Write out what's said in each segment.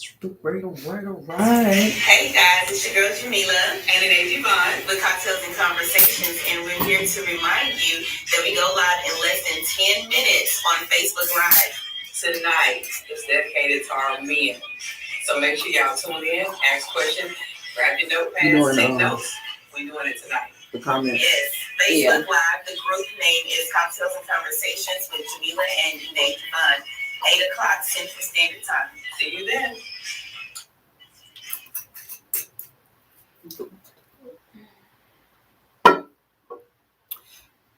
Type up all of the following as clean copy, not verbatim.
Right. Hey guys, it's your girl Jamila and it is Yvonne with Cocktails and Conversations, and we're here to remind you that we go live in less than 10 minutes on Facebook Live. Tonight is dedicated to our men. So make sure y'all tune in, ask questions, grab your notepads, take notes. We're doing it tonight. The comments. Yes. Facebook Live, the group name is Cocktails and Conversations with Jamila and Yvonne. 8 o'clock Central Standard Time. See you then.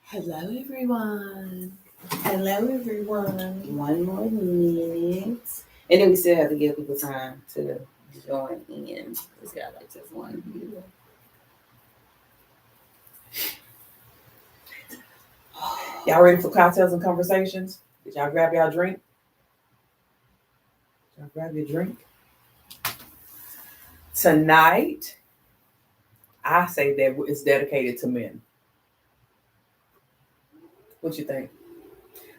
Hello, everyone. One more minute. And then we still have to give people time to join in. It's got like just one viewer. Y'all ready for cocktails and conversations? Did y'all grab y'all drink? Y'all grab your drink? Tonight, I say that it's dedicated to men. What you think?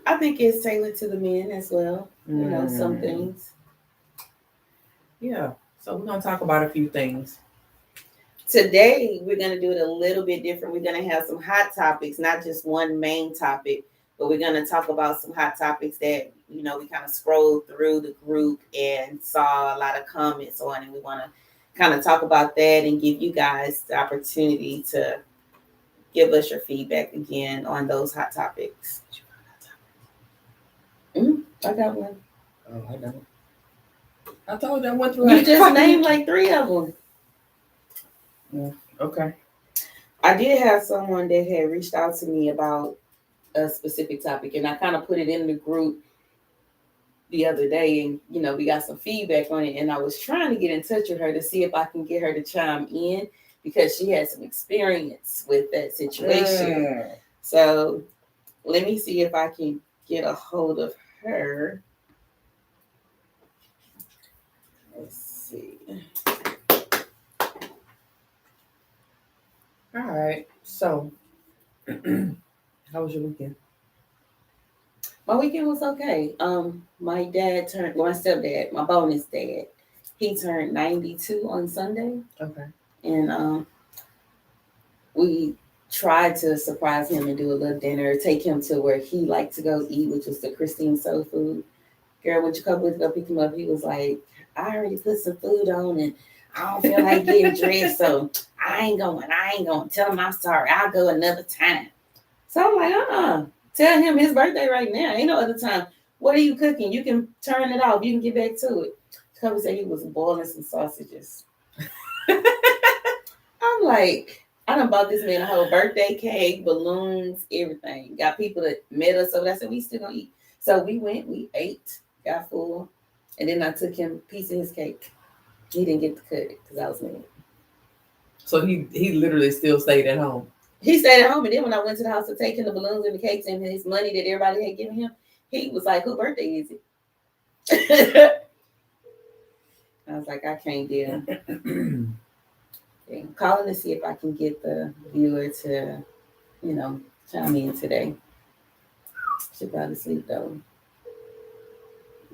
I think it's tailored to the men as well. You know, some things. Yeah. So we're going to talk about a few things. Today, we're going to do it a little bit different. We're going to have some hot topics, not just one main topic, but we're going to talk about some hot topics that, you know, we kind of scrolled through the group and saw a lot of comments on, and we want to kind of talk about that and give you guys the opportunity to give us your feedback again on those hot topics. I got one. Oh, I don't. I told you I went through. You just named like 3 of them. Yeah, okay. I did have someone that had reached out to me about a specific topic, and I kind of put it in the group the other day, and you know, we got some feedback on it, and I was trying to get in touch with her to see if I can get her to chime in because she had some experience with that situation. So let me see if I can get a hold of her. Let's see. All right. So, how was your weekend? My weekend was okay. My dad turned, well, my stepdad, my bonus dad, he turned 92 on Sunday. Okay. And we tried to surprise him and do a little dinner, take him to where he liked to go eat, which was the Christine Soul Food. Girl, when you couple weeks ago pick him up, he was like, I already put some food on and I don't feel like getting dressed, so I ain't going. Tell him I'm sorry. I'll go another time. So I'm like, tell him his birthday right now. Ain't no other time. What are you cooking? You can turn it off. You can get back to it. Cubby said he was boiling some sausages. I'm like, I done bought this man a whole birthday cake, balloons, everything. Got people that met us over there. I said, we still gonna eat. So we went, we ate, got full, and then I took him a piece of his cake. He didn't get to cut it because I was mad. So he literally still stayed at home. He stayed at home, and then when I went to the house to take him the balloons and the cakes and his money that everybody had given him, he was like, "Whose birthday is it?" I was like, "I can't deal." Okay, I'm calling to see if I can get the viewer to, you know, chime in today. She's probably asleep though.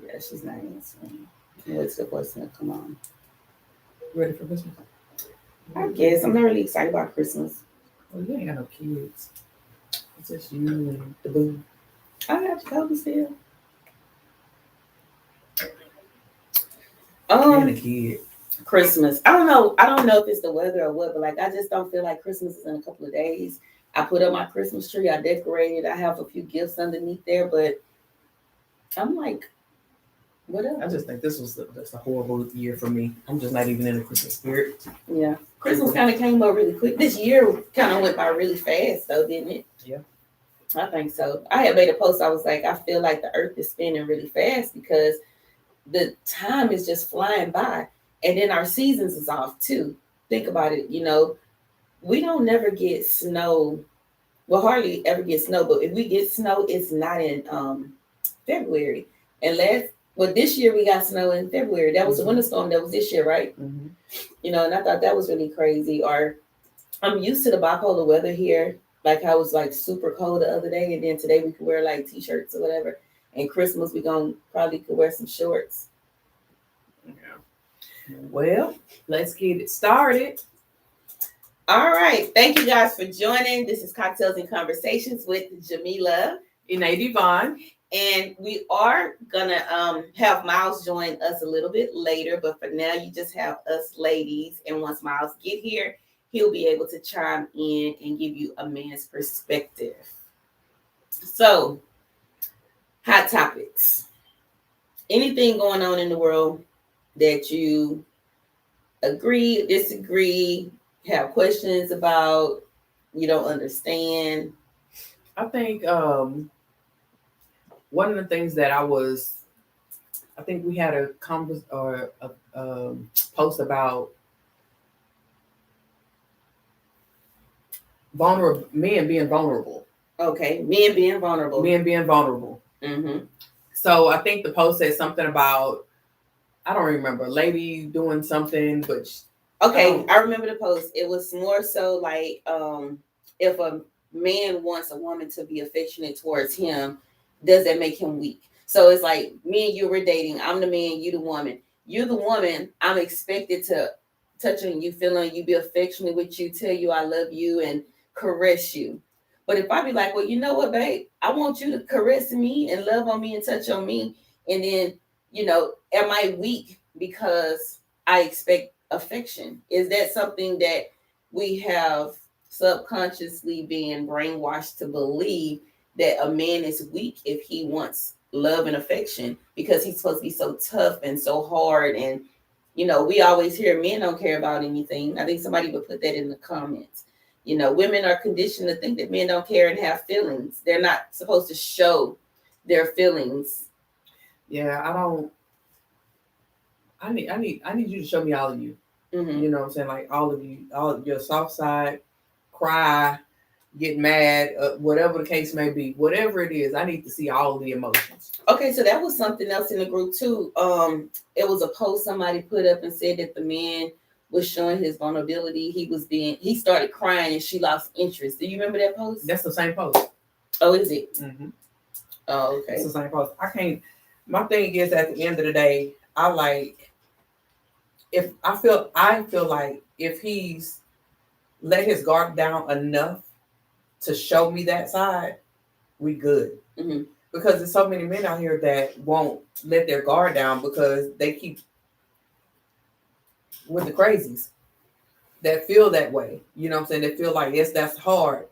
Yeah, she's not answering. What's the person to come on? Ready for Christmas? I guess. I'm not really excited about Christmas. Well, you ain't got no kids. It's just you and the boo. I have Jacoby still. And a kid. Christmas. I don't know. I don't know if it's the weather or what, but like I just don't feel like Christmas is in a couple of days. I put up my Christmas tree. I decorated. I have a few gifts underneath there, but I'm like, what else? I just think this was just a horrible year for me. I'm just not even in the Christmas spirit. Yeah. Christmas kind of came up really quick. This year kind of went by really fast though, didn't it? Yeah. I think so. I had made a post. I was like, I feel like the earth is spinning really fast because the time is just flying by. And then our seasons is off too. Think about it. You know, we don't never get snow. Well, hardly ever get snow. But if we get snow, it's not in February. Well, this year we got snow in February. That was a winter storm that was this year, right? Mm-hmm. You know, and I thought that was really crazy. Or I'm used to the bipolar weather here. Like I was like super cold the other day, and then today we could wear like t-shirts or whatever. And Christmas we probably could wear some shorts. Yeah. Well, let's get it started. All right. Thank you guys for joining. This is Cocktails and Conversations with Jamila. And Devon. And we are gonna have Miles join us a little bit later, but for now you just have us ladies. And once Miles get here, he'll be able to chime in and give you a man's perspective. So, hot topics. Anything going on in the world that you agree, disagree, have questions about, you don't understand? I think one of the things that I think we had a post about men being vulnerable. Okay, men being vulnerable. Men being vulnerable. Mm-hmm. So I think the post said something about, I don't remember, a lady doing something, but okay, I remember the post. It was more so like if a man wants a woman to be affectionate towards him, does that make him weak? So it's like me and you were dating. I'm the man, you the woman. You're the woman. I'm expected to touch on you, feel on you, be affectionate with you, tell you I love you, and caress you. But if I be like, well, you know what, babe, I want you to caress me and love on me and touch on me, and then am I weak because I expect affection? Is that something that we have subconsciously being brainwashed to believe that a man is weak if he wants love and affection because he's supposed to be so tough and so hard? And we always hear men don't care about anything. I think somebody would put that in the comments. Women are conditioned to think that men don't care and have feelings. They're not supposed to show their feelings. Yeah, I need you to show me all of you. Mm-hmm. You know what I'm saying? Like all of you, all of your soft side, cry, get mad, whatever the case may be, whatever it is, I need to see all of the emotions. Okay, so that was something else in the group too. It was a post somebody put up and said that the man was showing his vulnerability. He started crying and she lost interest. Do you remember that post? That's the same post. Oh, is it? Mm-hmm. Oh, okay. It's the same post. I can't. My thing is, at the end of the day, I feel like if he's let his guard down enough to show me that side, we good. Mm-hmm. Because there's so many men out here that won't let their guard down because they keep with the crazies that feel that way. You know what I'm saying? They feel like, yes, that's hard,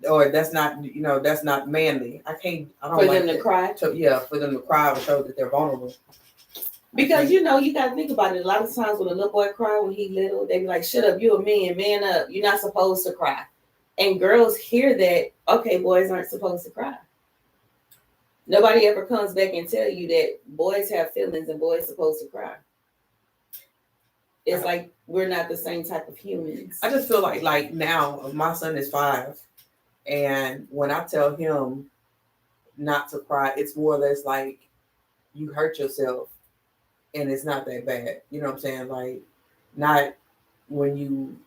or that's not, that's not manly. I don't for like them to cry. For them to cry or show that they're vulnerable. Because you got to think about it. A lot of times when a little boy cry when he little, they be like, "Shut up, you a man up. You're not supposed to cry." And girls hear that. Okay, boys aren't supposed to cry. Nobody ever comes back and tell you that boys have feelings and boys supposed to cry. It's like we're not the same type of humans. I just feel like now my son is 5, and when I tell him not to cry, it's more or less like you hurt yourself, and it's not that bad. You know what I'm saying? Like, not when you.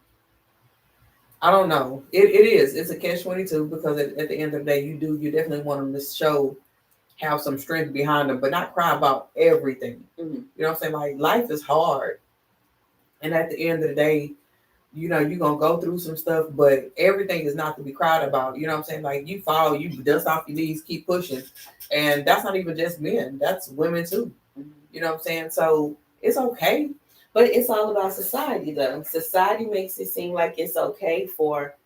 I don't know. It is. It's a catch-22 because at the end of the day, you definitely want them to have some strength behind them, but not cry about everything. Mm-hmm. You know what I'm saying? Like, life is hard. And at the end of the day, you're going to go through some stuff, but everything is not to be cried about. You know what I'm saying? Like, you fall, you dust off your knees, keep pushing. And that's not even just men. That's women too. Mm-hmm. You know what I'm saying? So it's okay. But it's all about society, though. Society makes it seem like it's okay for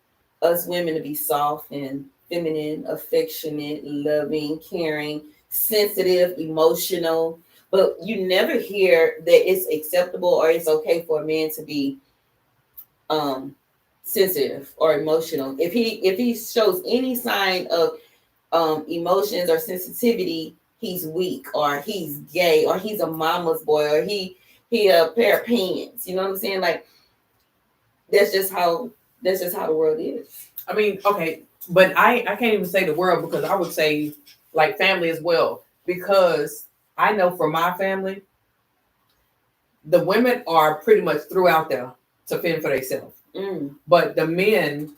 us women to be soft and feminine, affectionate, loving, caring, sensitive, emotional. But you never hear that it's acceptable or it's okay for a man to be sensitive or emotional. If he shows any sign of emotions or sensitivity, he's weak or he's gay or he's a mama's boy or he a pair of pants. You know what I'm saying? Like that's just how the world is. I mean, okay, but I can't even say the world because I would say like family as well, because I know for my family, the women are pretty much throughout there to fend for themselves. But the men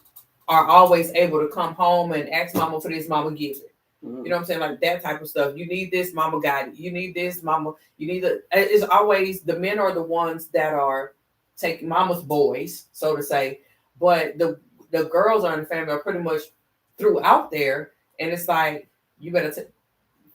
are always able to come home and ask mama for this, mama give it. Mm-hmm. You know what I'm saying? Like that type of stuff. You need this, mama got it. You need this, mama. You need the. It's always the men are the ones that are taking mama's boys, so to say. But the girls are in the family are pretty much throughout there, and it's like you better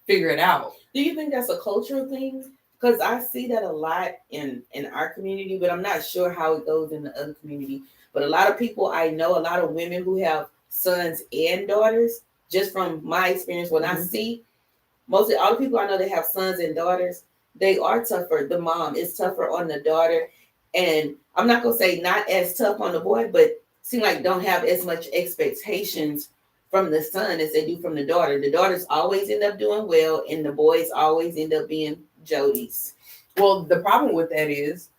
figure it out. Do you think that's a cultural thing? Because I see that a lot in our community, but I'm not sure how it goes in the other community. But a lot of people I know, a lot of women who have sons and daughters, just from my experience, when I see mostly all the people I know that have sons and daughters, they are tougher. The mom is tougher on the daughter, and I'm not gonna say not as tough on the boy, but seem like don't have as much expectations from the son as they do from the daughter. The daughters always end up doing well, and the boys always end up being Jodies. Well, the problem with that is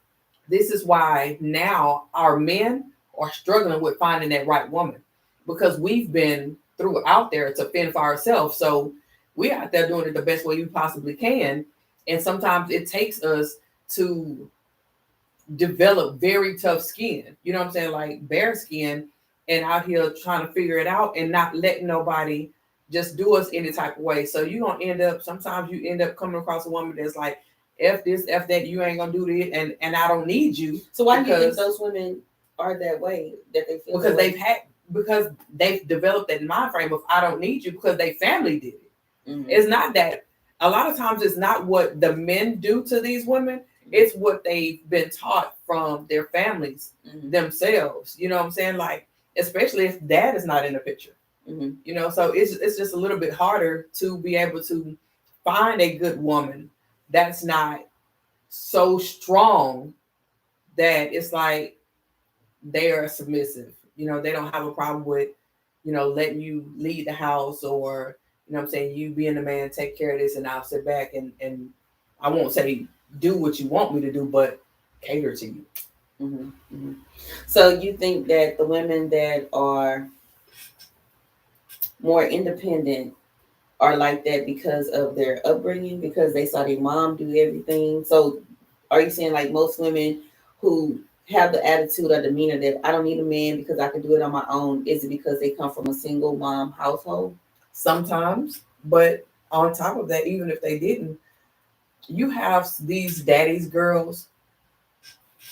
this is why now our men are struggling with finding that right woman because we've been through out there to fend for ourselves. So we're out there doing it the best way we possibly can. And sometimes it takes us to develop very tough skin. You know what I'm saying? Like bare skin and out here trying to figure it out and not letting nobody just do us any type of way. So you're gonna end up sometimes you end up coming across a woman that's like, F this, F that, you ain't gonna do this, and I don't need you. So why do you think those women are that way? That they feel because they've developed that mind frame of I don't need you because they family did it. It's not that a lot of times it's not what the men do to these women, it's what they've been taught from their families themselves. You know what I'm saying? Like, especially if dad is not in the picture. You know, so it's just a little bit harder to be able to find a good woman that's not so strong that it's like they are submissive. You know, they don't have a problem with, you know, letting you lead the house or, you know what I'm saying, you being the man, take care of this and I'll sit back and I won't say do what you want me to do, but cater to you. So you think that the women that are more independent are like that because of their upbringing, because they saw their mom do everything? So are you saying like most women who have the attitude or demeanor that I don't need a man because I can do it on my own, is it because they come from a single mom household? Sometimes, but on top of that, even if they didn't, you have these daddy's girls,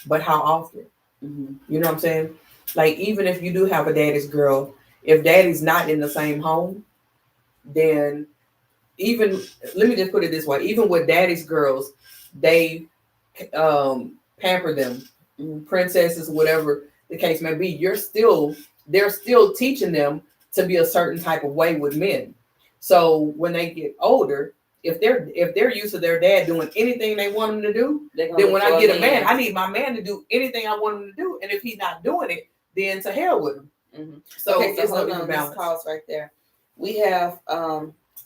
but how often? You know what I'm saying? Like, even if you do have a daddy's girl, if daddy's not in the same home, then even, let me just put it this way, even with daddy's girls, they pamper them, princesses, whatever the case may be. They're still teaching them to be a certain type of way with men. So when they get older, if they're used to their dad doing anything they want them to do, then when I get a man, I need my man to do anything I want him to do. And if he's not doing it, then to hell with him. So okay, so hold on, this calls right there. We have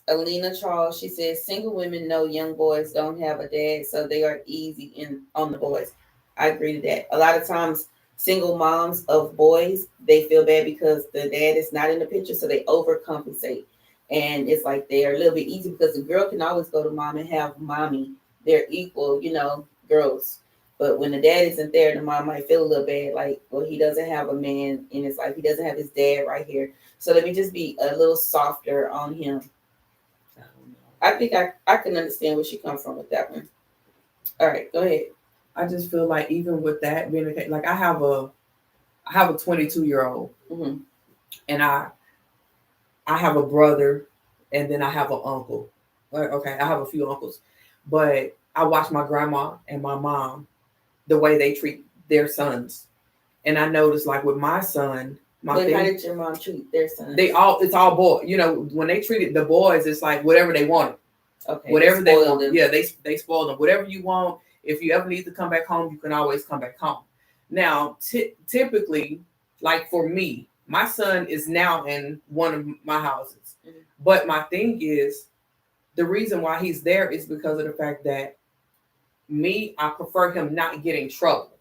Alina Charles. She says single women know young boys don't have a dad, so they are easy on the boys. I agree to that. A lot of times, single moms of boys, they feel bad because the dad is not in the picture, so they overcompensate. And it's like they are a little bit easy because the girl can always go to mom and have mommy. They're equal, you know, girls. But when the dad isn't there, the mom might feel a little bad, like, well, he doesn't have a man, and it's like he doesn't have his dad right here. So let me just be a little softer on him. I think I can understand where she comes from with that one. All right, go ahead. I just feel like even with that being the case, like I have a 22-year-old, and I have a brother, and then I have an uncle. Okay, I have a few uncles, but I watch my grandma and my mom, the way they treat their sons, and I noticed like with my son, how did your mom treat their sons? It's all boy. You know, when they treated the boys, it's like whatever they wanted. Okay, whatever they want. Them. Yeah, they spoil them. Whatever you want. If you ever need to come back home, you can always come back home. Now, typically, like for me, my son is now in one of my houses. But my thing is, the reason why he's there is because of the fact that I prefer him not getting trouble.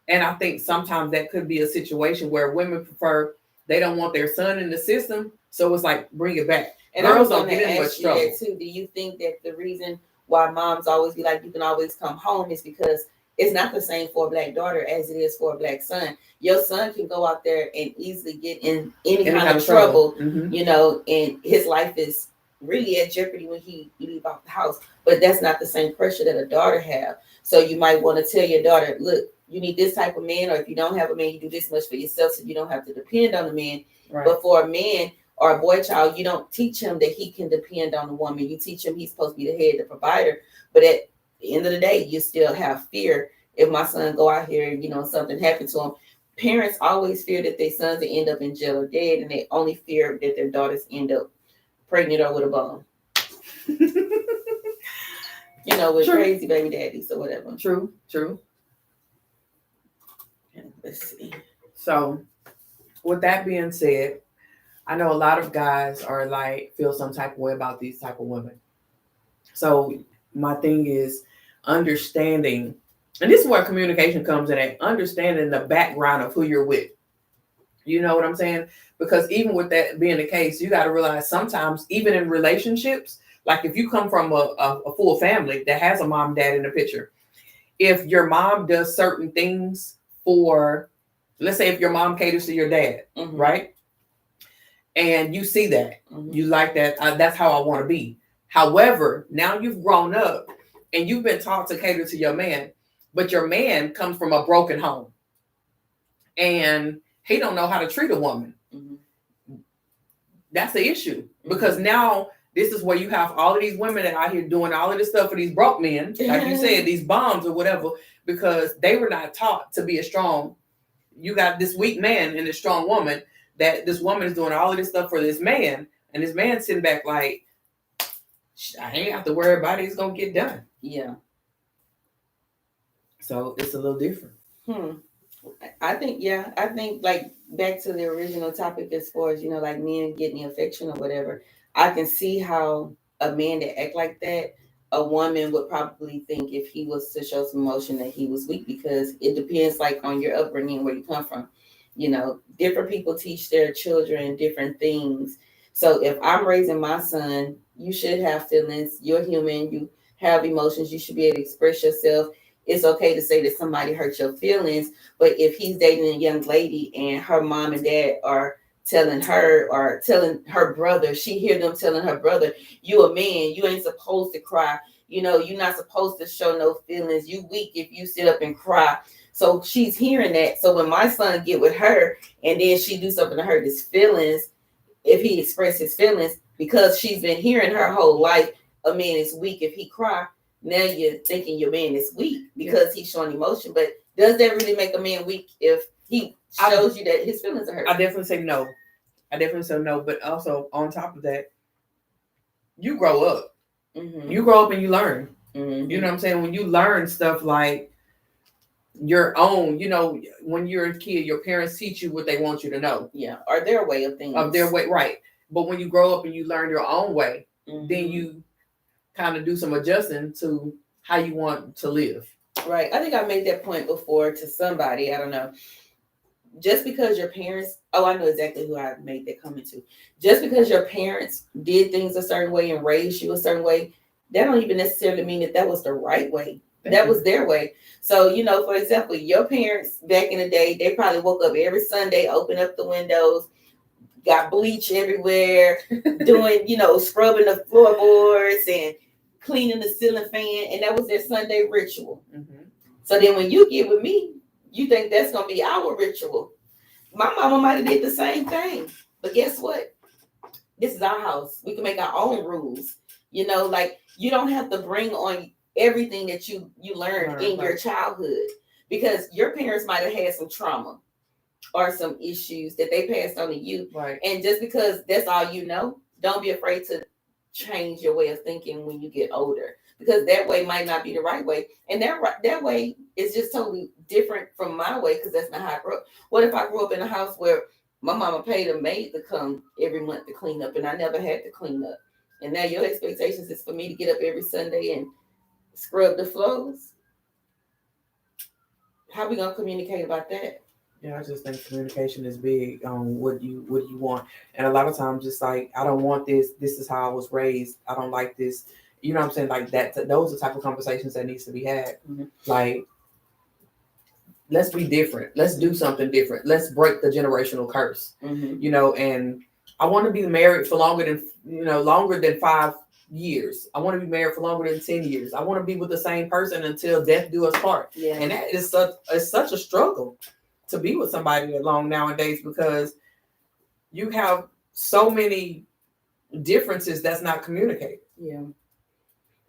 And I think sometimes that could be a situation where women prefer, they don't want their son in the system. So it's like, bring it back. And girls don't get in much trouble. Too. Do you think that the reason why moms always be like, you can always come home is because it's not the same for a black daughter as it is for a black son? Your son can go out there and easily get in any kind of trouble, you know, and his life is really at jeopardy when he leave out the house. But that's not the same pressure that a daughter have. So you might want to tell your daughter, look, you need this type of man, or if you don't have a man, you do this much for yourself so you don't have to depend on the man. Right. But for a man or a boy child, you don't teach him that he can depend on a woman. You teach him he's supposed to be the head, the provider. But at the end of the day, you still have fear. If my son go out here, something happened to him. Parents always fear that their sons will end up in jail or dead, and they only fear that their daughters end up pregnant or with a bum. With True. crazy baby daddies or whatever. True. Let's see. So, with that being said, I know a lot of guys are like feel some type of way about these type of women. So my thing is understanding, and this is where communication comes in at, understanding the background of who you're with. You know what I'm saying? Because even with that being the case, you got to realize sometimes, even in relationships, like if you come from a full family that has a mom and dad in the picture, if your mom does certain things for, let's say if your mom caters to your dad, Mm-hmm. right? And you see that, you like that, that's how I want to be. However, now you've grown up and you've been taught to cater to your man, but your man comes from a broken home and he don't know how to treat a woman. Mm-hmm. That's the issue, because now this is where you have all of these women that are out here doing all of this stuff for these broke men, like you said, these bombs or whatever, because they were not taught to be a strong. You got this weak man and this strong woman, that this woman is doing all of this stuff for this man, and this man sitting back like, I ain't have to worry about it, it's gonna get done. Yeah. So it's a little different. I think like back to the original topic, as far as like men getting affection or whatever, I can see how a man that act like that, a woman would probably think if he was to show some emotion that he was weak, because it depends like on your upbringing, where you come from. Different people teach their children different things. So if I'm raising my son, you should have feelings. You're human. You have emotions. You should be able to express yourself. It's okay to say that somebody hurt your feelings, but if he's dating a young lady and her mom and dad are telling her or telling her brother, she hear them telling her brother, you a man, you ain't supposed to cry. You're not supposed to show no feelings. You weak if you sit up and cry. So she's hearing that. So when my son get with her and then she do something to hurt his feelings, if he express his feelings, because she's been hearing her whole life, a man is weak if he cry. Now you're thinking your man is weak because he's showing emotion. But does that really make a man weak if he shows you that his feelings are hurt? I definitely say no. But also on top of that, you grow up. Mm-hmm. You grow up and you learn. Mm-hmm. You know what I'm saying? When you learn stuff like your own, when you're a kid, your parents teach you what they want you to know. Yeah, or their way of things. Of their way, right. But when you grow up and you learn your own way, then you kind of do some adjusting to how you want to live. Right. I think I made that point before to somebody. I don't know. Just because your parents, I know exactly who I made that comment to. Just because your parents did things a certain way and raised you a certain way, that don't even necessarily mean that was the right way. That was their way. So, for example, your parents back in the day, they probably woke up every Sunday, opened up the windows, got bleach everywhere, doing, scrubbing the floorboards and cleaning the ceiling fan. And that was their Sunday ritual. Mm-hmm. So then when you get with me, you think that's going to be our ritual. My mama might have did the same thing. But guess what? This is our house. We can make our own rules. Like you don't have to bring on everything that you learned in your childhood, because your parents might have had some trauma or some issues that they passed on to you. Right. And just because that's all you know, don't be afraid to change your way of thinking when you get older, because that way might not be the right way. And that way is just totally different from my way, because that's not how I grew up. What if I grew up in a house where my mama paid a maid to come every month to clean up and I never had to clean up? And now your expectations is for me to get up every Sunday and scrub the floors? How we gonna communicate about that? Yeah, I just think communication is big on what you want. And a lot of times it's like, I don't want this. This is how I was raised. I don't like this. You know what I'm saying? Like that. Those are the type of conversations that needs to be had. Mm-hmm. Like, let's be different. Let's do something different. Let's break the generational curse. Mm-hmm. And I want to be married for longer than 5 years. I want to be married for longer than 10 years. I want to be with the same person until death do us part. Yeah. And that is such a struggle to be with somebody that long nowadays, because you have so many differences that's not communicated. Yeah.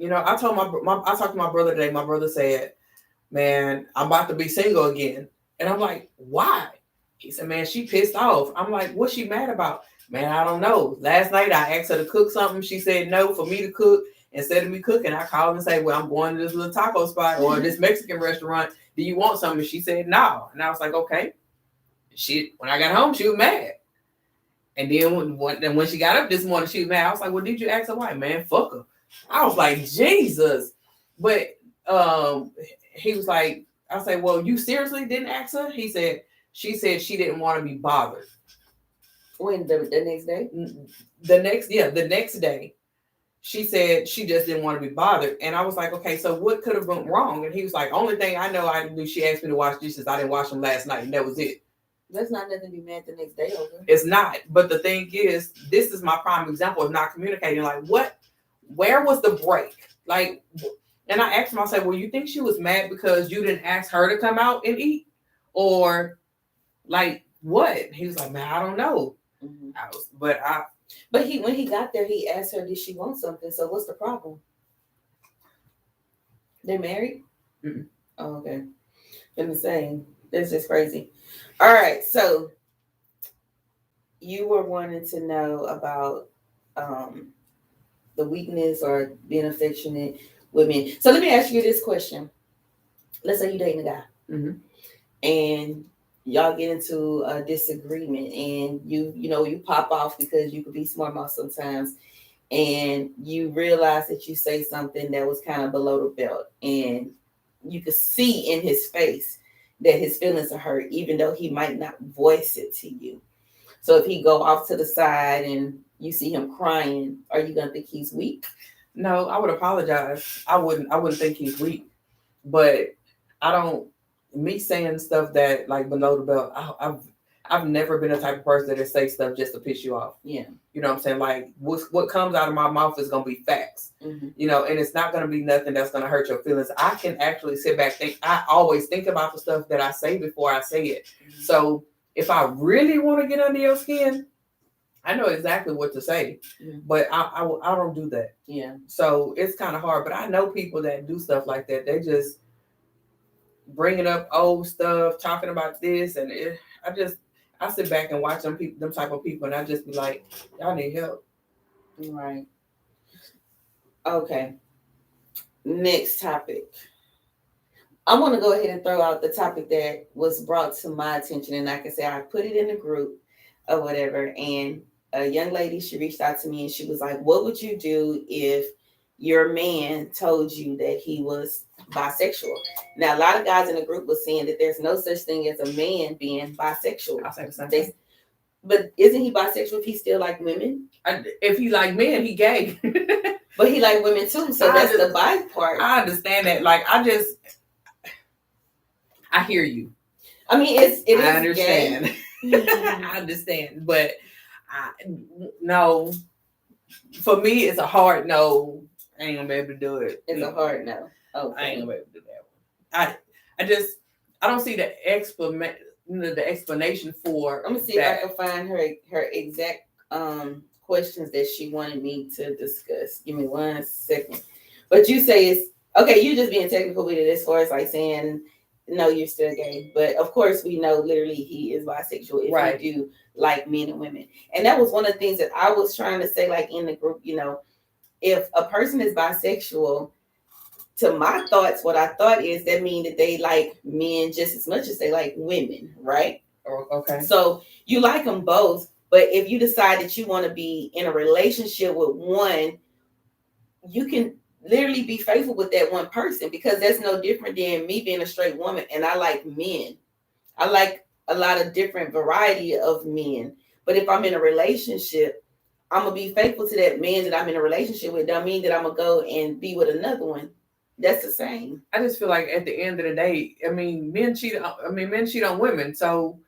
I told I talked to my brother today. My brother said, "Man, I'm about to be single again." And I'm like, "Why?" He said, "Man, she pissed off." I'm like, "What's she mad about?" "Man, I don't know. Last night I asked her to cook something. She said no for me to cook. Instead of me cooking, I called and say, well, I'm going to this little taco spot or this Mexican restaurant. Do you want something?" She said no. And I was like, okay. When I got home, she was mad. And then when she got up this morning, she was mad. I was like, well, did you ask her why? Man, fuck her. I was like, Jesus. But he was like, I said, well, you seriously didn't ask her? She said she didn't want to be bothered. When the next day? The next day. She said she just didn't want to be bothered. And I was like, okay, so what could have gone wrong? And he was like, only thing I know I didn't do, she asked me to wash dishes. I didn't wash them last night. And that was it. That's not nothing to be mad the next day over. It's not. But the thing is, this is my prime example of not communicating. Like, where was the break? Like, and I asked him, I said, well, you think she was mad because you didn't ask her to come out and eat? Or like what? He was like, man, I don't know. Mm-hmm. But when he got there, he asked her, did she want something? So what's the problem? They're married? Mm-mm. Oh, okay. I'm the same. That's just crazy. All right. So you were wanting to know about the weakness or being affectionate with men. So let me ask you this question. Let's say you're dating a guy. Mm-hmm. And y'all get into a disagreement and you pop off because you could be smart mouth sometimes, and you realize that you say something that was kind of below the belt, and you could see in his face that his feelings are hurt, even though he might not voice it to you. So if he go off to the side and you see him crying, are you gonna think he's weak? No, I would apologize. I wouldn't think he's weak, but I don't. Me saying stuff that like below the belt, I've never been the type of person that say stuff just to piss you off. Yeah. You know what I'm saying? Like what comes out of my mouth is gonna be facts. Mm-hmm. And it's not gonna be nothing that's gonna hurt your feelings. I can actually sit back, I always think about the stuff that I say before I say it. Mm-hmm. So if I really want to get under your skin, I know exactly what to say, but I don't do that. Yeah. So it's kind of hard, but I know people that do stuff like that. They just bringing up old stuff, talking about this, and I sit back and watch them type of people, and I just be like, y'all need help. Right. Okay. Next topic. I want to go ahead and throw out the topic that was brought to my attention, and like I said, I put it in the group or whatever, and a young lady, she reached out to me and she was like, what would you do if your man told you that he was bisexual? Now, a lot of guys in the group was saying that there's no such thing as a man being bisexual. I'll say the same thing. But isn't he bisexual if he still like women? If he like men, he gay. But he like women too, so that's the bi part. I understand that. Like, I hear you. I mean, it is. I understand. I understand, but no. For me, it's a hard no. I ain't gonna be able to do it. It's a hard no. Okay. I ain't gonna be able to do that one. I don't see the explanation for. I'm gonna see if I can find her exact questions that she wanted me to discuss. Give me 1 second. But you say it's okay. You're just being technical with it as far as like saying no, you're still gay. But of course, we know literally he is bisexual if you do like men and women. And that was one of the things that I was trying to say, like in the group. If a person is bisexual, to my thoughts, what I thought is that mean that they like men just as much as they like women, right? Okay. So you like them both, but if you decide that you want to be in a relationship with one, you can literally be faithful with that one person, because that's no different than me being a straight woman and I like men. I like a lot of different variety of men. But if I'm in a relationship, I'm going to be faithful to that man that I'm in a relationship with. Don't mean that I'm going to go and be with another one. That's the same. I just feel like at the end of the day, men cheat on women. So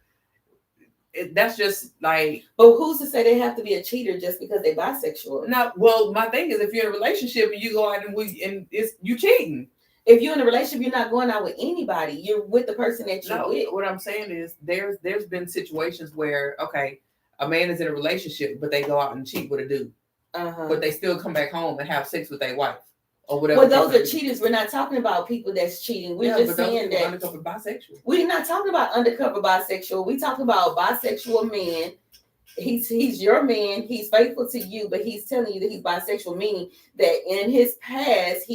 that's just like. But who's to say they have to be a cheater just because they're bisexual? No, well, my thing is, if you're in a relationship and you go out and it's you cheating. If you're in a relationship, you're not going out with anybody. You're with the person that you're with. What I'm saying is, there's been situations where, okay, a man is in a relationship, but they go out and cheat with a dude, but they still come back home and have sex with their wife or whatever. Well, those are cheaters. We're not talking about people that's cheating. We're just saying that undercover bisexual. We're not talking about undercover bisexual. We talking about bisexual men. He's your man. He's faithful to you, but he's telling you that he's bisexual, meaning that in his past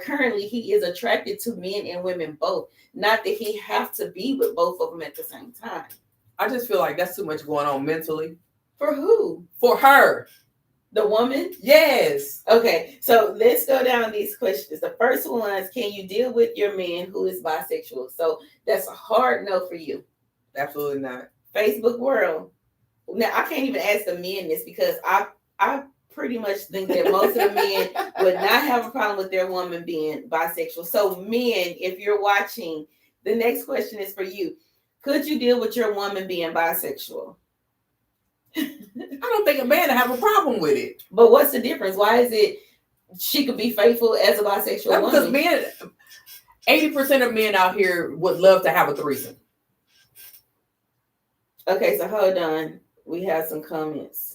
currently he is attracted to men and women both. Not that he have to be with both of them at the same time. I just feel like that's too much going on mentally. For who? For her. The woman? Yes. Okay, so let's go down these questions. The first one is, can you deal with your man who is bisexual? So that's a hard no for you. Absolutely not. Facebook world. Now I can't even ask the men this because I pretty much think that most of the men would not have a problem with their woman being bisexual. So men, if you're watching, the next question is for you. Could you deal with your woman being bisexual? I don't think a man would have a problem with it. But what's the difference? Why is it she could be faithful as a bisexual woman? Because men, 80% of men out here would love to have a threesome. Okay, so hold on. We have some comments.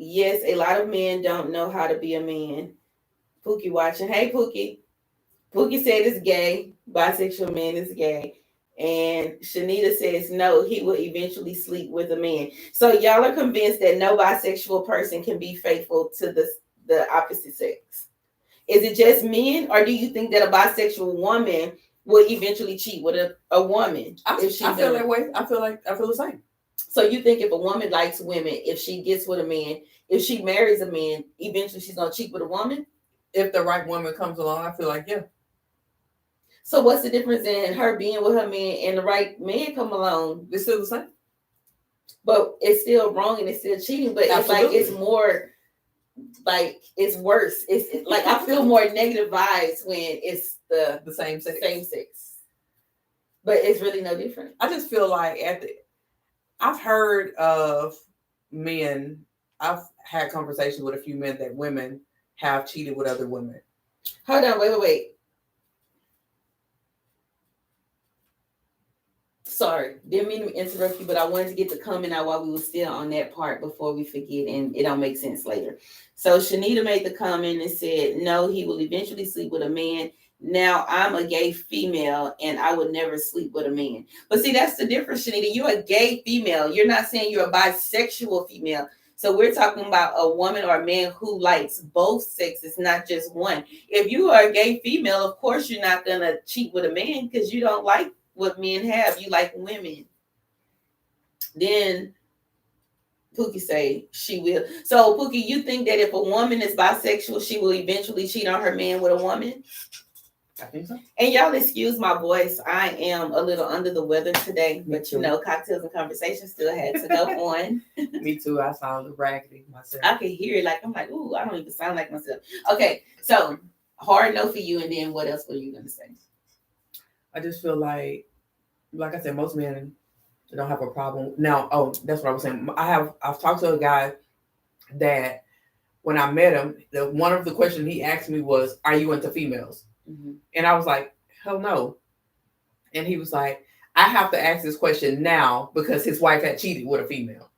Yes, a lot of men don't know how to be a man. Pookie watching. Hey, Pookie. Pookie said it's gay. Bisexual man is gay. And Shanita says, no, he will eventually sleep with a man. So y'all are convinced that no bisexual person can be faithful to the opposite sex. Is it just men, or do you think that a bisexual woman will eventually cheat with a woman? I feel that way. I feel the same. So you think if a woman likes women, if she gets with a man, if she marries a man, eventually she's going to cheat with a woman? If the right woman comes along, I feel like, yeah. So what's the difference in her being with her man and the right man come along? It's still the same. But it's still wrong and it's still cheating. But Absolutely. It's like, it's more like, it's worse. It's like, I feel more negative vibes when it's the same sex. But it's really no different. I just feel like I've heard of men, I've had conversations with a few men that women have cheated with other women. Hold on, wait. Sorry, didn't mean to interrupt you, but I wanted to get the comment out while we were still on that part before we forget, and it don't make sense later. So Shanita made the comment and said, no, he will eventually sleep with a man. Now I'm a gay female and I would never sleep with a man. But see, that's the difference, Shanita. You're a gay female. You're not saying you're a bisexual female. So we're talking about a woman or a man who likes both sexes, not just one. If you are a gay female, of course you're not going to cheat with a man because you don't like what men have. You like women. Then Pookie say she will. So Pookie, you think that if a woman is bisexual, she will eventually cheat on her man with a woman? I think so. And y'all excuse my voice. I am a little under the weather today, but cocktails and conversations still had to go on. Me too. I sound raggedy myself. I can hear it. Like, I'm like, ooh, I don't even sound like myself. Okay, so hard no for you. And then what else were you going to say? I just feel like I said, most men don't have a problem. Now, that's what I was saying. I've talked to a guy that when I met him, one of the questions he asked me was, are you into females? Mm-hmm. And I was like, hell no. And he was like, I have to ask this question now because his wife had cheated with a female.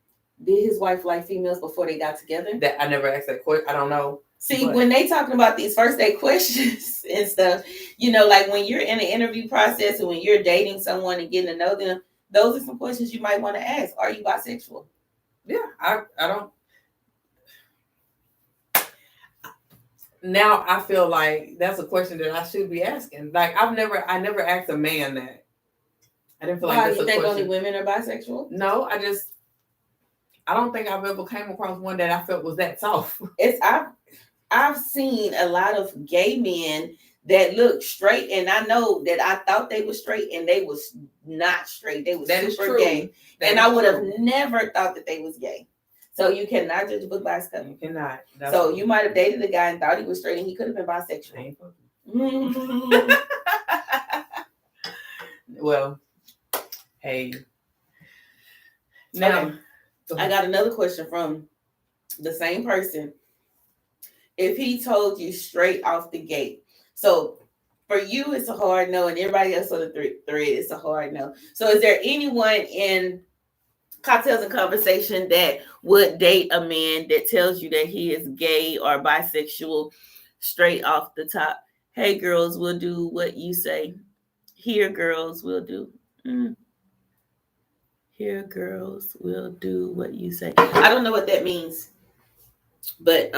Did his wife like females before they got together? That I never asked that question. I don't know. See, when they talking about these first date questions and stuff, like when you're in an interview process and when you're dating someone and getting to know them, those are some questions you might want to ask. Are you bisexual? Yeah, I don't. Now I feel like that's a question that I should be asking. Like I never asked a man that. I didn't feel like that's a question. You think only women are bisexual? No, I don't think I've ever came across one that I felt was that soft. I've seen a lot of gay men that look straight, and I know that I thought they were straight, and they was not straight. They was super gay, and I would have never thought that they was gay. So you cannot judge a book by its cover. You cannot. So you might have dated a guy and thought he was straight, and he could have been bisexual. Well, hey, Now, okay. I got another question from the same person. If he told you straight off the gate, so for you it's a hard no, and everybody else on the thread it's a hard no. So is there anyone in Cocktails and Conversation that would date a man that tells you that he is gay or bisexual straight off the top? Hey girls, we'll do what you say. Here girls, we'll do. Here girls, we'll do what you say. I don't know what that means, but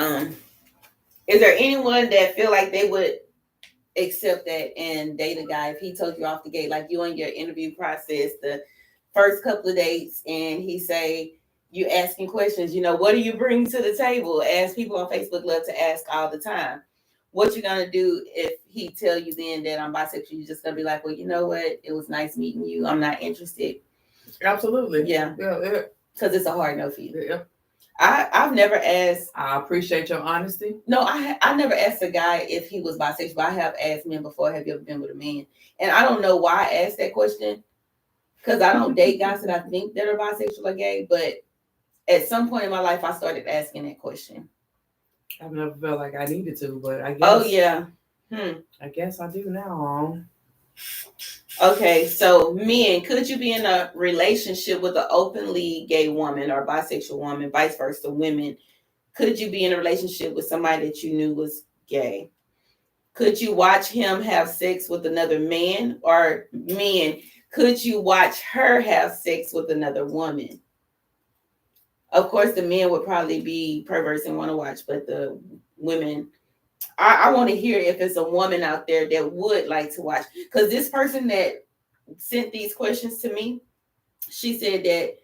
is there anyone that feel like they would accept that and date a guy if he told you off the gate, like you in your interview process, the first couple of dates, and he say you asking questions, what do you bring to the table? As people on Facebook love to ask all the time. What you gonna do if he tell you then that I'm bisexual? You just gonna be like, well, you know what? It was nice meeting you. I'm not interested. Absolutely. Yeah. Because it's a hard no for you. Yeah. I've never asked. I appreciate your honesty. No, I never asked a guy if he was bisexual. I have asked men before, have you ever been with a man? And I don't know why I asked that question, because I don't date guys that I think that are bisexual or gay. But at some point in my life, I started asking that question. I've never felt like I needed to, but I guess. Oh yeah. I guess I do now. Okay, so men, could you be in a relationship with an openly gay woman or bisexual woman, vice versa, women? Could you be in a relationship with somebody that you knew was gay? Could you watch him have sex with another man? Or men, could you watch her have sex with another woman? Of course, the men would probably be perverse and want to watch, but the women, I want to hear if it's a woman out there that would like to watch. Because this person that sent these questions to me, she said that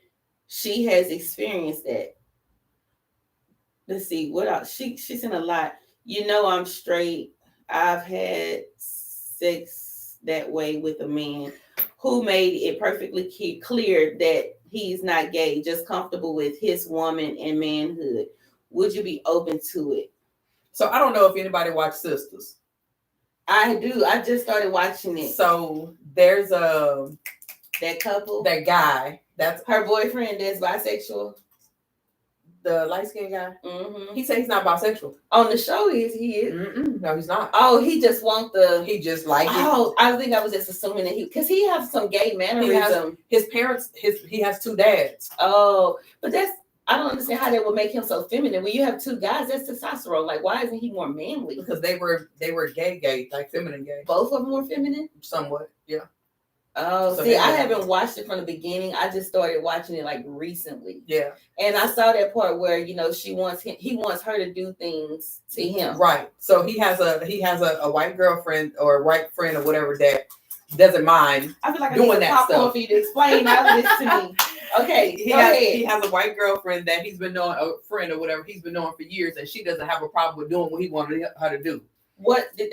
she has experienced that. Let's see, what else? She sent a lot. I'm straight. I've had sex that way with a man who made it perfectly clear that he's not gay, just comfortable with his woman and manhood. Would you be open to it? So I don't know if anybody watched Sisters. I do. I just started watching it. So there's that couple, that guy. That's her boyfriend that's bisexual. The light-skinned guy. Mm-hmm. He said he's not bisexual. On the show, he is. No, he's not. Oh, he just want the. He just like it. Oh, I think I was just assuming that because he has some gay mannerism. His parents. He has two dads. Oh, but I don't understand how that would make him so feminine. When you have two guys, that's testosterone. Like, why isn't he more manly? Because they were gay, like feminine gay. Both of them were feminine? Somewhat, yeah. Oh, so see, I haven't watched it from the beginning. I just started watching it like recently. Yeah. And I saw that part where, he wants her to do things to him. Right. So he has a white girlfriend or a white friend or whatever that doesn't mind. I feel like doing that stuff for you to explain all this to me. Okay, he has a white girlfriend that he's been knowing, a friend or whatever he's been knowing for years, and she doesn't have a problem with doing what he wanted her to do. What did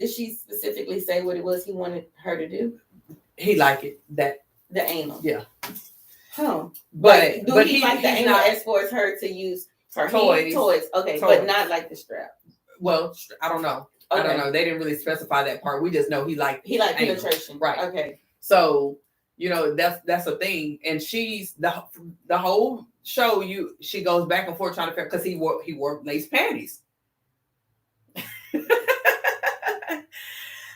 she specifically say what it was he wanted her to do? He liked it, that the anal. Yeah. Huh. But he like the anal as far as her to use her toys? Okay, but not like the strap. Well, I don't know. Okay. I don't know. They didn't really specify that part. We just know he liked penetration. Right. Okay. So, that's a thing. And she's the whole show, she goes back and forth trying to figure, because he wore lace panties.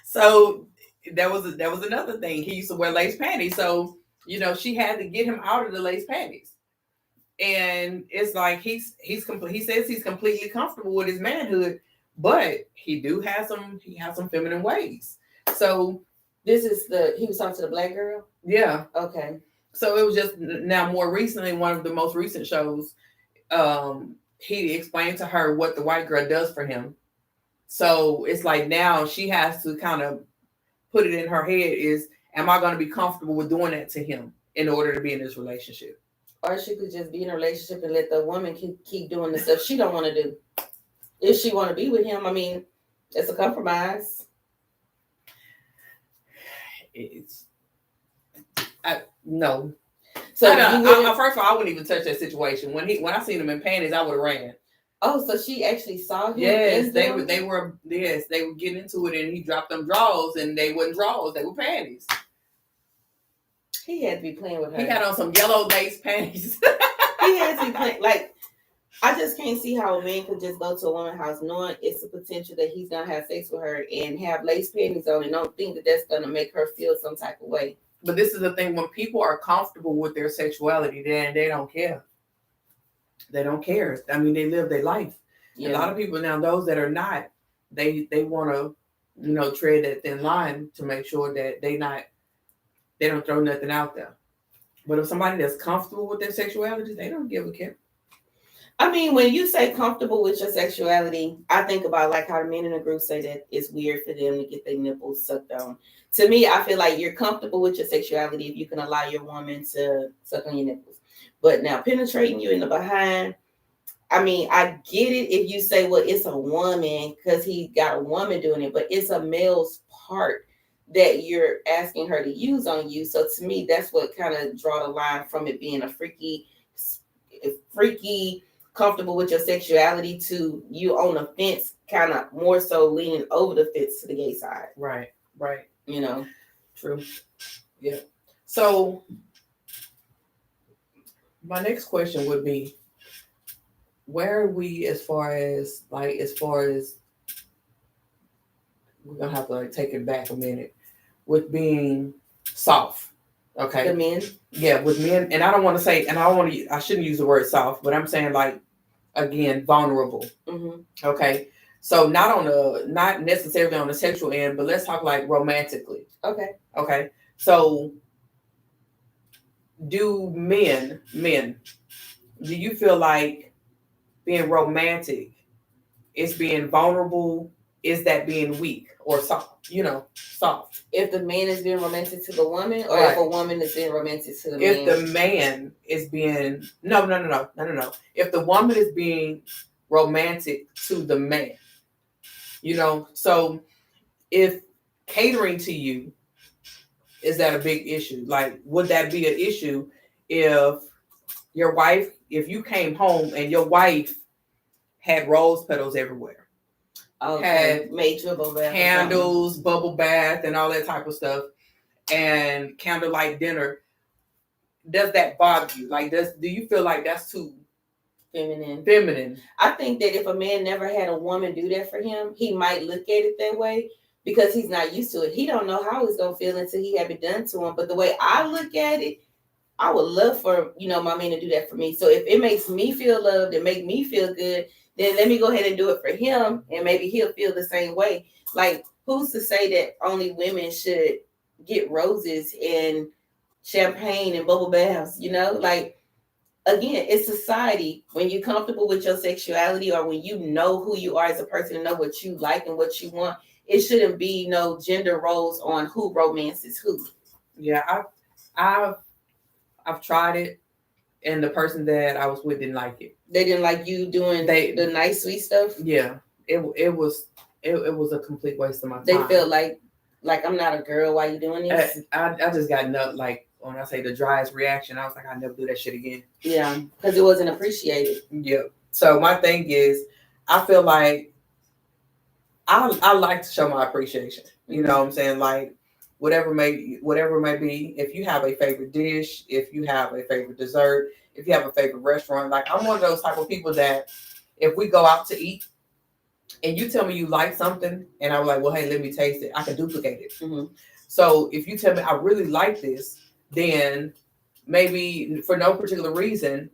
So that was another thing. He used to wear lace panties. So, she had to get him out of the lace panties. And it's like he says he's completely comfortable with his manhood, but he has some feminine ways. So this is he was talking to the black girl? Yeah. Okay. So it was just now more recently, one of the most recent shows, he explained to her what the white girl does for him. So it's like now she has to kind of put it in her head is, am I going to be comfortable with doing that to him in order to be in this relationship? Or she could just be in a relationship and let the woman keep doing the stuff she don't want to do. If she want to be with him, I mean, it's a compromise. No. So first of all, I wouldn't even touch that situation. When I seen him in panties, I would have ran. Oh, so she actually saw him? Yes, they were getting into it, and he dropped them drawers, and they weren't drawers, they were panties. He had to be playing with her. He had on some yellow lace panties. He had to be playing. Like, I just can't see how a man could just go to a woman's house knowing it's a potential that he's gonna have sex with her and have lace panties on and don't think that that's gonna make her feel some type of way. But this is the thing: when people are comfortable with their sexuality, then they don't care. They don't care. I mean, they live their life. Yeah. A lot of people now, those that are not, they want to, tread that thin line to make sure that they don't throw nothing out there. But if somebody that's comfortable with their sexuality, they don't give a care. I mean, when you say comfortable with your sexuality, I think about like how the men in the group say that it's weird for them to get their nipples sucked on. To me, I feel like you're comfortable with your sexuality if you can allow your woman to suck on your nipples. But now penetrating you in the behind, I mean, I get it if you say, well, it's a woman because he got a woman doing it, but it's a male's part that you're asking her to use on you. So to me, that's what kind of draw the line from it being a freaky, comfortable with your sexuality to you on the fence, kind of more so leaning over the fence to the gay side. Right. True. Yeah. So my next question would be, where are we as far as we're gonna have to take it back a minute with being soft. Okay. The men? Yeah, with men, and I shouldn't use the word soft, but I'm saying again, vulnerable. Mm-hmm. Okay. So not necessarily on the sexual end, but let's talk romantically. Okay. So do men, do you feel like being romantic is being vulnerable? Is that being weak or soft? Soft. If the man is being romantic to the woman, or if a woman is being romantic to the man. If the man is being no. If the woman is being romantic to the man, so if catering to you, is that a big issue? Like, would that be an issue if you came home and your wife had rose petals everywhere? Okay. Made you a bubble bath, candles, bubble bath, and all that type of stuff, and candlelight dinner. Does that bother you? Do you feel like that's too feminine? I think that if a man never had a woman do that for him, he might look at it that way because he's not used to it. He don't know how he's gonna feel until he have it done to him. But the way I look at it, I would love for my man to do that for me. So if it makes me feel loved and make me feel good, then let me go ahead and do it for him, and maybe he'll feel the same way. Like, who's to say that only women should get roses and champagne and bubble baths? Like, again, it's society. When you're comfortable with your sexuality, or when you know who you are as a person and know what you like and what you want, it shouldn't be no gender roles on who romances who. Yeah, I've tried it, and the person that I was with didn't like it. They didn't like you doing the nice sweet stuff. Yeah, it was a complete waste of my time. They felt like I'm not a girl. Why you doing this? I just got when I say the driest reaction, I was like, I never do that shit again. Yeah, because it wasn't appreciated. Yeah. So my thing is, I feel like I like to show my appreciation. You know what I'm saying? Like, whatever may be, if you have a favorite dish, if you have a favorite dessert, if you have a favorite restaurant, like, I'm one of those type of people that if we go out to eat and you tell me you like something and I'm like, well, hey, let me taste it, I can duplicate it. Mm-hmm. So if you tell me I really like this, then maybe for no particular reason,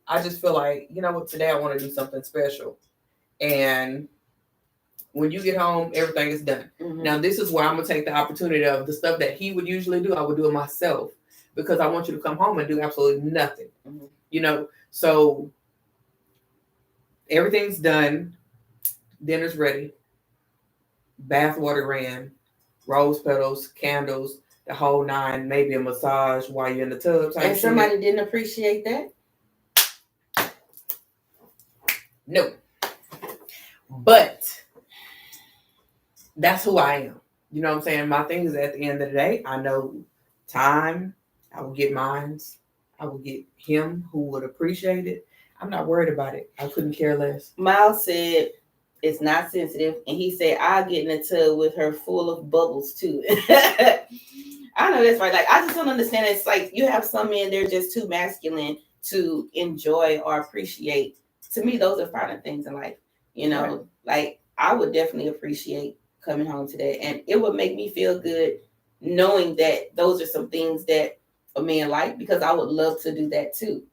I just feel like, you know what, today I want to do something special. And when you get home, everything is done. Mm-hmm. Now, this is where I'm going to take the opportunity of the stuff that he would usually do, I would do it myself, because I want you to come home and do absolutely nothing. Mm-hmm. So everything's done. Dinner's ready. Bath water ran. Rose petals, candles, the whole nine, maybe a massage while you're in the tub. And somebody didn't appreciate that? No. But that's who I am. You know what I'm saying? My thing is, at the end of the day, I know time. I will get mines. I will get him who would appreciate it. I'm not worried about it. I couldn't care less. Miles said it's not sensitive, and he said I'll get in the tub with her full of bubbles too. I know that's right. Like, I just don't understand. It's like you have some men, they're just too masculine to enjoy or appreciate. To me, those are finer things in life. You know, Right. like I would definitely appreciate coming home to that. And it would make me feel good knowing that those are some things that a man like, because I would love to do that too.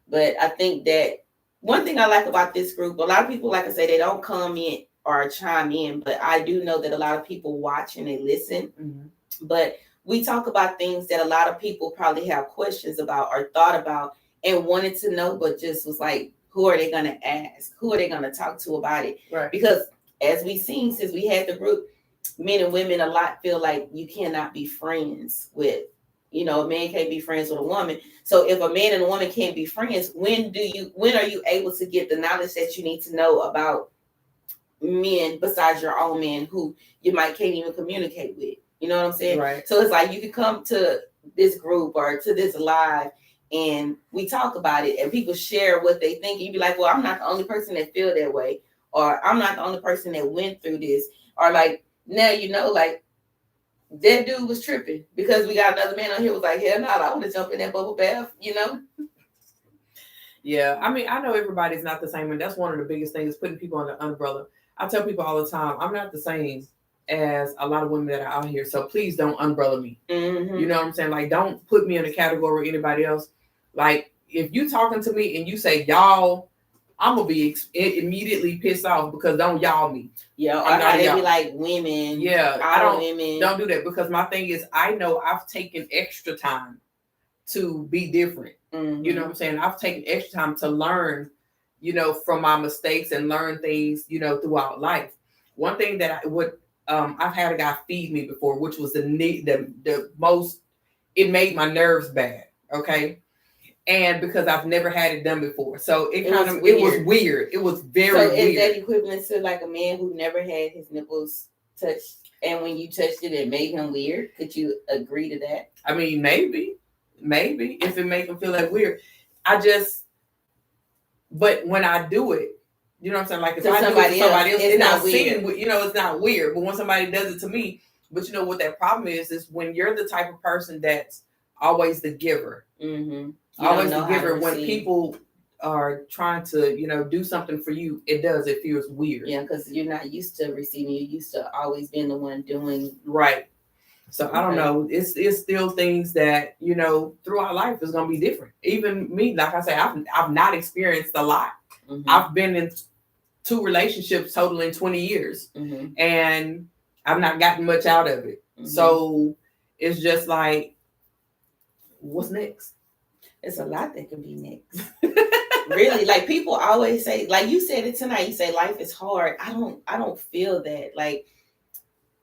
But I think that one thing I like about this group, a lot of people, like I say, they don't come in or chime in, but I do know that a lot of people watch and they listen. Mm-hmm. But we talk about things that a lot of people probably have questions about or thought about and wanted to know, but just was like, who are they going to ask? Who are they going to talk to about it? Right. Because as we've seen since we had the group, men and women a lot feel like you cannot be friends with, you know, a man can't be friends with a woman. So if a man and a woman can't be friends, when are you able to get the knowledge that you need to know about men besides your own men who you might can't even communicate with? You know what I'm saying? Right. So it's like you can come to this group or to this live and we talk about it and people share what they think. You'd be like, well, I'm not the only person that feel that way, or I'm not the only person that went through this, or like now you know, like that dude was tripping because we got another man on here was like, hell no, I want to jump in that bubble bath, you know? Yeah, I mean, I know everybody's not the same, and that's one of the biggest things, putting people under the umbrella. I tell people all the time, I'm not the same as a lot of women that are out here, so please don't umbrella me. Mm-hmm. You know what I'm saying? Like, don't put me in a category with anybody else. Like, if you talking to me and you say y'all, I'm gonna be immediately pissed off because don't y'all me. Yeah, or how they be like women. Yeah, I don't women. Don't do that, because my thing is, I know I've taken extra time to be different. Mm-hmm. You know what I'm saying? I've taken extra time to learn, you know, from my mistakes and learn things, you know, throughout life. One thing that I've had a guy feed me before, which was the most, it made my nerves bad. Okay. And because I've never had it done before. So it was weird. It was very weird. So is that equivalent to like a man who never had his nipples touched, and when you touched it, it made him weird? Could you agree to that? I mean, maybe if it make him feel like weird. But when I do it, you know what I'm saying? Like if I do it to somebody else, it's not weird. You know, it's not weird. But when somebody does it to me, but you know what that problem is when you're the type of person that's always the giver. Mm-hmm. Always the giver. When people are trying to, you know, do something for you, it feels weird. Yeah, because you're not used to receiving. You're used to always being the one doing. Right. So I don't know. It's still things that, you know, throughout life is gonna be different. Even me, like I say, I've not experienced a lot. Mm-hmm. I've been in 2 relationships totaling 20 years, mm-hmm. and I've not gotten much out of it. Mm-hmm. So it's just like, what's next? It's a lot that can be next. Really, like people always say, like you said it tonight, you say life is hard. I don't feel that. Like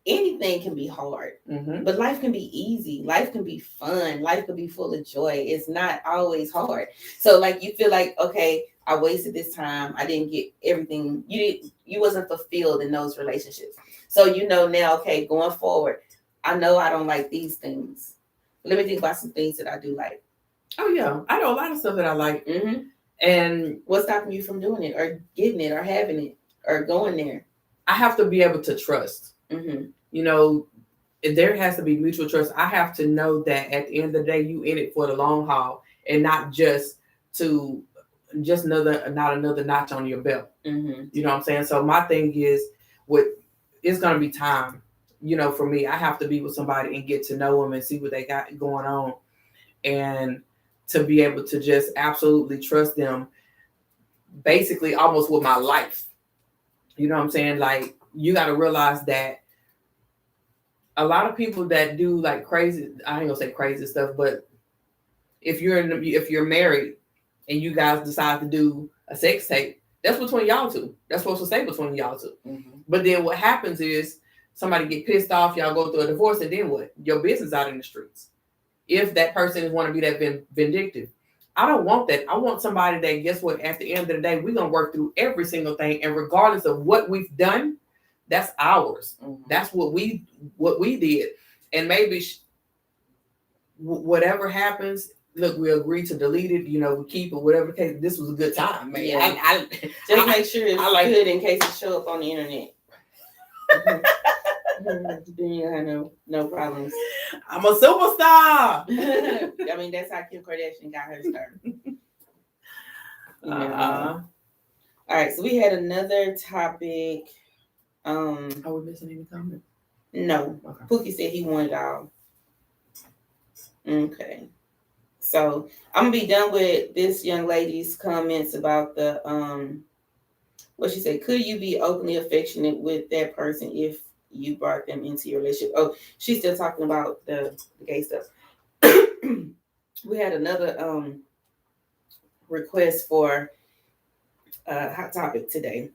anything can be hard, mm-hmm. but life can be easy. Life can be fun. Life can be full of joy. It's not always hard. So like you feel like, okay, I wasted this time. I didn't get everything. You wasn't fulfilled in those relationships. So you know now, okay, going forward, I know I don't like these things. Let me think about some things that I do like. Oh yeah, I know a lot of stuff that I like. Mm-hmm. And what's stopping you from doing it or getting it or having it or going there? I have to be able to trust. Mm-hmm. You know, there has to be mutual trust. I have to know that at the end of the day, you in it for the long haul and not just not another notch on your belt. Mm-hmm. You know what I'm saying? So my thing is, it's going to be time. You know, for me, I have to be with somebody and get to know them and see what they got going on, and to be able to just absolutely trust them, basically almost with my life. You know what I'm saying? Like, you got to realize that a lot of people that do like crazy, I ain't gonna say crazy stuff, but if you're married and you guys decide to do a sex tape, that's between y'all two. That's supposed to stay between y'all two. Mm-hmm. But then what happens is somebody get pissed off, y'all go through a divorce, and then what? Your business out in the streets. If that person want to be that vindictive. I don't want that. I want somebody that, guess what, at the end of the day, we're going to work through every single thing. And regardless of what we've done, that's ours. Mm-hmm. That's what we did. And maybe whatever happens, look, we agree to delete it, you know, we keep it, whatever the case. This was a good time, man. Yeah. Just make sure it's good in case it show up on the internet. Then you have no problems. I'm a superstar. I mean, that's how Kim Kardashian got her start. All right, so we had another topic. Are we missing any comments? No. Okay. Pookie said he wanted all. Okay. So I'm gonna be done with this young lady's comments about the what she said. Could you be openly affectionate with that person if you brought them into your relationship? Oh, she's still talking about the gay stuff. We had another request for a hot topic today.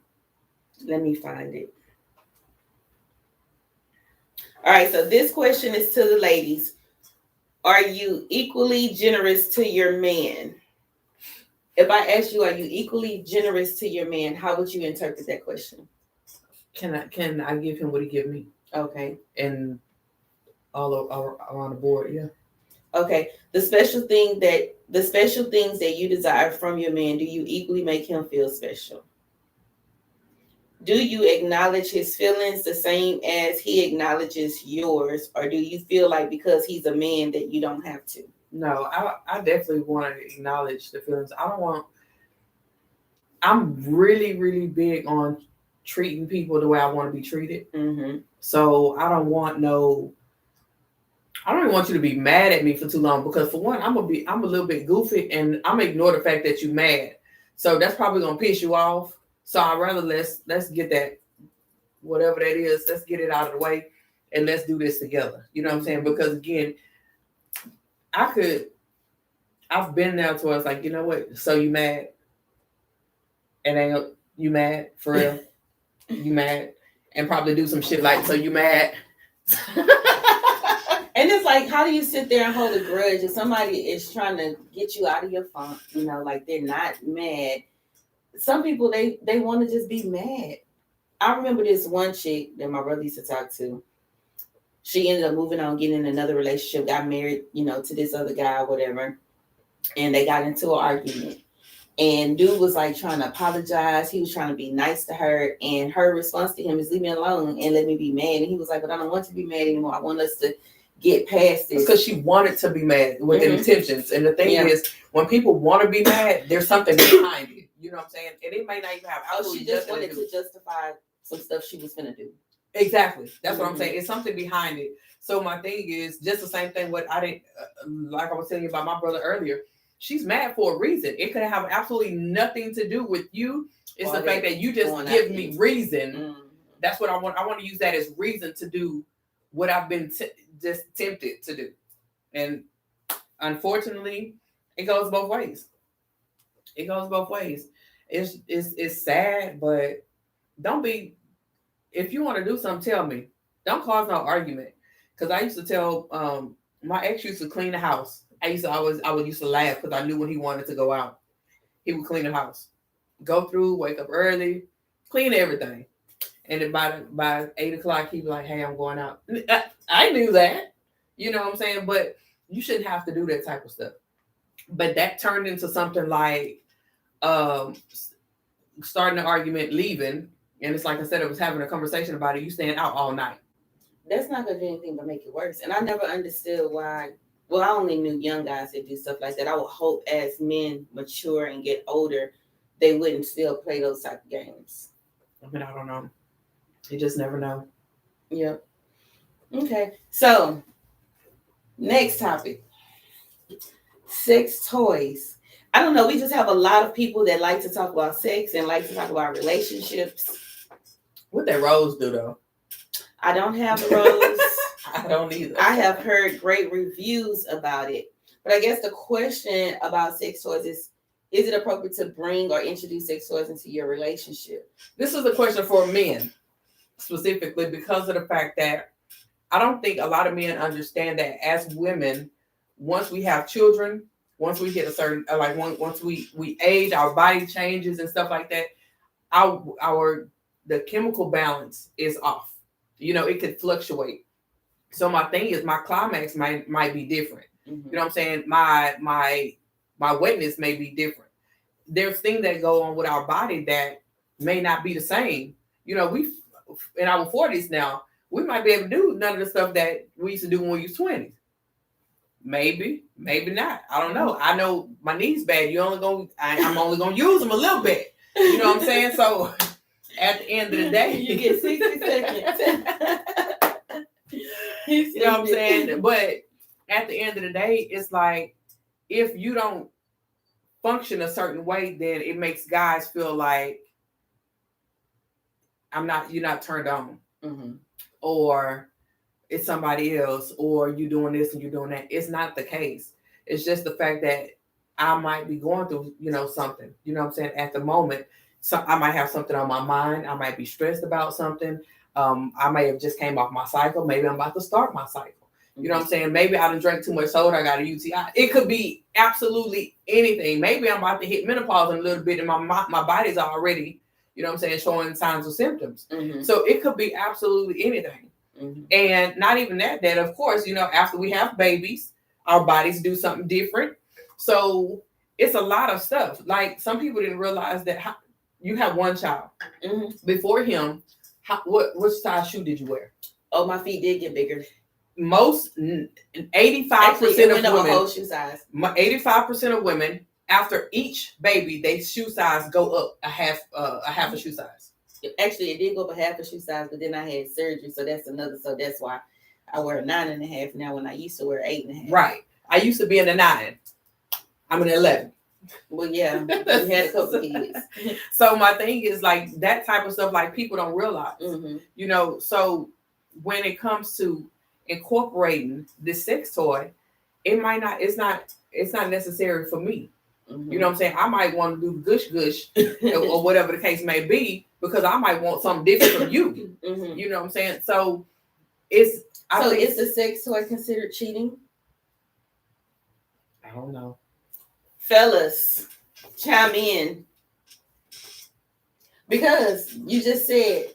Let me find it. All right, so this question is to the ladies. Are you equally generous to your man? If I ask you, are you equally generous to your man? How would you interpret that question? Can I give him what he give me? Okay. And all around the board, yeah. Okay. The special things that you desire from your man, do you equally make him feel special? Do you acknowledge his feelings the same as he acknowledges yours, or do you feel like because he's a man that you don't have to? No, I definitely want to acknowledge the feelings. I'm really, really big on treating people the way I want to be treated. Mm-hmm. So I don't even want you to be mad at me for too long, because for one, I'm a little bit goofy, and I'm gonna ignore the fact that you're mad. So that's probably gonna piss you off. So I'd rather let's get that, whatever that is, let's get it out of the way and let's do this together. You know what I'm saying? Because again, I've been there to us like, you know what? So you mad? And ain't you mad for real? You mad? And probably do some shit like, so you mad? And it's like, how do you sit there and hold a grudge if somebody is trying to get you out of your funk? You know, like they're not mad. Some people, they want to just be mad. I remember this one chick that my brother used to talk to. She ended up moving on, getting in another relationship, got married, to this other guy or whatever. And they got into an argument. And dude was like trying to apologize. He was trying to be nice to her. And her response to him is, leave me alone and let me be mad. And he was like, but I don't want you to be mad anymore. I want us to get past this. Because she wanted to be mad with intentions. And the thing is, when people want to be mad, there's something behind it. You know what I'm saying? And it may not even have absolutely. She just wanted to justify some stuff she was gonna do. Exactly. That's what I'm saying. It's something behind it. So my thing is just the same thing. What I didn't like I was telling you about my brother earlier. She's mad for a reason. It could have absolutely nothing to do with you. It's the fact that you just give me reason. That's what I want. I want to use that as reason to do what I've been just tempted to do. And unfortunately, it goes both ways. It goes both ways. It's sad, but don't be. If you want to do something, tell me. Don't cause no argument. Because I used to tell my ex used to clean the house. I would used to laugh because I knew when he wanted to go out, he would clean the house, go through, wake up early, clean everything, and then by 8 o'clock he'd be like, "Hey, I'm going out." I knew that, you know what I'm saying, but you shouldn't have to do that type of stuff. But that turned into something like starting an argument, leaving, and it's like instead of us having a conversation about it, you staying out all night. That's not gonna do anything but make it worse. And I never understood why. Well, I only knew young guys that do stuff like that. I would hope as men mature and get older, they wouldn't still play those type of games. I mean, I don't know. You just never know. Yep. Okay. So, next topic. Sex toys. I don't know. We just have a lot of people that like to talk about sex and like to talk about relationships. What that rose do, though? I don't have a rose. I don't either. I have heard great reviews about it. But I guess the question about sex toys is it appropriate to bring or introduce sex toys into your relationship? This is a question for men, specifically because of the fact that I don't think a lot of men understand that as women, once we have children, once we hit a certain, once we age, our body changes and stuff like that, the chemical balance is off. It could fluctuate. So my thing is, my climax might be different. Mm-hmm. You know what I'm saying? My wetness may be different. There's things that go on with our body that may not be the same. We in our 40s now, we might be able to do none of the stuff that we used to do when we was 20s. Maybe not. I don't know. I know my knees bad. I'm only gonna use them a little bit. You know what I'm saying? So at the end of the day, you get 60 seconds. You know what I'm saying? But at the end of the day, it's like if you don't function a certain way, then it makes guys feel like you're not turned on. Mm-hmm. Or it's somebody else, or you doing this and you're doing that. It's not the case. It's just the fact that I might be going through, something, you know what I'm saying, at the moment. So I might have something on my mind. I might be stressed about something. I may have just came off my cycle. Maybe I'm about to start my cycle. You know what I'm saying? Maybe I done drank too much soda. I got a UTI. It could be absolutely anything. Maybe I'm about to hit menopause in a little bit and my body's already, you know what I'm saying, showing signs of symptoms. Mm-hmm. So it could be absolutely anything. Mm-hmm. And not even that of course, after we have babies, our bodies do something different. So it's a lot of stuff. Like some people didn't realize that you have one child. Mm-hmm. Before him, which size shoe did you wear? Oh, my feet did get bigger. Most 85% of women, whole shoe size. 85% of women, after each baby, their shoe size go up a half a shoe size. Actually, it did go up a half a shoe size, but then I had surgery, so that's why I wear a 9.5 now when I used to wear 8.5. Right. I used to be in the 9. I'm in the 11. Well, yeah, we had a couple kids. So my thing is like that type of stuff, like people don't realize, mm-hmm. So when it comes to incorporating this sex toy, it's not necessary for me. Mm-hmm. You know what I'm saying? I might want to do gush or whatever the case may be, because I might want something different from you. Mm-hmm. You know what I'm saying? So is the sex toy considered cheating? I don't know. Fellas, chime in. Because you just said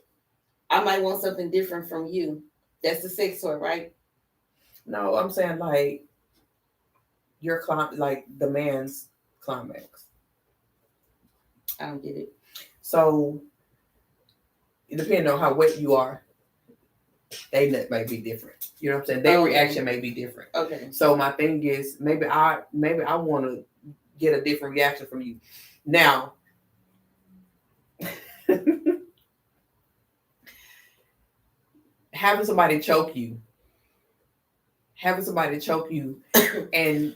I might want something different from you. That's the sex toy, right? No, I'm saying like your like the man's climax. I don't get it. So depending on how wet you are, they nut may be different. You know what I'm saying? Their reaction may be different. Okay. So my thing is maybe I want to get a different reaction from you. Now, having somebody choke you, and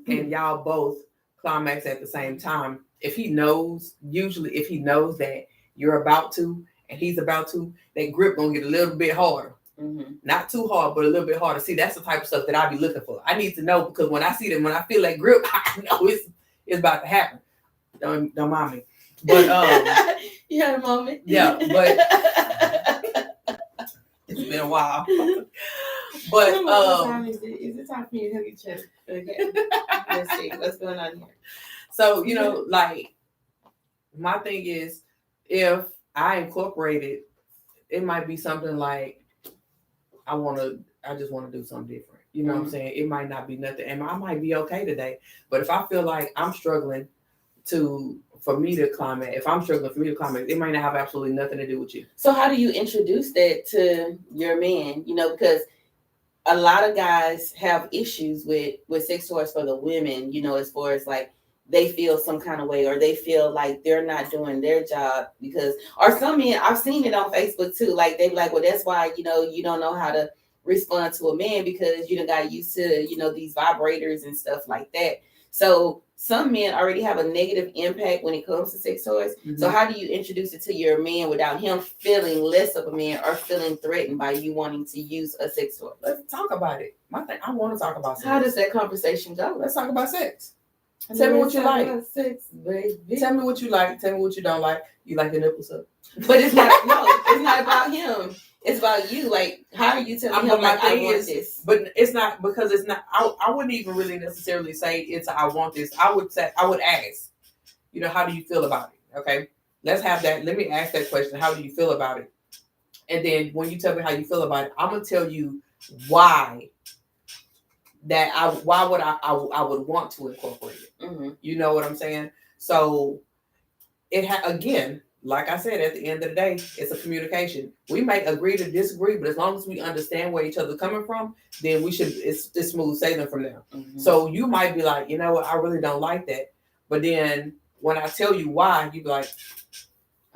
y'all both climax at the same time. If he knows that you're about to and he's about to, that grip gonna get a little bit harder. Mm-hmm. Not too hard, but a little bit harder. See, that's the type of stuff that I be looking for. I need to know, because when I see them, when I feel that grip, I know it's about to happen. Don't mind me. But you had a moment. Yeah, but it's been a while. But what time is it? Is it time for me to hug each other? Okay. Let's see what's going on here. So, like my thing is, if I incorporate it, it might be something like I just want to do something different. You know what I'm saying? It might not be nothing, and I might be okay today. But if I feel like I'm struggling for me to climax, it might not have absolutely nothing to do with you. So how do you introduce that to your man? Because a lot of guys have issues with sex toys for the women, as far as like they feel some kind of way, or they feel like they're not doing their job or some men, I've seen it on Facebook too, like they be like, well, that's why, you don't know how to respond to a man because you done got used to, these vibrators and stuff like that. So some men already have a negative impact when it comes to sex toys. Mm-hmm. So how do you introduce it to your man without him feeling less of a man or feeling threatened by you wanting to use a sex toy? Let's talk about it. I want to talk about sex. How does that conversation go? Let's talk about sex. Tell me what you like. Sex, baby. Tell me what you like. Tell me what you don't like. You like the nipples up. But it's not about him. It's about you. Like, how are you telling him, like, I want this? But it's not, because it's not, I wouldn't even really necessarily say it's I want this. I would ask, how do you feel about it? Okay. Let's have that. Let me ask that question. How do you feel about it? And then when you tell me how you feel about it, I'm going to tell you why would I would want to incorporate it. Mm-hmm. You know what I'm saying? So again, like I said, at the end of the day, it's a communication. We may agree to disagree, but as long as we understand where each other's coming from, then we should it's smooth sailing from there. Mm-hmm. So you might be like, you know what, I really don't like that. But then when I tell you why, you be like,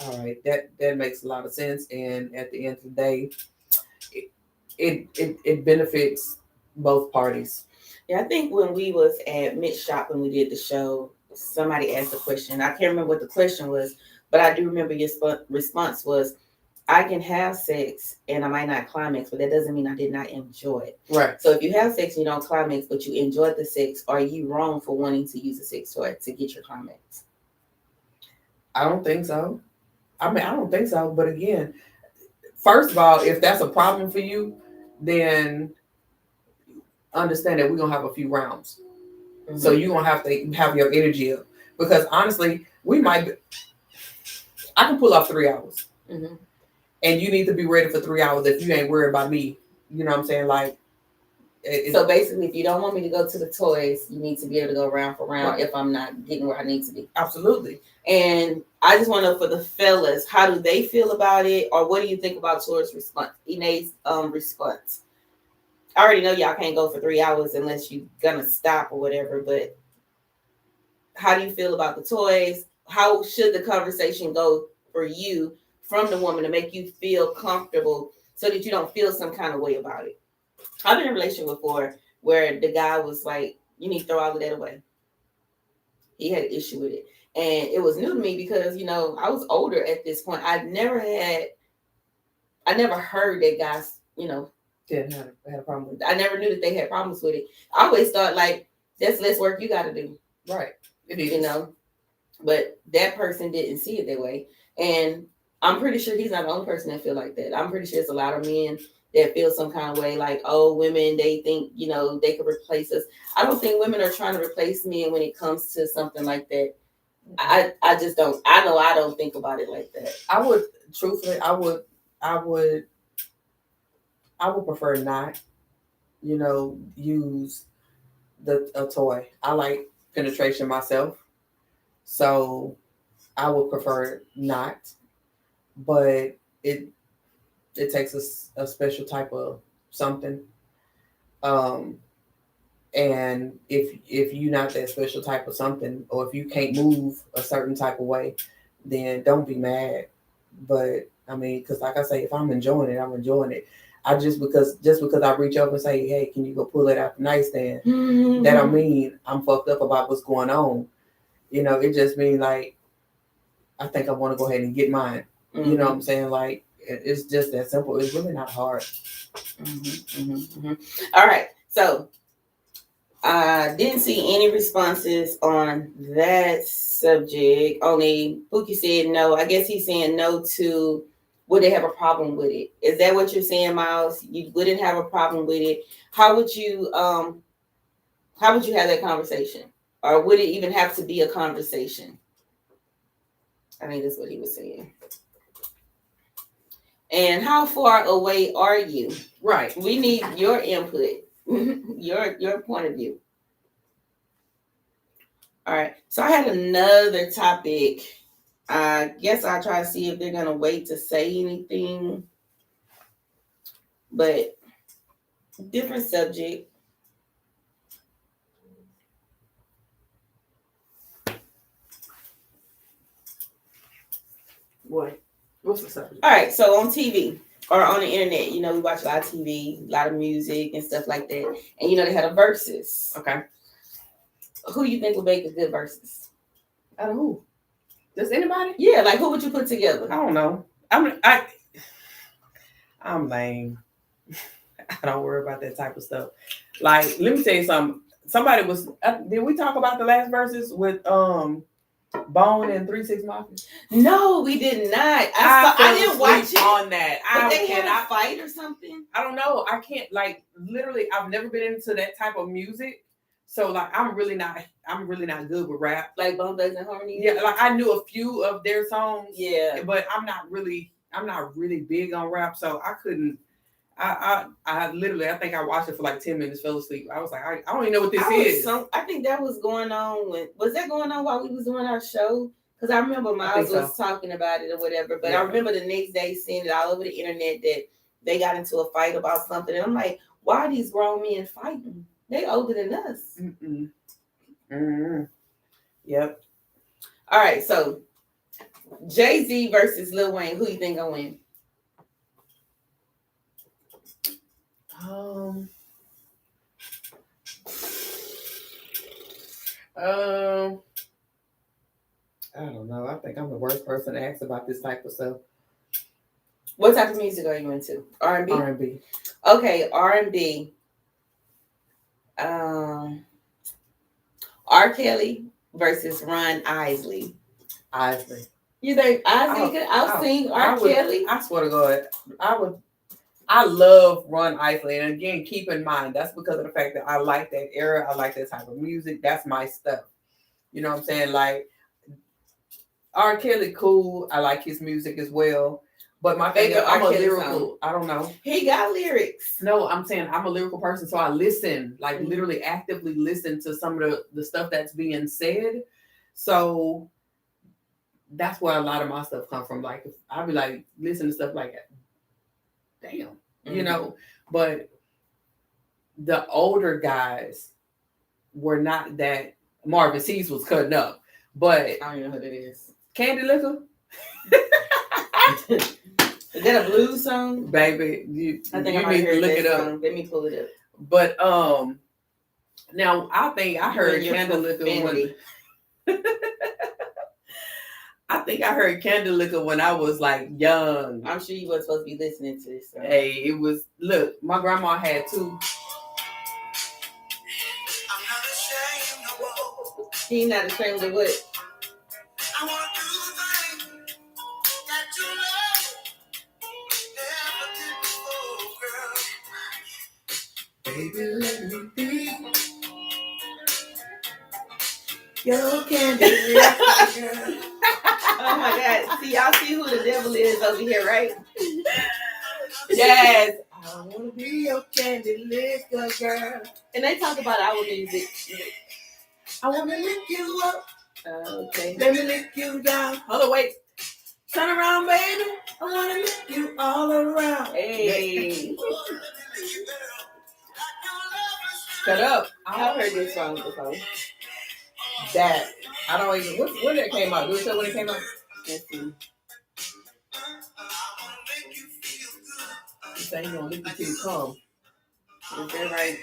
all right, that makes a lot of sense. And at the end of the day, it benefits both parties. Yeah, I think when we was at Mitch Shop when we did the show, somebody asked a question. I can't remember what the question was, but I do remember your response was, I can have sex and I might not climax, but that doesn't mean I did not enjoy it. Right. So if you have sex and you don't climax, but you enjoyed the sex, are you wrong for wanting to use a sex toy to get your climax? I don't think so. I mean, I don't think so. But again, first of all, if that's a problem for you, then understand that we're gonna have a few rounds. Mm-hmm. So you're gonna have to have your energy up. Because honestly, I can pull off 3 hours. Mm-hmm. And you need to be ready for 3 hours if you ain't worried about me. You know what I'm saying? Like, so basically, if you don't want me to go to the toys, you need to be able to go round for round. Right. If I'm not getting where I need to be. Absolutely. And I just want to know for the fellas, how do they feel about it, or what do you think about Taurus' response? Inae's response. I already know y'all can't go for 3 hours unless you're gonna stop or whatever. But how do you feel about the toys? How should the conversation go for you from the woman to make you feel comfortable so that you don't feel some kind of way about it? I've been in a relationship before where the guy was like, you need to throw all of that away. He had an issue with it. And it was new to me because, you know, I was older at this point. I never heard that guys, you know, had a problem with it. I never knew that they had problems with it. I always thought, like, that's less work you got to do. Right. It is. You know, but that person didn't see it that way. And I'm pretty sure he's not the only person that feel like that. I'm pretty sure there's a lot of men that feel some kind of way, like, oh, women, they think, you know, they could replace us. I don't think women are trying to replace men when it comes to something like that. I just don't. I know I don't think about it like that. I would prefer not, you know, use a toy. I like penetration myself, so I would prefer not. But it takes a special type of something. And if you're not that special type of something, or if you can't move a certain type of way, then don't be mad. But I mean, because like I say, if I'm enjoying it, I'm enjoying it. I just because I reach up and say, hey, can you go pull it out the nightstand? Mm-hmm. That I mean, I'm fucked up about what's going on. You know, it just means like, I think I want to go ahead and get mine. Mm-hmm. You know what I'm saying? Like, it's just that simple. It's really not hard. Mm-hmm, mm-hmm, mm-hmm. All right. So I didn't see any responses on that subject. Only Pookie said no. I guess he's saying no to would they have a problem with it. Is that what you're saying, Miles? You wouldn't have a problem with it. How would you have that conversation? Or would it even have to be a conversation? I think that's what he was saying. And how far away are you? Right. We need your input, your point of view. All right. So I had another topic. I guess I'll try to see if they're going to wait to say anything. But different subject. What? What's the subject? All right. So on TV or on the internet, you know, we watch a lot of TV, a lot of music and stuff like that. And, you know, they had a versus. Okay. Who you think would make a good versus? Out of who? Does anybody? Yeah, like who would you put together? I don't know. I'm lame. I don't worry about that type of stuff. Like, let me tell you something. Somebody was. Did we talk about the last verses with Bone and 3 6 Mafia? No, we did not. I didn't watch it on that. But they had a fight or something. I don't know. I can't, like, literally. I've never been into that type of music, so like I'm really not good with rap. Like Bone Thugs and Harmony. Yeah, like I knew a few of their songs. Yeah, but I'm not really big on rap, so I couldn't. I literally, I think I watched it for like 10 minutes, fell asleep. I was like, I don't even know what this is. I think that was going on was that going on while we was doing our show? Because I remember I think Miles so. was talking about it or whatever, but I Yeah. remember the next day seeing it all over the internet that they got into a fight about something. And I'm like, why are these grown men fighting? They older than us. Mm-mm. Mm-mm. Yep. All right, so Jay-Z versus Lil Wayne. Who you think gonna win? Um. Um. I don't know. I think I'm the worst person to ask about this type of stuff. What type of music are you into? R&B? R&B. Okay, R&B. R. Kelly versus Ron Isley. Isley. You think Isley could out-sing R. Kelly? I swear to God, I would. I love Ron Isley, and again, keep in mind that's because of the fact that I like that era. I like that type of music. That's my stuff. You know what I'm saying? Like R. Kelly, cool. I like his music as well. But my thing is, Favorite I'm R. a Kelly lyrical. song? I don't know. He got lyrics. No, I'm saying I'm a lyrical person, so I listen, like Mhm. literally actively listen to some of the stuff that's being said. So that's where a lot of my stuff come from. Like I'll be like listen to stuff like, damn, you know. But the older guys were not that. Marvin C's was cutting up, but I don't even know who that is. Candy Liquor. Is that a blues song? Baby, you I need to look that it up. song. Let me pull it up. But now I think I heard Candy Liquor when I think I heard Candy Liquor when I was like young. I'm sure you weren't supposed to be listening to this. So. Hey, it was look, my grandma had two. He not ashamed of what? I want to do the thing that you love. Never did before, girl. Baby, let me be your candy girl. Oh my God. See, y'all see who the devil is over here, right? Yes. I want to be your candy liquor girl. And they talk about our music. I want to lick you up. Okay. Let me lick you down. Hold on, wait. Turn around, baby. I want to lick you all around. Hey. Shut up. I've heard this song before. That. I don't even. When that came out? Do it show when it came out? Let's see. You say you're going to lick you till you come. Is that right?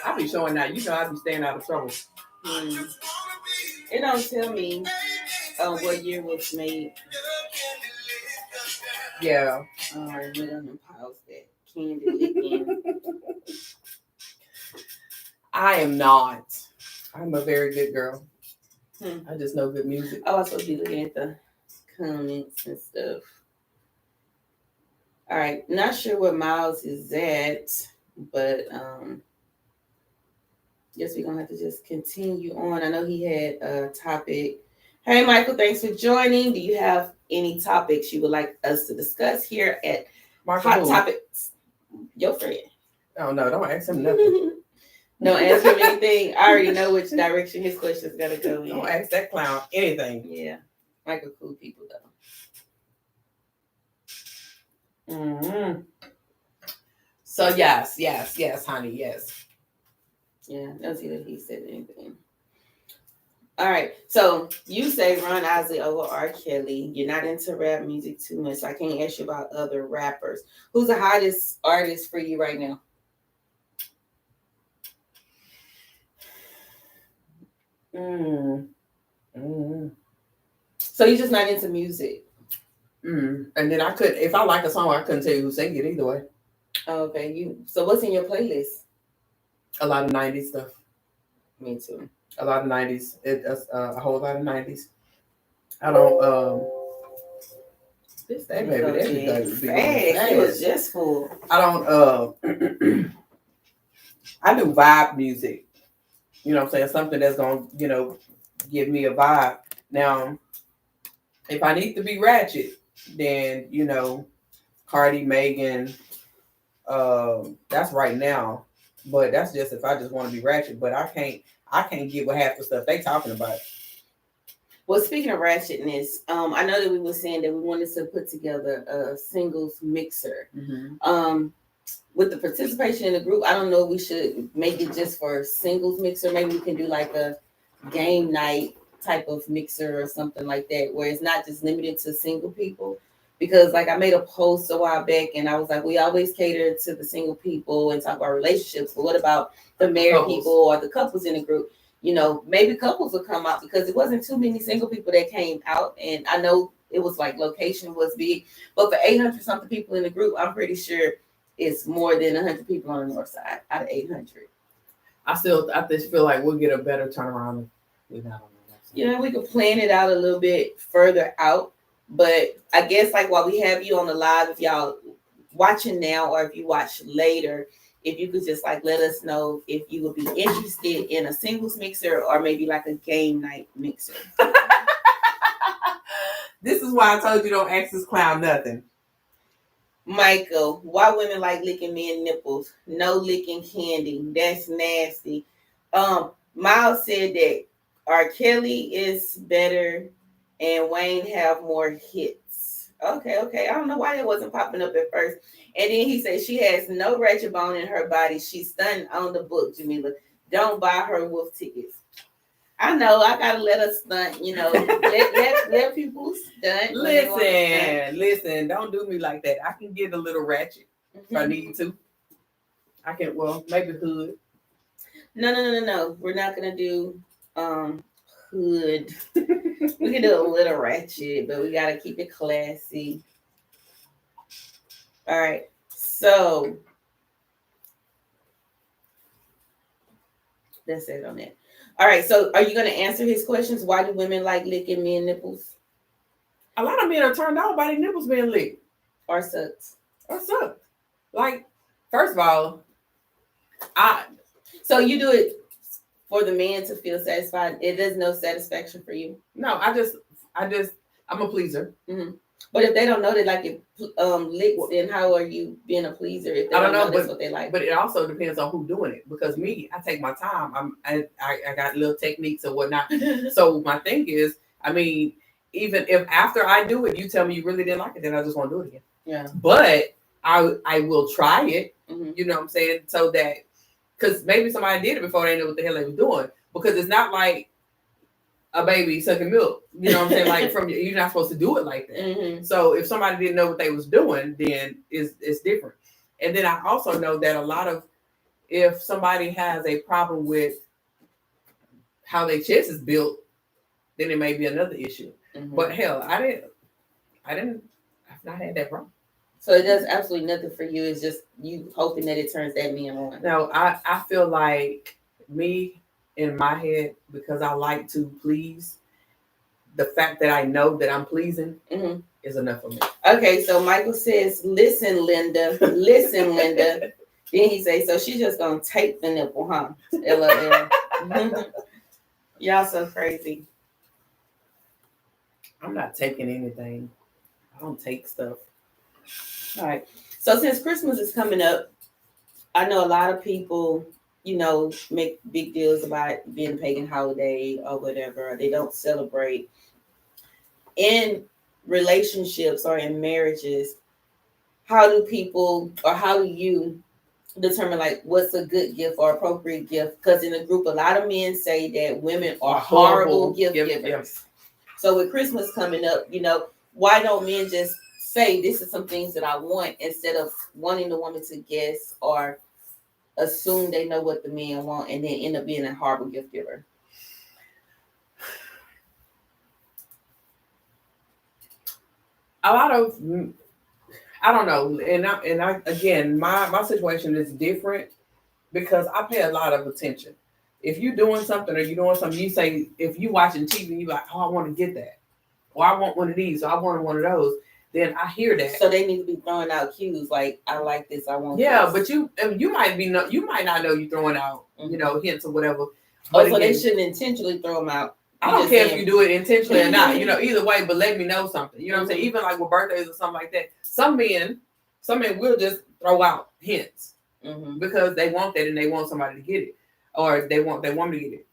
I be showing that. You know I be staying out of trouble. It don't tell me what year was made. Yeah. All right, we're gonna pause that. Candy licking. I am not. I'm a very good girl. I just know good music. I was supposed to be looking at the comments and stuff. All right, not sure what Miles is at, but guess we're gonna have to just continue on. I know he had a topic. Hey Michael, thanks for joining. Do you have any topics you would like us to discuss here at Hot Topics? Your friend. Oh no, don't ask him nothing. Don't ask him anything. I already know which direction his question's gotta go in. Don't ask that clown anything. Yeah. Michael, cool people though. Mm-hmm. So yes, honey, yes. Yeah, let's see if he said anything. All right, so you say Ron Isley over R. Kelly. You're not into rap music too much, so I can't ask you about other rappers. Who's the hottest artist for you right now? So you're just not into music? And then I could, if I like a song, I couldn't tell you who sang it either way. Okay, so what's in your playlist? A lot of 90s stuff. Me too. A lot of 90s. A whole lot of 90s. I don't This that baby, that fast. It was just full. I don't I do vibe music. You know what I'm saying? Something that's gonna, give me a vibe. Now, if I need to be ratchet, then Cardi, Megan. That's right now, but that's just if I just want to be ratchet. But I can't get with half the stuff they talking about. Well, speaking of ratchetness, I know that we were saying that we wanted to put together a singles mixer. With the participation in the group, I don't know if we should make it just for singles mixer. Maybe we can do like a game night type of mixer or something like that, where it's not just limited to single people. Because like I made a post a while back and I was like, we always cater to the single people and talk about relationships, but what about the married people or the couples in the group? You know, maybe couples will come out because it wasn't too many single people that came out. And I know it was like location was big, but for 800 something people in the group, I'm pretty sure it's more than 100 people on the north side out of 800. I just feel like we'll get a better turnaround with that on the north side. You know, we could plan it out a little bit further out, but I guess like while we have you on the live, if y'all watching now or if you watch later, if you could just like let us know if you would be interested in a singles mixer or maybe like a game night mixer. This is why I told you don't ask this clown nothing. Michael, why women like licking men nipples? No licking candy. That's nasty. Miles said that R. Kelly is better and Wayne have more hits. Okay. I don't know why that wasn't popping up at first. And then he said she has no ratchet bone in her body. She's stunned on the book, Jamila. Don't buy her wolf tickets. I know I gotta let her stunt, you know. let people stunt. Listen, don't do me like that. I can get a little ratchet if I need to. I can, well, maybe hood. No. We're not gonna do hood. We can do a little ratchet, but we gotta keep it classy. All right, so that's it on that. All right, so are you going to answer his questions? Why do women like licking men nipples? A lot of men are turned on by their nipples being licked. Or sucked. Like, first of all, So you do it for the man to feel satisfied. It does no satisfaction for you. No, I'm a pleaser. Mm-hmm. But if they don't know that like it licks, then how are you being a pleaser if they don't know that's what they like? But it also depends on who's doing it. Because me, I take my time. I got little techniques or whatnot. So my thing is, I mean, even if after I do it, you tell me you really didn't like it, then I just want to do it again. Yeah. But I will try it. Mm-hmm. You know what I'm saying? So that, because maybe somebody did it before they knew what the hell they was doing. Because it's not like a baby sucking milk. You know what I'm saying? Like you're not supposed to do it like that. Mm-hmm. So if somebody didn't know what they was doing, then it's different. And then I also know that if somebody has a problem with how their chest is built, then it may be another issue. Mm-hmm. But hell, I've not had that problem. So it does absolutely nothing for you. It's just you hoping that it turns that man on. No, I feel like me in my head, because I like to please, the fact that I know that I'm pleasing is enough for me. Okay, so Michael says, listen, Linda. Then he says, so she's just going to take the nipple, huh? LOL. Y'all so crazy. I'm not taking anything. I don't take stuff. All right. So since Christmas is coming up, I know a lot of people, you know, make big deals about being a pagan holiday or whatever. They don't celebrate. In relationships or in marriages, how do you determine like what's a good gift or appropriate gift? Because in the group, a lot of men say that women are horrible gift givers. So with Christmas coming up, you know, why don't men just say this is some things that I want instead of wanting the woman to guess or assume they know what the man want and then end up being a horrible gift giver? A lot of, I don't know, and I again, my situation is different because I pay a lot of attention. If you're doing something or you're doing something, you say, if you watching TV, you're like, oh, I want to get that, or I want one of these, or I want one of those. Then I hear that. So they need to be throwing out cues like, I like this, I want this. Yeah, but you might not know you're throwing out, you know, hints or whatever. But so again, they shouldn't intentionally throw them out. I don't care if you do it intentionally or not, you know, either way, but let me know something. You know what I'm saying? Even like with birthdays or something like that. Some men Some men will just throw out hints Mm-hmm. because they want that and they want somebody to get it, or they want their woman to get it.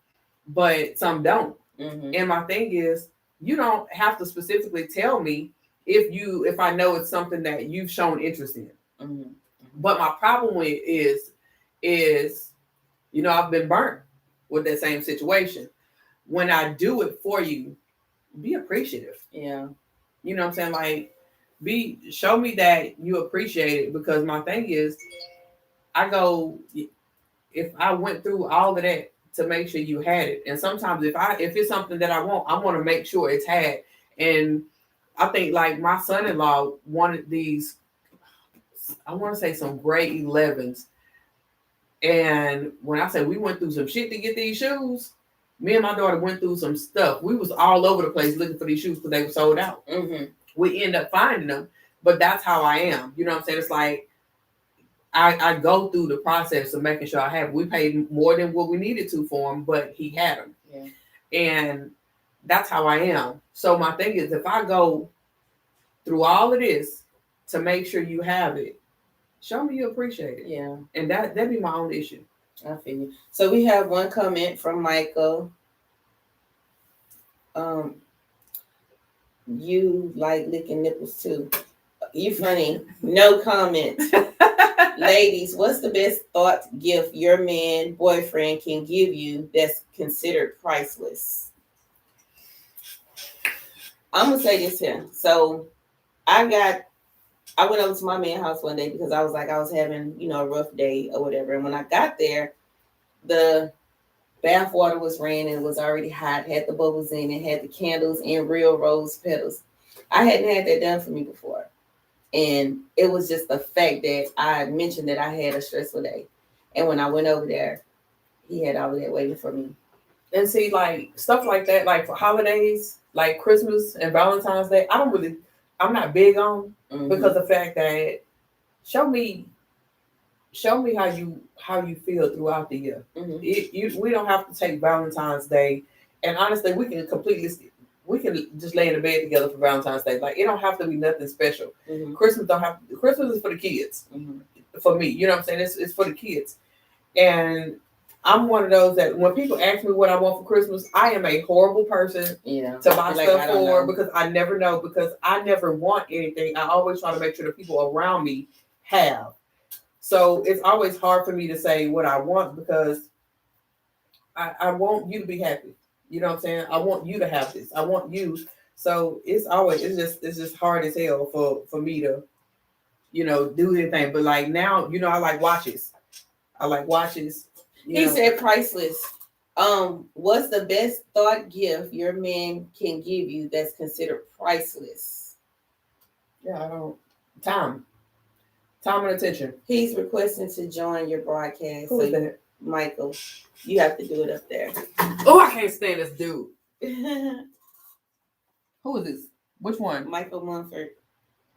But some don't. Mm-hmm. And my thing is, you don't have to specifically tell me if I know it's something that you've shown interest in. Mm-hmm. But my problem with is I've been burnt with that same situation. When I do it for you, be appreciative. Yeah. You know what I'm saying? Like, show me that you appreciate it, because my thing is, I go, if I went through all of that to make sure you had it, and sometimes if it's something that I want to make sure it's had. And I think like my son-in-law wanted these, I want to say some grade 11s, and when I say we went through some shit to get these shoes, me and my daughter went through some stuff. We was all over the place looking for these shoes because they were sold out. Mm-hmm. We end up finding them, but that's how I am. You know what I'm saying? It's like I go through the process of making sure I have. We paid more than what we needed to for him, but he had them. Yeah. And that's how I am. So my thing is, if I go through all of this to make sure you have it, show me you appreciate it. Yeah. And that'd be my own issue. I feel you. So we have one comment from Michael. You like licking nipples too. You funny. No comment. Ladies, what's the best thought gift your man, boyfriend can give you that's considered priceless? I'm gonna say this here. So I went over to my man's house one day because I was having, a rough day or whatever. And when I got there, the bath water was ran and it was already hot, had the bubbles in it, had the candles and real rose petals. I hadn't had that done for me before. And it was just the fact that I mentioned that I had a stressful day. And when I went over there, he had all of that waiting for me. And see, like stuff like that, like for holidays, like Christmas and Valentine's Day, I'm not big on, because the fact that show me how you feel throughout the year. Mm-hmm. We don't have to take Valentine's Day, and honestly, we can just lay in the bed together for Valentine's Day. Like, it don't have to be nothing special. Mm-hmm. Christmas is for the kids. Mm-hmm. For me, you know what I'm saying? It's for the kids. And I'm one of those that when people ask me what I want for Christmas, I am a horrible person to buy stuff for, because I never know, because I never want anything. I always try to make sure the people around me have. So it's always hard for me to say what I want, because I want you to be happy. You know what I'm saying? I want you to have this. I want you. So it's just hard as hell for me to, do anything. But like now, I like watches. He said priceless. What's the best thought gift your man can give you that's considered priceless? Yeah, I don't. Time and attention. He's requesting to join your broadcast. Who is that? Michael, you have to do it up there. Oh, I can't stand this dude. Who is this? Which one? Michael Munford.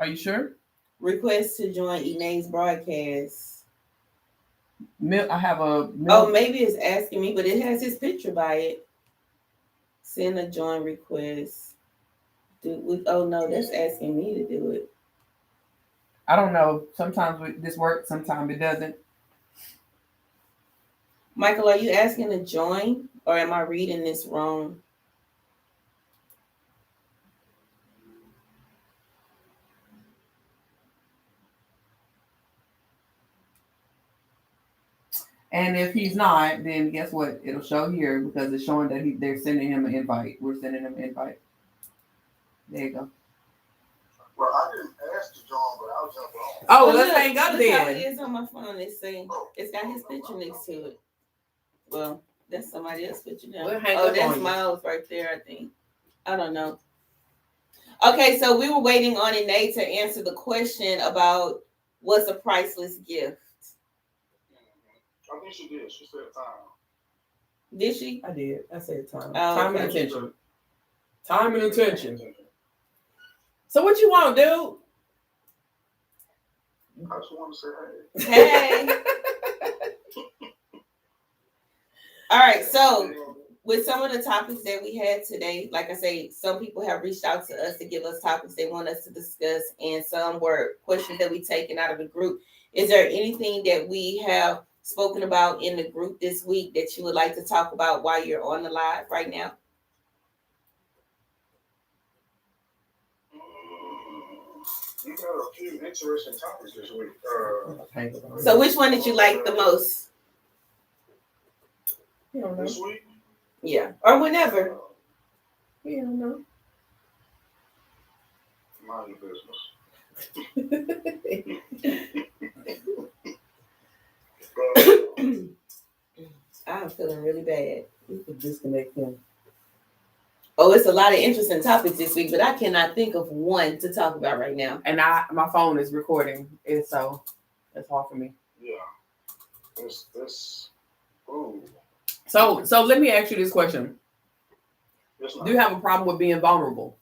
Are you sure? Request to join Enae's broadcast. I have a. Oh, maybe it's asking me, but it has his picture by it. Send a join request. Oh no, that's asking me to do it. I don't know. Sometimes this works, sometimes it doesn't. Michael, are you asking to join, or am I reading this wrong? And if he's not, then guess what? It'll show here, because it's showing that they're sending him an invite. We're sending him an invite. There you go. Well, I didn't ask to join, but I'll jump on. Oh, let's hang up then. How then. it is on my phone. It's got his picture next to it. Well, that's somebody else's picture now. That's Miles right there, I think. I don't know. Okay, so we were waiting on Enae to answer the question about what's a priceless gift. I think she did. She said time. Did she? I did. I said time. Oh, time okay. and attention. Time and attention. So what you want, dude? I just want to say hey. Hey. All right, so with some of the topics that we had today, like I say, some people have reached out to us to give us topics they want us to discuss, and some were questions that we taken out of the group. Is there anything that we have spoken about in the group this week that you would like to talk about while you're on the live right now? You got a few interesting topics this week. So which one did you like the most? This week? Yeah, or whenever. You don't know. Mind your business. I'm feeling really bad. You could disconnect him. Oh, it's a lot of interesting topics this week, but I cannot think of one to talk about right now. And my phone is recording it, so it's hard for me. Yeah. This. Ooh. So let me ask you this question. Do you have a problem with being vulnerable?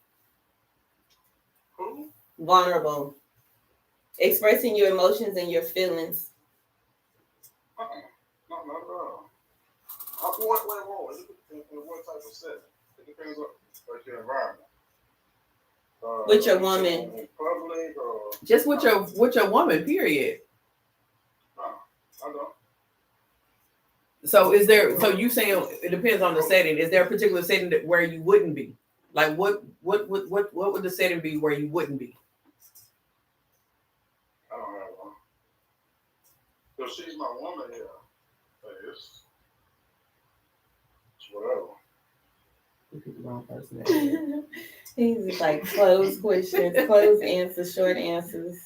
Who? Vulnerable. Expressing your emotions and your feelings. Not at all. Wait. In what type of setting? It depends on your environment. With your woman. In public or just with your woman, period. No, I don't. So you saying it depends on the setting? Is there a particular setting where you wouldn't be? Like what would the setting be where you wouldn't be? I don't have one. If she's my woman, yeah. It's whatever. Wrong person. These are like closed questions, closed answers, short answers.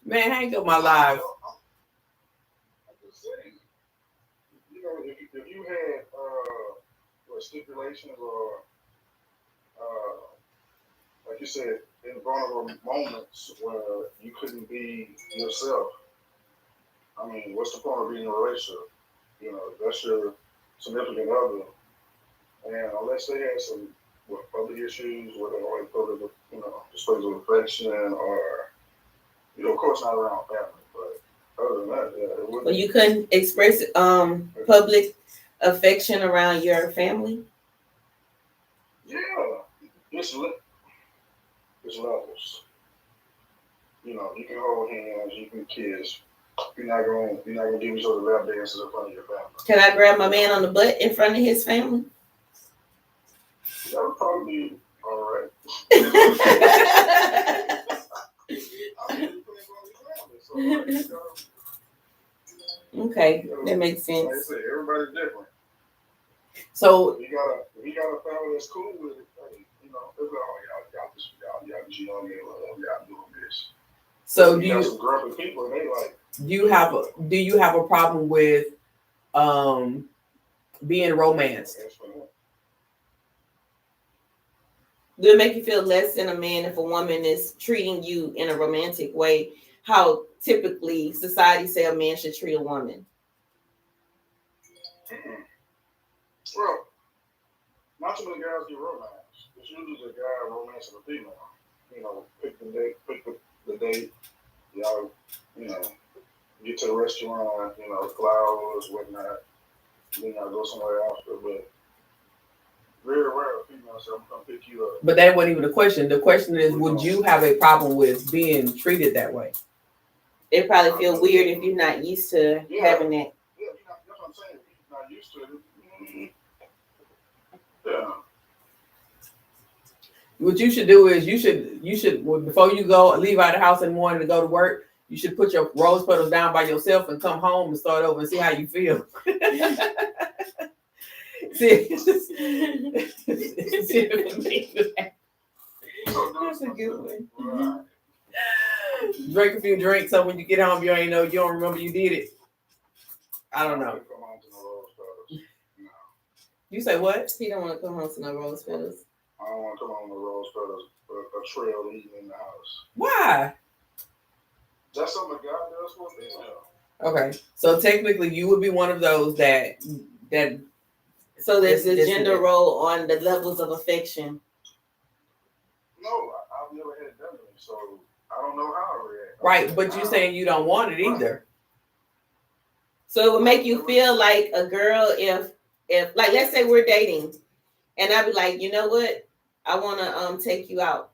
Man, hang up my live. I'm just saying. You know, if you had stipulations or like you said, in vulnerable moments where you couldn't be yourself. I mean, what's the point of being in a relationship? You know, that's your significant other. And unless they had some public issues, whether like public, displays of affection or, of course not around family, but other than that, yeah, it wouldn't. Well, you couldn't express public affection around your family? Yeah, it's levels. You know, you can hold hands, you can kiss. You're not gonna give each other lap dances in front of your family. Can I grab my man on the butt in front of his family? That would probably be all right. Okay, that makes sense. Like I said, everybody's different. So if you got a family that's cool with it, it's like, y'all just young and y'all doing this. So you got some grumpy people, and they like. Do you have a problem with being romanced? Do it make you feel less than a man if a woman is treating you in a romantic way? How typically society say a man should treat a woman? Well, not too many guys do romance. It's usually the guy romancing a female. You know, pick the date. Y'all, get to the restaurant. Flowers, whatnot. Then y'all go somewhere after, but. Very rare female say, I'm gonna pick you up. But that wasn't even the question. The question is, would you have a problem with being treated that way? It probably feel weird if you're not used to having that. Yeah, that's what I'm saying. If you're not used to it. Yeah. What you should do is you should before you leave out of the house in the morning to go to work, you should put your rose petals down by yourself and come home and start over and see how you feel. See, that's a good one. Right. Drink a few drinks so when you get home you don't remember you did it. I don't know. Come home to no rose petals. No. You say what? He don't want to come home to no rose petals. I don't want to come home to rose petals, but a trail leading in the house. Why? That's something a guy does for a female. Okay, so technically you would be one of those that. So there's a gender role on the levels of affection. No, I've never had it done to me, so I don't know how I react. Right, but you're saying you don't want it either. So it would make you feel like a girl if like let's say we're dating and I be like, you know what? I want to take you out,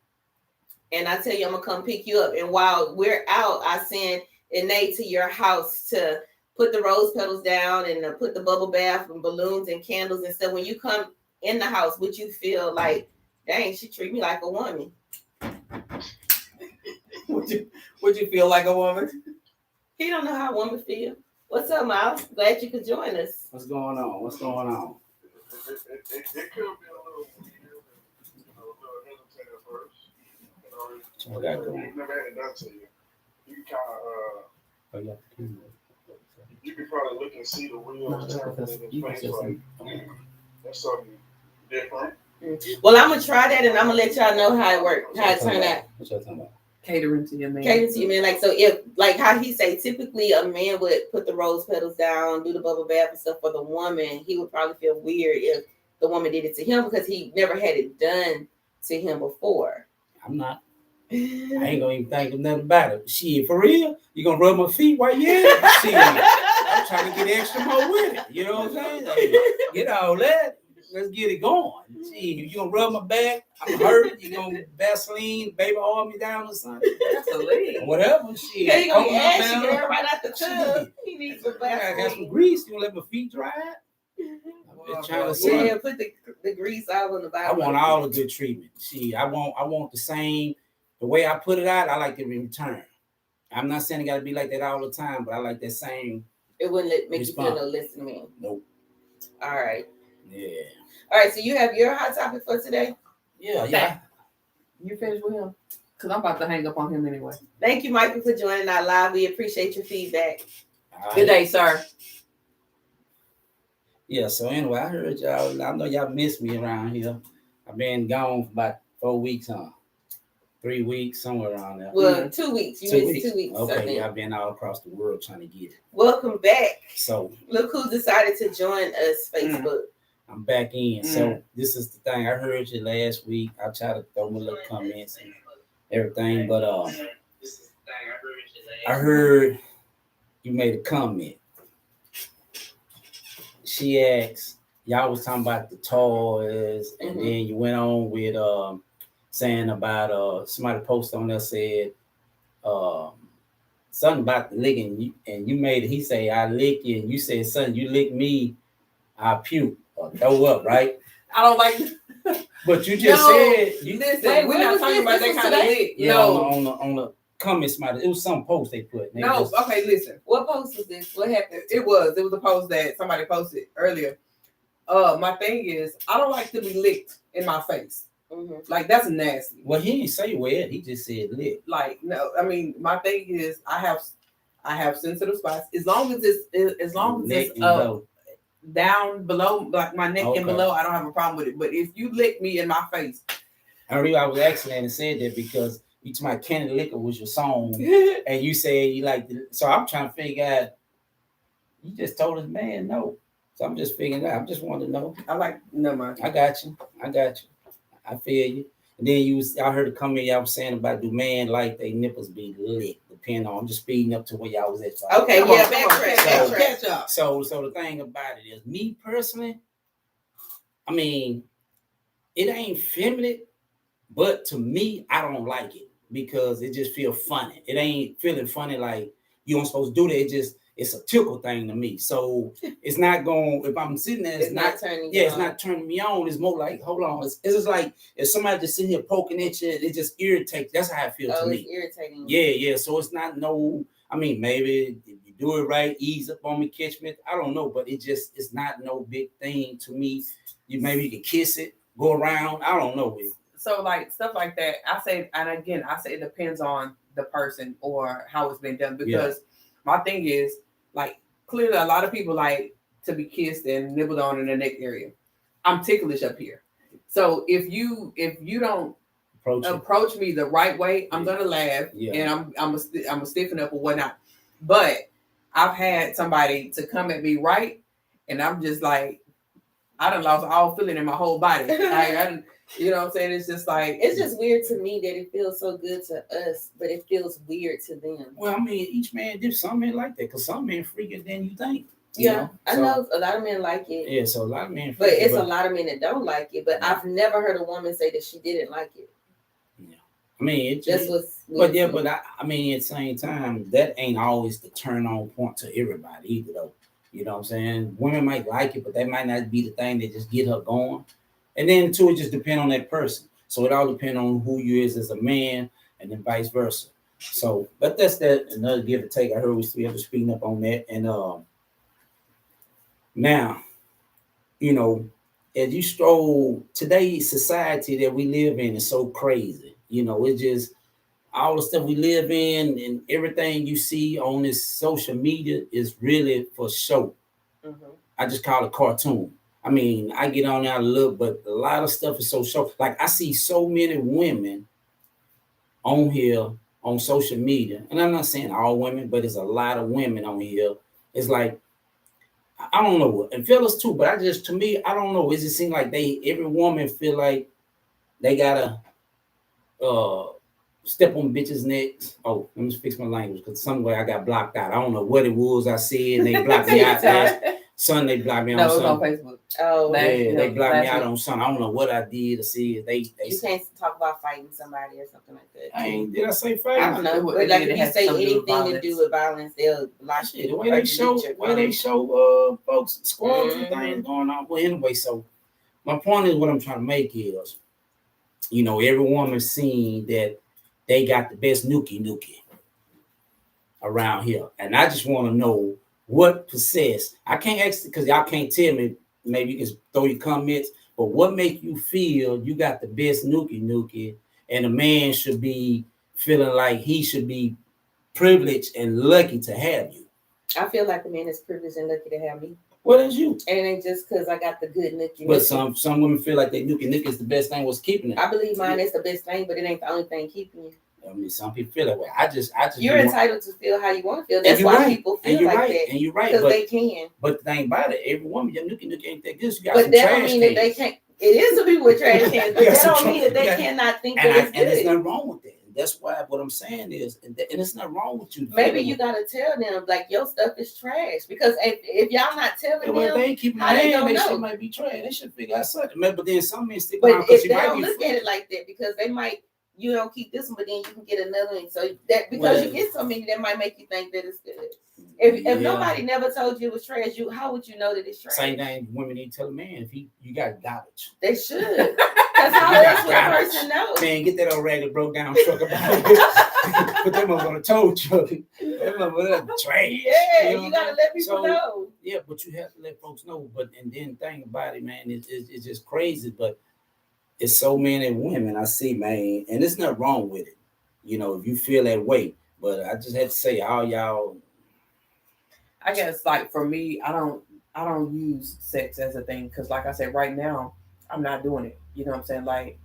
and I tell you I'm gonna come pick you up. And while we're out, I send Inay to your house to put the rose petals down and put the bubble bath and balloons and candles and stuff. When you come in the house, would you feel like, dang, she treat me like a woman? Would you feel like a woman? He don't know how a woman feel. What's up, Miles? Glad you could join us. What's going on? What's going on? It could be a little weird, a little hesitant at first. What I got going? You've never had it done to you. You can kind of, Oh, yeah. you can probably look and see the wheels turning in his face like, that's something different. Well, I'm gonna try that, and I'm gonna let y'all know how it worked, how it turned out. What y'all talking about? Catering to your man. Catering to you, man. Like, so if, like how he say, typically a man would put the rose petals down, do the bubble bath and stuff for the woman. He would probably feel weird if the woman did it to him because he never had it done to him before. I'm not. I ain't gonna even think of nothing about it. Shit, for real? You gonna rub my feet while you at it? Shit, I'm trying to get extra more with it. You know what I'm saying? Like, get all that. Let's get it going. Shit, you gonna rub my back? I'm hurt. You gonna Vaseline, baby oil me down or something? Vaseline. Whatever. Shit. Yeah, he gonna Coconut ask you oil. girl, right out the tub. He needs some I got some Vaseline. grease. You gonna let my feet dry out? I'm just trying to see. Yeah, put the grease all on the I bottom. want all the good treatment. See, I want the same. The way I put it out, I like it in return. I'm not saying it got to be like that all the time, but I like that same. It wouldn't make you feel response. no less than me. Nope. All right. Yeah. All right. So you have your hot topic for today. Yeah. You finished with him? Because I'm about to hang up on him anyway. Thank you, Michael, for joining our live. We appreciate your feedback. All right. Good day, sir. Yeah. So anyway, I heard y'all. I know y'all miss me around here. I've been gone for about 4 weeks, 3 weeks, somewhere around there. Well, 2 weeks. You missed 2 weeks. I Okay. think. Yeah, I've been all across the world trying to get it. Welcome back. So Look who decided to join us, Facebook. I'm back in. So this is the thing. I heard you last week. I tried to throw my little comments and everything, but I heard you made a comment. She asked, y'all was talking about the toys, and then you went on with saying about somebody posted on there said something about the licking you, and you made it. He say I lick you, and you said son, you lick me, I puke or throw up, right? I don't like. But you just said you Listen, Wait, we're when not was talking this? about This that was kind of today? lick. yeah, No, on the comments, it was some post they put. They no. just, Okay, listen. What post was this? What happened? It was a post that somebody posted earlier. My thing is, I don't like to be licked in my face. Like that's nasty. well, he didn't say where. He just said lick. Like no, I mean my thing is I have sensitive spots. As long as it's Neck and low. down below, like my neck Okay. and below, I don't have a problem with it. But if you lick me in my face, I was asking that and said that because you told my Candy Liquor was your song, and you said you like the, so I'm trying to figure out. You just told us, man, no. So I'm just figuring out. I just want to know. I like no mind. I got you. I feel you. And then I heard a comment y'all was saying about do man like they nipples be licked, depending on. I'm just speeding up to where y'all was at. So Okay, Come yeah, on, backtrack. catch up. So the thing about it is, me personally, I mean, it ain't feminine, but to me, I don't like it because it just feels funny. It ain't feeling funny like you aren't supposed to do that. It's a tickle thing to me. So it's not going, if I'm sitting there, It's not turning. yeah, it's not turning me on. It's more like, hold on. It's just like if somebody just sitting here poking at you, it just irritates. That's how it feels to Oh, me. it's irritating. Yeah. So it's not no, I mean, maybe if you do it right, ease up on me, catch me. I don't know, but it's not no big thing to me. Maybe you can kiss it, go around. I don't know. So like stuff like that, I say it depends on the person or how it's been done because my thing is like clearly a lot of people like to be kissed and nibbled on in the neck area. I'm ticklish up here. So if you don't approach me the right way, I'm gonna laugh and I'm a stiffen up or whatnot. But I've had somebody to come at me right, and I'm just like, I done lost all feeling in my whole body. You know what I'm saying? It's just like it's just weird to me that it feels so good to us, but it feels weird to them. Well, I mean, each man did some men like that because some men freakier than you think. Yeah, I know a lot of men like it. Yeah, so a lot of men. But it's a lot of men that don't like it. But I've never heard a woman say that she didn't like it. Yeah. I mean, it that's just, but yeah, but I mean, at the same time, that ain't always the turn on point to everybody either, though. You know what I'm saying? Women might like it, but that might not be the thing that just get her going. And then too, it just depends on that person. So it all depends on who you is as a man, and then vice versa. So, but that's that another give or take. I heard we still have to speaking up on that. And now, you know, as you stroll today's society that we live in is so crazy. You know, it's just all the stuff we live in and everything you see on this social media is really for show. Mm-hmm. I just call it cartoon. I mean, I get on there to look, but a lot of stuff is so show. Like I see so many women on here on social media, and I'm not saying all women, but there's a lot of women on here. It's like, I don't know, and fellas too, but to me, I don't know. It just seems like every woman feel like they gotta step on bitches' necks. Oh, let me fix my language because somewhere I got blocked out. I don't know what it was I said, and they blocked me out. Sunday blocked me on something. No, it was on Facebook. Oh, yeah, they blocked me out on something. I don't know what I did to see it. You can't talk about fighting somebody or something like that. Did I say fighting? I don't know. But like if you say anything to do with violence, they'll block you. The way they show folks squabbles and things going on. Well, anyway, so my point is what I'm trying to make is, you know, every woman seen that they got the best nookie around here. And I just want to know what possess. I can't ask because y'all can't tell me. Maybe you can throw your comments, but what make you feel you got the best nookie and a man should be feeling like he should be privileged and lucky to have you? I feel like a man is privileged and lucky to have me. What is you? And it ain't just because I got the good nookie. But some women feel like they nookie is the best thing was keeping it. I believe mine is the best thing, but it ain't the only thing keeping you. I mean, some people feel that way. I just. You're entitled to feel how you want to feel. That's why people feel like that. And you're right, because they can. But the thing about it, every woman, your nookie ain't that good. So you got but some that trash don't mean that they can't. It is some people with trash cans, but that don't mean that they cannot think that it's good. And there's nothing wrong with that. That's why what I'm saying is, and it's not wrong with you. Maybe you gotta tell them like your stuff is trash because if y'all not telling them, they ain't keeping how they don't know? Shit might be trash. They should figure out something. But then some men stick around. But if they don't look at it like that, because they might. You don't keep this one, but then you can get another one. So that because you get so many, that might make you think that it's good. If nobody never told you it was trash, how would you know that it's trash? Same thing women need to tell a man if you got garbage. They should. Because how else would a person know? Man, get that old ragged broke down truck about it. Put them up on a tow truck. Trash. Yeah, you gotta let people know. Yeah, but you have to let folks know. But and then think about it, man, it's just crazy. But it's so many women I see, man, and there's nothing wrong with it. You know, if you feel that way. But I just have to say, all y'all. I guess, like for me, I don't use sex as a thing because, like I said, right now I'm not doing it. You know what I'm saying? Like,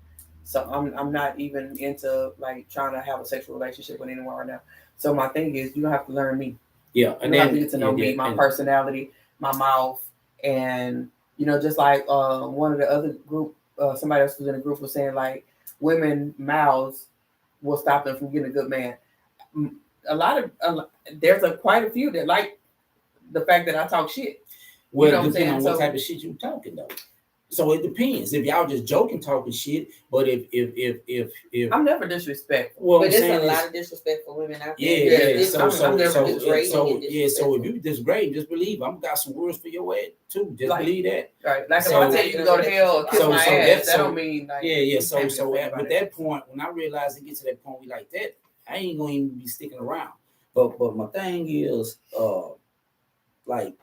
so I'm not even into like trying to have a sexual relationship with anyone right now. So my thing is, you don't have to learn me. Yeah, and you have to get to know me, my personality, my mouth, and just like one of the other group. Somebody else was in a group was saying like women mouths will stop them from getting a good man. There's quite a few that like the fact that I talk shit. Well, depending on what type of shit you talking though. So it depends. If y'all just joking, talking shit, but if I'm never disrespectful. Well, but there's a lot of disrespectful women out there. Yeah. So if you disgrade, just believe I'm got some words for your head too. Just believe that. Right. Like if I tell you to go to hell or kiss my ass, that don't mean like So with that point, when I realize it gets to that point, we like that, I ain't gonna even be sticking around. But my thing is, like.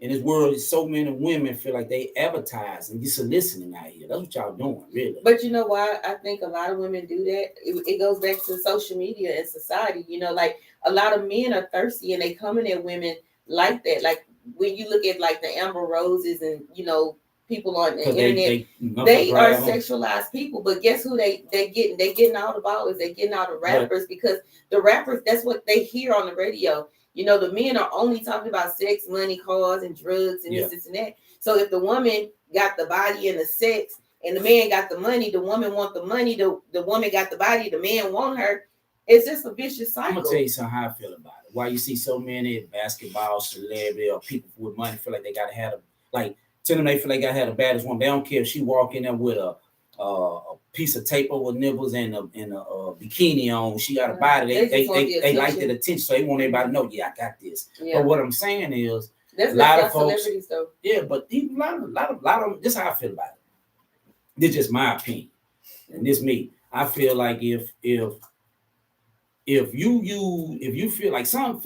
In this world, so many women feel like they advertise and you soliciting out here. That's what y'all doing, really. But you know why I think a lot of women do that? It goes back to social media and society. Like a lot of men are thirsty and they coming at women like that. Like when you look at like the Amber Roses and people on the internet, they are sexualized people. But guess who they getting? They getting all the ballers. They getting all the rappers because the rappers, that's what they hear on the radio. The men are only talking about sex, money, cars, and drugs, and this and that. So if the woman got the body and the sex, and the man got the money, the woman want the money, the woman got the body, the man want her, It's just a vicious I'm cycle. gonna tell you something how I feel about it. Why you see so many basketball celebrity or people with money feel like they gotta have like tell them they feel like they gotta have the baddest one. They don't care if she walk in there with a piece of tape over nipples and a bikini on. She got a body. They just want the They like attention. that attention, so they want everybody to know. Yeah, I got this. Yeah. But what I'm saying is, There's a lot a of folks. celebrities though. Yeah, but even a lot of this is how I feel about it. This is just my opinion, and this me. I feel like if you feel like some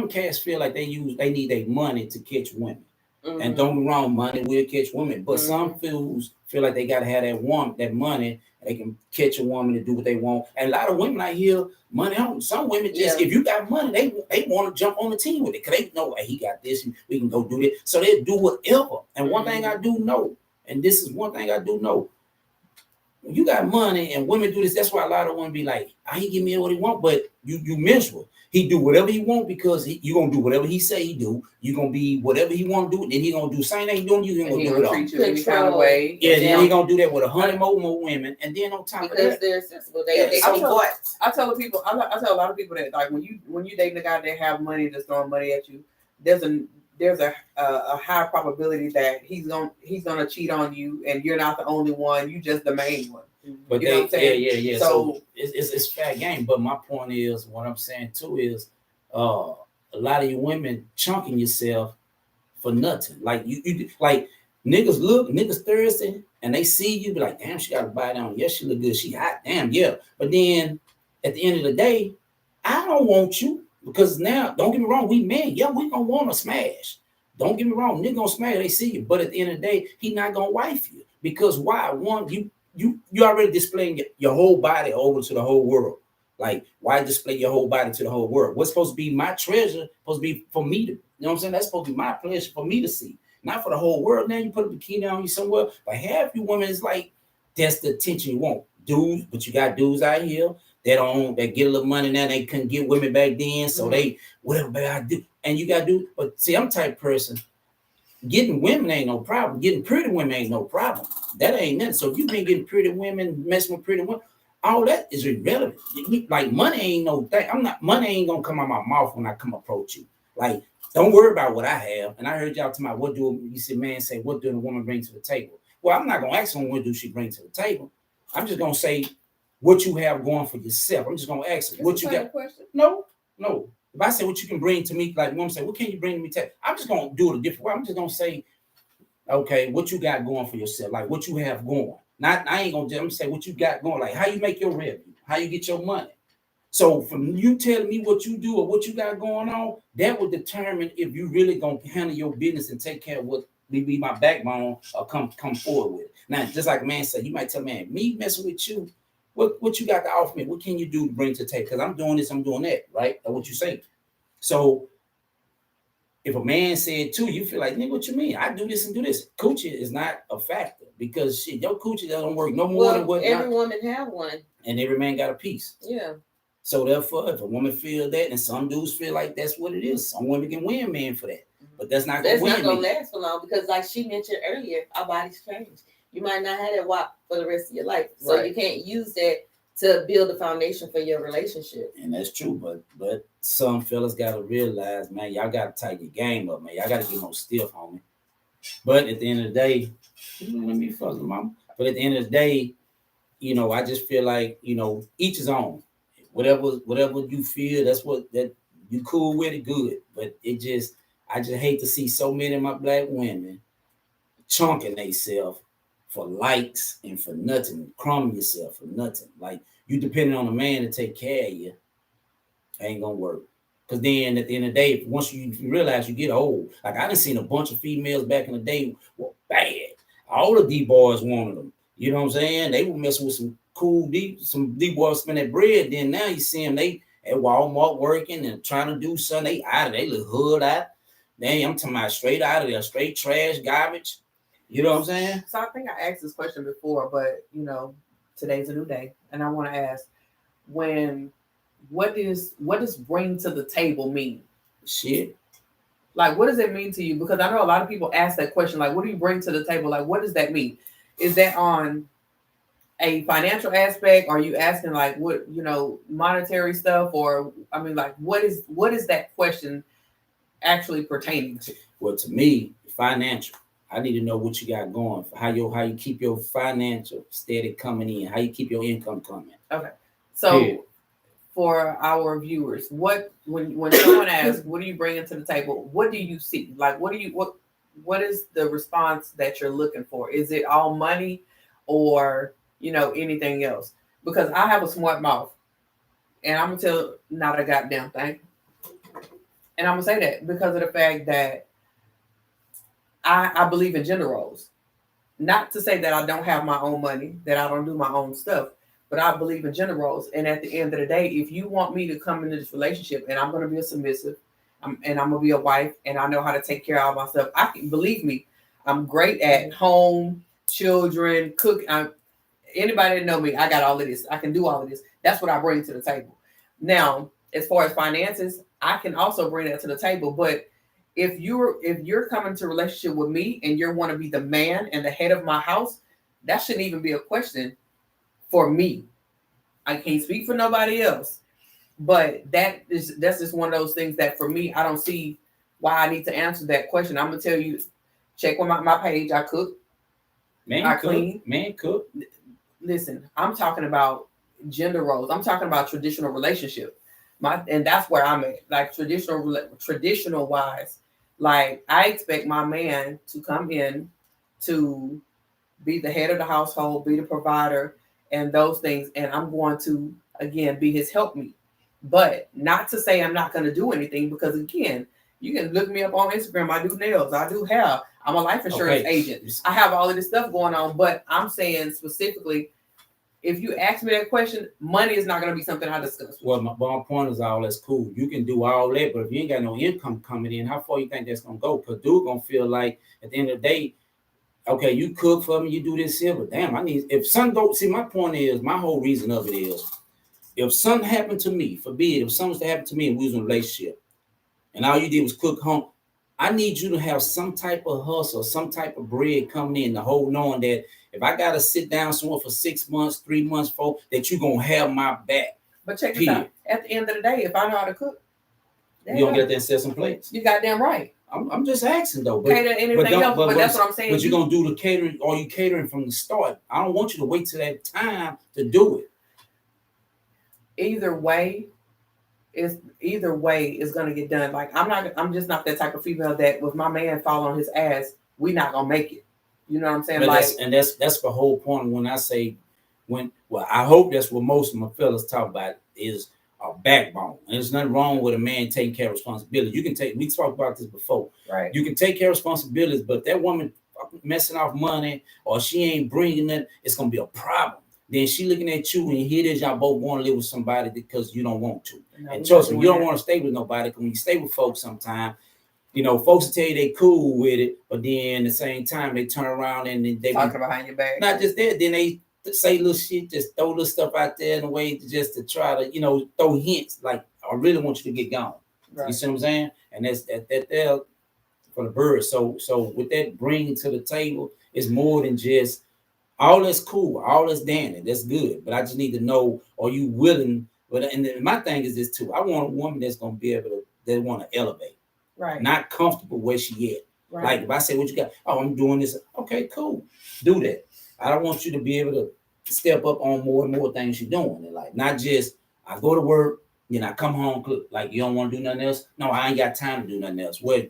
cats feel like they need their money to catch women. Mm-hmm. And don't be wrong, money will catch women. But some fools feel like they gotta have that money, and they can catch a woman to do what they want. And a lot of women out here, money on. Some women just if you got money, they want to jump on the team with it. Cause they know, hey, he got this, we can go do it. So they do whatever. And one thing I do know, and this is one thing I do know. When you got money and women do this, that's why a lot of women be like, he give me what he want, but you miserable. He do whatever he want because you gonna do whatever he say he do. You gonna be whatever he want to do, then he gonna do same thing he doing. You gonna do it all. Treat you any kind of way. Yeah, then he gonna do that with 100 more women, and then on top because of that, they're sensible. They can what? I tell people, I tell a lot of people that like when you date a guy that have money that's throwing money at you, there's a high probability that he's gonna cheat on you, and you're not the only one. You just the main one. But you know what I'm saying? Yeah. So it's fair game. But my point is, what I'm saying too is, a lot of you women chunking yourself for nothing. Like you like niggas thirsty, and they see you be like, damn, she got a body on. Yes, she look good. She hot. Damn, yeah. But then at the end of the day, I don't want you. Because now, don't get me wrong, we men, yeah, we gonna want to smash. Don't get me wrong, nigga gonna smash, they see you. But at the end of the day, he not gonna wife you. Because why? One, you already displaying your whole body over to the whole world. Like, why display your whole body to the whole world? What's supposed to be my treasure, supposed to be for me to, you know what I'm saying? That's supposed to be my pleasure for me to see. Not for the whole world. Now you put a bikini on you somewhere. But half you women is like, that's the attention you want. Dudes, but you got dudes out here that get a little money now. They couldn't get women back then, so they whatever baby I do. And you gotta do, but see, I'm the type of person. Getting women ain't no problem. Getting pretty women ain't no problem. That ain't nothing. So if you've been getting pretty women, messing with pretty women, all that is irrelevant. Like money ain't no thing. Money ain't gonna come out my mouth when I come approach you. Like, don't worry about what I have. And I heard y'all talking about you said, man, say, what do the woman bring to the table? Well, I'm not gonna ask them what do she bring to the table. I'm just gonna say what you have going for yourself. I'm just gonna ask you what you got. Question. No. If I say what you can bring to me, like woman say, what can you bring to me? I'm just gonna do it a different way. I'm just gonna say, okay, what you got going for yourself, like what you have going. Not, I ain't gonna. I'm gonna say what you got going, like how you make your revenue, how you get your money. So from you telling me what you do or what you got going on, that would determine if you really gonna handle your business and take care of what be my backbone or come forward with it. Now, just like a man said, you might tell man, me messing with you. What you got to offer me? What can you do to bring to the table? Because I'm doing this, I'm doing that, right? That's what you say. So if a man said too, you feel like, nigga, what you mean? I do this and do this. Coochie is not a factor because shit, your coochie don't work no more than what every woman have one. And every man got a piece. Yeah. So therefore, if a woman feel that, and some dudes feel like that's what it is, some women can win men for that. But that's not gonna last for long because, like she mentioned earlier, our bodies change. You might not have that WAP for the rest of your life, so you can't use that to build a foundation for your relationship. And that's true, but some fellas gotta realize, man, y'all gotta tighten your game up, man. Y'all gotta get more stiff on me. But at the end of the day, let me fuck mama. But at the end of the day, you know, I just feel like, you know, each his own. Whatever you feel, that's what that you cool with it, good. But I just hate to see so many of my black women chunking themselves for likes and for nothing, crumbing yourself for nothing. Like you depending on a man to take care of you, ain't gonna work. Because then at the end of the day, once you realize you get old, like I done seen a bunch of females back in the day were bad. All the D boys wanted them. You know what I'm saying? They were messing with some cool D boys spend that bread. Then now you see them, they at Walmart working and trying to do something. They out of, they look hood out. Then I'm talking about straight out of there, straight trash, garbage. You know what I'm saying? So I think I asked this question before, but you know, today's a new day, and I want to ask, what does bring to the table mean? Shit. Like, what does it mean to you? Because I know a lot of people ask that question, like, what do you bring to the table? Like, what does that mean? Is that on a financial aspect? Are you asking like what, monetary stuff, or I mean, like what is that question actually pertaining to? Well, to me, financial. I need to know what you got going, how you keep your financial steady coming in, how you keep your income coming. Okay, so Yeah. for our viewers, when someone asks, what do you bring to the table? What do you see? Like, what is the response that you're looking for? Is it all money, or anything else? Because I have a smart mouth, and I'm gonna tell not a goddamn thing, and I'm gonna say that because of the fact that I believe in gender roles. Not to say that I don't have my own money, that I don't do my own stuff, but I believe in gender roles. And at the end of the day, if you want me to come into this relationship and I'm going to be a submissive, and I'm going to be a wife, and I know how to take care of myself, I can, believe me, I'm great at home, children, cook. Anybody that know me, I got all of this. I can do all of this. That's what I bring to the table. Now, as far as finances, I can also bring that to the table, but if you're coming to a relationship with me and you want to be the man and the head of my house, that shouldn't even be a question for me. I can't speak for nobody else, but that's just one of those things that for me, I don't see why I need to answer that question. I'm gonna tell you, check on my page. I cook, I clean, man cook. Listen, I'm talking about gender roles. I'm talking about traditional relationship. And that's where I'm at. Like traditional wise, like I expect my man to come in to be the head of the household, be the provider, and those things. And I'm going to again be his helpmeet. But not to say I'm not going to do anything, because again, you can look me up on Instagram. I do nails. I do hair. I'm a life insurance agent. I have all of this stuff going on. But I'm saying specifically, if you ask me that question, money is not going to be something I discuss. Well, my point is all that's cool. You can do all that, but if you ain't got no income coming in, how far you think that's going to go? Because dude going to feel like at the end of the day, okay, you cook for me, you do this here, but damn, if something go, see, my point is, my whole reason of it is, if something happened to me, forbid, if something was to happen to me and we was in a relationship, and all you did was cook home, I need you to have some type of hustle, some type of bread coming in, the whole knowing that if I got to sit down somewhere for 6 months, 3 months, 4, that you're going to have my back. But check this out. At the end of the day, if I know how to cook, you don't get that set some plates. You goddamn right. I'm just asking though. Cater anything else, but that's what I'm saying. But you're going to do the catering, or you catering from the start. I don't want you to wait till that time to do it. Either way is going to get done. Like I'm just not that type of female that with my man fall on his ass, we not going to make it. You know what I'm saying? But that's the whole point when I say I hope that's what most of my fellas talk about is a backbone. And there's nothing wrong with a man taking care of responsibility. We talked about this before. Right. You can take care of responsibilities, but if that woman messing off money or she ain't bringing it, it's going to be a problem. Then she looking at you, and here it is, y'all both want to live with somebody because you don't want to. No, and trust me, you don't want to stay with nobody, because when you stay with folks sometimes, folks will tell you they cool with it, but then at the same time, they turn around and they talking behind your back. Not just that, then they say little shit, just throw little stuff out there in a way to try to, throw hints like, I really want you to get gone. Right. You see what I'm saying? And that's that there for the birds. So with that bringing to the table, it's more than just all that's cool, all that's dandy, that's good. But I just need to know, are you willing? And then my thing is this too. I want a woman that's gonna be able to, that want to elevate. Right. Not comfortable where she at. Right. Like if I say, what you got? Oh, I'm doing this. Okay, cool. Do that. I don't want you to be able to step up on more and more things you're doing. And like, not just, I go to work, then I come home, cook. Like, you don't want to do nothing else? No, I ain't got time to do nothing else. Well,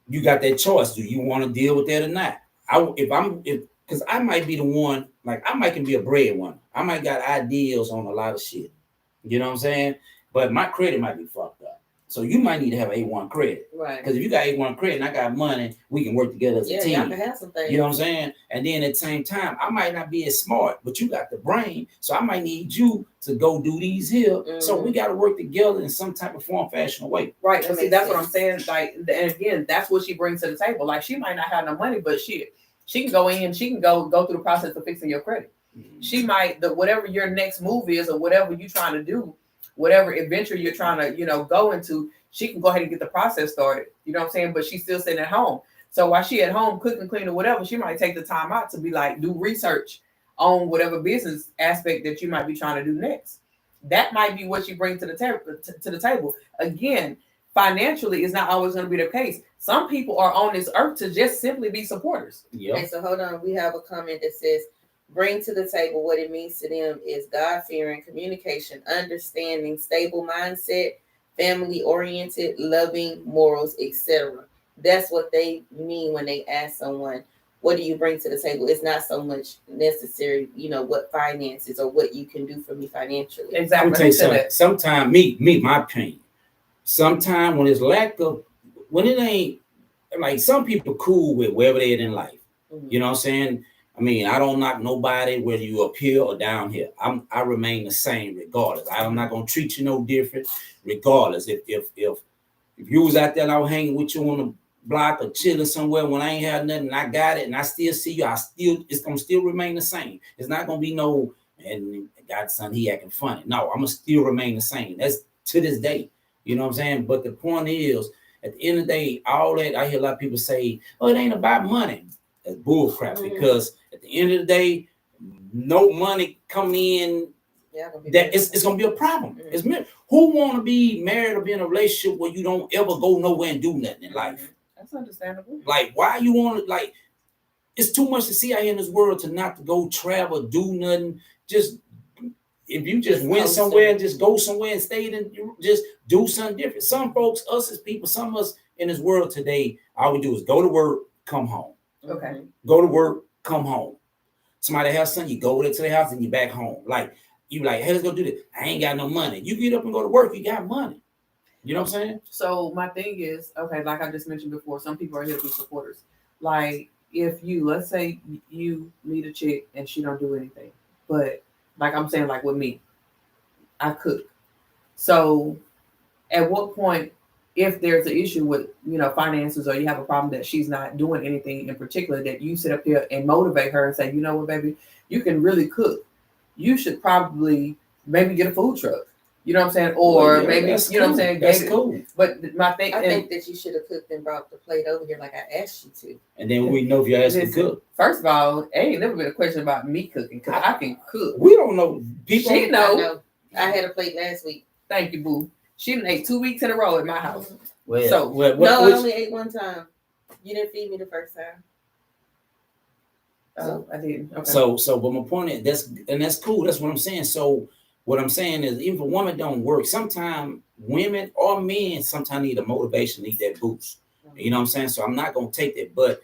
you got that choice. Do you want to deal with that or not? Because I might be the one, like, I might can be a breadwinner. I might got ideals on a lot of shit. You know what I'm saying? But my credit might be fucked up. So you might need to have A1 credit. Right. Because if you got A1 credit and I got money, we can work together as a team. Yeah, y'all can have some things. You know what I'm saying? And then at the same time, I might not be as smart, but you got the brain. So I might need you to go do these here. Mm-hmm. So we got to work together in some type of form, fashion, or way. Right. And see, that's what I'm saying. Like, and again, that's what she brings to the table. Like, she might not have no money, but she can go in, she can go through the process of fixing your credit. Mm-hmm. She might, whatever your next move is, or whatever you're trying to do, whatever adventure you're trying to, go into, she can go ahead and get the process started. You know what I'm saying? But she's still sitting at home. So while she at home cooking, cleaning, whatever, she might take the time out to be like, do research on whatever business aspect that you might be trying to do next. That might be what you bring to the table. To the table. Again, financially is not always going to be the case. Some people are on this earth to just simply be supporters. Yep. And so hold on, we have a comment that says, bring to the table what it means to them is God-fearing, communication, understanding, stable mindset, family-oriented, loving, morals, etc. That's what they mean when they ask someone, what do you bring to the table? It's not so much necessary, what finances or what you can do for me financially. Exactly. I'm tell you something. Sometimes, my opinion. Sometimes when it's when it ain't like some people cool with wherever they're in life. Mm-hmm. You know what I'm saying? I mean, I don't knock nobody whether you up here or down here. I remain the same regardless. I'm not gonna treat you no different, regardless. If you was out there and I was hanging with you on the block or chilling somewhere when I ain't had nothing, and I got it, and I still see you, it's gonna still remain the same. It's not gonna be no, and godson, he acting funny. No, I'm gonna still remain the same. That's to this day. You know what I'm saying? But the point is, at the end of the day, all that I hear a lot of people say, oh, it ain't about money. That's bullcrap. Mm-hmm. Because at the end of the day, no money coming in, that it's gonna be a problem. Mm-hmm. It's who want to be married or be in a relationship where you don't ever go nowhere and do nothing in life? That's understandable. Like, why you want to, like, it's too much to see out here in this world to not to go travel, do nothing. Just if you just went somewhere and just go somewhere and stayed and just do something different. Some folks, us as people, some of us in this world today, all we do is go to work, come home. Okay. Go to work, come home. Somebody has something, you go to their house and you back home. Like, you like, hey, let's go do this. I ain't got no money. You get up and go to work, you got money. You know what I'm saying? So my thing is, okay, like I just mentioned before, some people are here to be supporters. Like, if let's say you meet a chick and she don't do anything, but like I'm saying, like with me, I cook. So at what point, if there's an issue with, finances, or you have a problem that she's not doing anything in particular, that you sit up here and motivate her and say, you know what, baby, you can really cook. You should probably maybe get a food truck. You know what I'm saying? Or maybe, what I'm saying? That's cool. But my thing, I think that you should have cooked and brought the plate over here like I asked you to. And then we know if you ask to cook. First of all, it ain't never been a question about me cooking, because I can cook. We don't know. People She know. I had a plate last week. Thank you, boo. She done ate 2 weeks in a row at my house. Well, I only ate one time. You didn't feed me the first time. Oh, I didn't. Okay. So, but my point is that's cool. That's what I'm saying. So, what I'm saying is, even if a woman don't work, sometimes women or men sometimes need a motivation, need that boost. You know what I'm saying? So I'm not gonna take that, but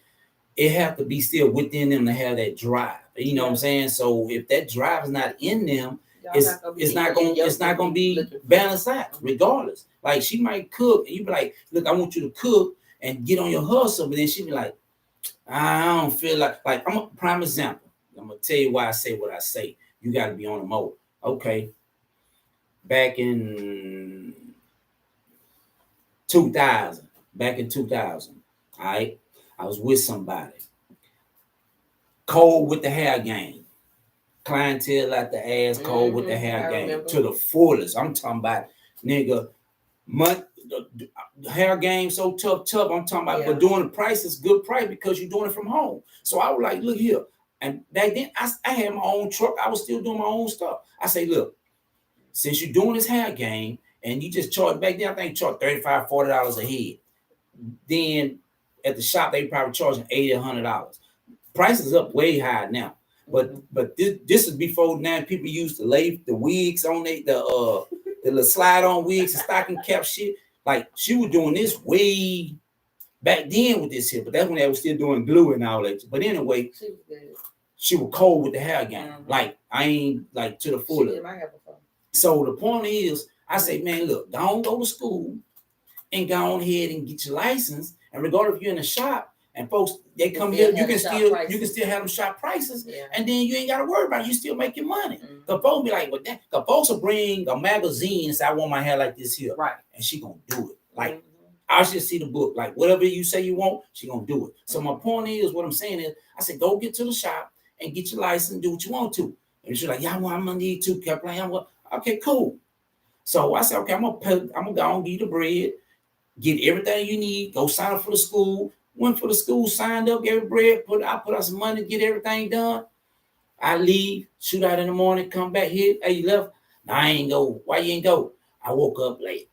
it have to be still within them to have that drive. You know what I'm saying? So if that drive is not in them, it's not gonna be balanced out, regardless. Like, she might cook, and you be like, look, I want you to cook and get on your hustle, but then she be like, I don't feel like I'm a prime example. I'm gonna tell you why I say what I say. You got to be on the mode. Okay. Back in 2000, all right, I was with somebody. Cold with the hair game. Clientele at the ass, cold with the hair game to the fullest. I'm talking about, nigga, the hair game so tough. I'm talking about, but doing the price is good price because you're doing it from home. So I was like, look here. And back then, I had my own truck. I was still doing my own stuff. I say, look, since you're doing this hair game and you just charge, back then, I think you charge $35, $40 a head. Then at the shop, they probably charging $80, $100. Prices up way high now. But this is before now people used to lay the wigs on the little slide on wigs and stocking cap shit. Like, she was doing this way back then with this here, but that's when they was still doing glue and all that. But anyway, she was cold with the hair game. Like, I ain't like to the fullest. So the point is, I say, man, look, don't go to school and go on ahead and get your license. And regardless if you're in a shop and folks, they come here, you can still have them shop prices, and then you ain't got to worry about it. You still making money. The folks be like, well, the folks will bring a magazine and say, I want my hair like this here. Right. And she gonna do it. Like, I should see the book. Like, whatever you say you want, she gonna do it. So my point is, what I'm saying is, I said, go get to the shop and get your license, do what you want to. And she's like, yeah, well, I'm gonna need to. Kept playing. Okay, cool. So I said, okay, I'm gonna go and get the bread, get everything you need, go sign up for the school. Went for the school, signed up, gave bread, I put out some money, get everything done. I leave, shoot out in the morning, come back here. Hey, you left? No, I ain't go. Why you ain't go? I woke up late.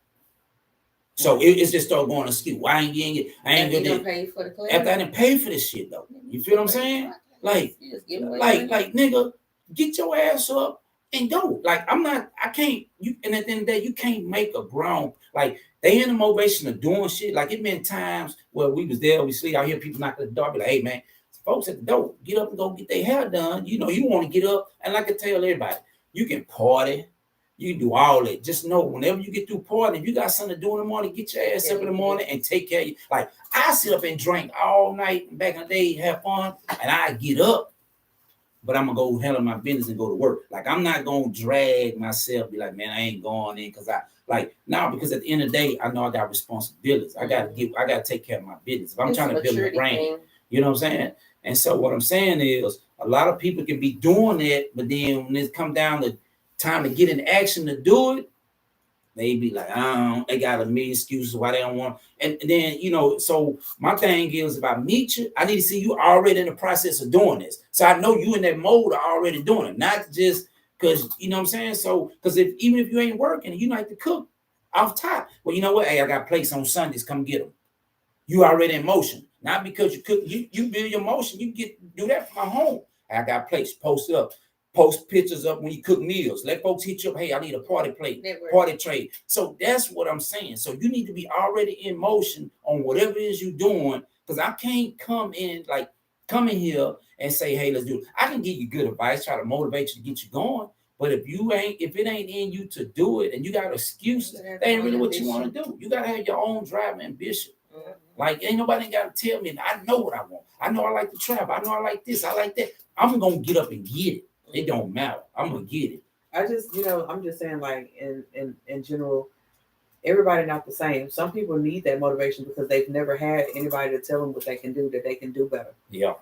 So it's just start going askew. Why ain't you ain't get? I ain't After you gonna done paid for the class. after I didn't pay for this shit though. You feel what I'm saying? Like, You just give away money. like nigga, get your ass up and go. Like I can't. You and at the end of the day, you can't make a grown like they in the motivation of doing shit. Like it been times where we was there, we sleep. I hear people knock at the door, be like, hey man, folks at the door, get up and go get their hair done. You know, you want to get up, and like I tell everybody, you can party. You can do all that. Just know whenever you get through partying, if you got something to do in the morning, get your ass up in the morning and take care of you. Like I sit up and drink all night back in the day, have fun, and I get up, but I'm gonna go handle my business and go to work. Like I'm not gonna drag myself, be like, man, I ain't going in because I like now because at the end of the day, I know I got responsibilities. I gotta take care of my business. If I'm trying to build a brand, you know what I'm saying? And so what I'm saying is a lot of people can be doing that, but then when it come down to time to get in action to do it, they be like, they got a million excuses why they don't want. And then, you know, so my thing is if I meet you, I need to see you already in the process of doing this. So I know you in that mode of already doing it, not just because, you know what I'm saying? So, because even if you ain't working, you like to cook off top. Well, you know what? Hey, I got plates on Sundays, come get them. You already in motion. Not because you cook, you build your motion. You do that from my home. I got plates, post up. Post pictures up when you cook meals. Let folks hit you up. Hey, I need a party plate, party tray. So that's what I'm saying. So you need to be already in motion on whatever it is you're doing. Because I can't come in here and say, hey, let's do it. I can give you good advice, try to motivate you to get you going. But if it ain't in you to do it and you got excuses, that ain't really what you want to do. You gotta have your own drive and ambition. Mm-hmm. Like ain't nobody got to tell me. I know what I want. I know I like to travel. I know I like this. I like that. I'm gonna get up and get it. It don't matter. I'm gonna get it. I just, I'm just saying, like in general, everybody not the same. Some people need that motivation because they've never had anybody to tell them what they can do, that they can do better. Yeah.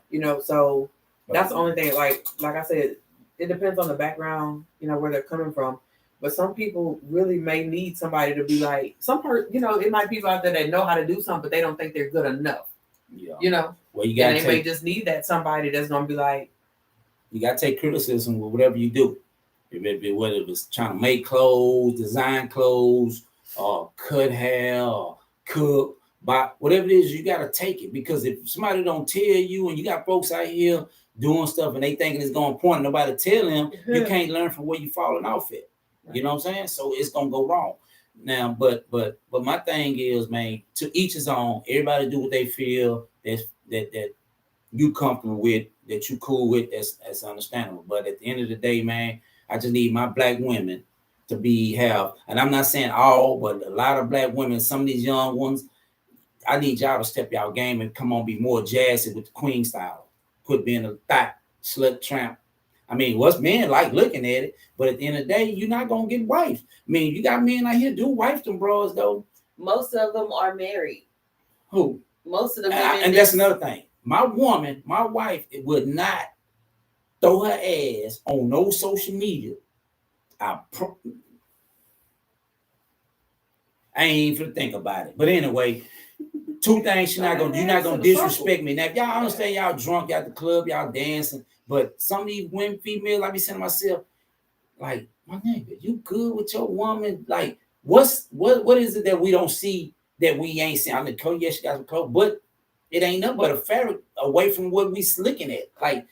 So that's the only thing. Like I said, it depends on the background, where they're coming from. But some people really may need somebody to be like, it might be people out there that know how to do something, but they don't think they're good enough. Yeah. Well, you gotta may just need that somebody that's gonna be like, you got to take criticism with whatever you do. Whether it's trying to make clothes, design clothes, or cut hair, or cook, but whatever it is, you got to take it. Because if somebody don't tell you, and you got folks out here doing stuff and they thinking it's going to point, nobody tell them, you can't learn from where you falling off at. You know what I'm saying? So it's going to go wrong. Now, but my thing is, man, to each his own. Everybody do what they feel that you comfortable with, that you cool with, that's understandable. But at the end of the day, man, I just need my black women to and I'm not saying all, but a lot of black women, some of these young ones, I need y'all to step y'all game and come on, be more jazzy with the queen style. Quit being a thot, slut, tramp. I mean, what's men like looking at it, but at the end of the day, you're not gonna get wife. I mean, you got men out here do wife them bros though. Most of them are married. Who? Most of the women. And that's another thing. My wife, it would not throw her ass on no social media. I ain't even think about it. But anyway, two things you're not gonna disrespect me. Now, if y'all understand y'all drunk at the club, y'all dancing, but some of these women, females, I be saying to myself, like, my nigga, you good with your woman? Like, what is it that we don't see that we ain't seen? I mean, yes, she got some clothes, but it ain't nothing but a ferret away from what we looking at. Like,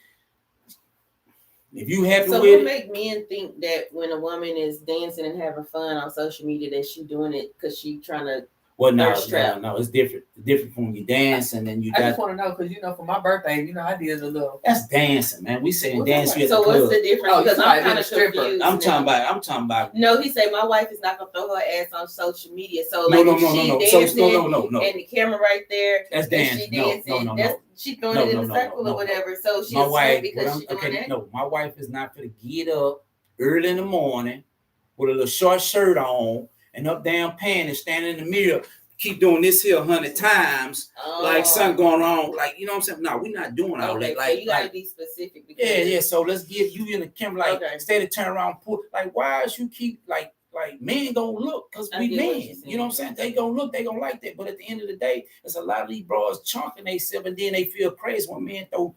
if you happy with it. Make men think that when a woman is dancing and having fun on social media that she doing it because she trying to. Well, no, it's different. It's different from you dancing and you. I just want to know because for my birthday, I did a little. That's dancing, man. We saying dance. So what's the difference? Because I'm kind of confused. I'm talking about. No, he said my wife is not gonna throw her ass on social media. So no. And the camera right there. That's dancing. No. She throwing it in the circle or whatever. So she's upset because she's doing that. No, my wife is not gonna get up early in the morning with a little short shirt on and up down panties, standing in the mirror, keep doing this here 100 times, like something going on, like, you know what I'm saying? No, we're not doing all that. Like, so you gotta be specific. Yeah. So let's get you in the camera, like, instead of turn around, like, why is you keep like men gonna look? Because we men, you know what I'm saying? They gonna look, they gonna like that. But at the end of the day, there's a lot of these bros chunking themselves, and then they feel crazy when men throw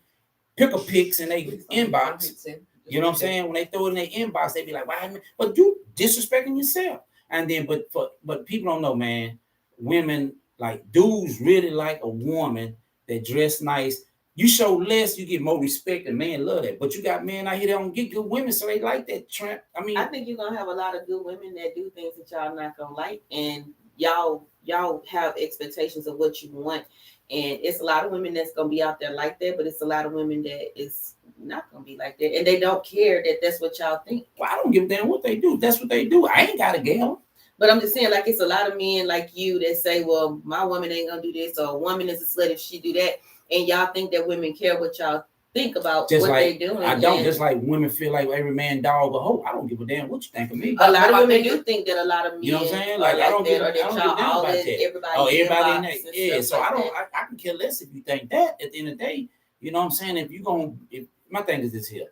pick a pics in their inbox. You know what I'm saying? When they throw it in their inbox, they be like, "Why?" But you disrespecting yourself. And then, but people don't know, man. Women like dudes really like a woman that dress nice. You show less, you get more respect, and men love that. But you got men out here that don't get good women, so they like that tramp. I mean, I think you're gonna have a lot of good women that do things that y'all not gonna like, and y'all have expectations of what you want, and it's a lot of women that's gonna be out there like that, but it's a lot of women that is not gonna be like that, and they don't care that that's what y'all think. well, I don't give a damn what they do. That's what they do. I ain't got a gal. But I'm just saying, like, it's a lot of men like you that say, well, my woman ain't gonna do this, or a woman is a slut if she do that, and y'all think that women care what y'all think about Just what like they doing. I don't. And Just like women feel like every man dog a hoe. I don't give a damn what you think of me. a lot of women do think that a lot of men You know what I'm saying? are Like I don't give, that, or I that don't give y'all a damn all about in that. everybody. Oh, everybody in inbox that. and Yeah. stuff So like I don't. that. I can care less if you think that. At the end of the day, you know what I'm saying. If you gonna, if my thing is this here.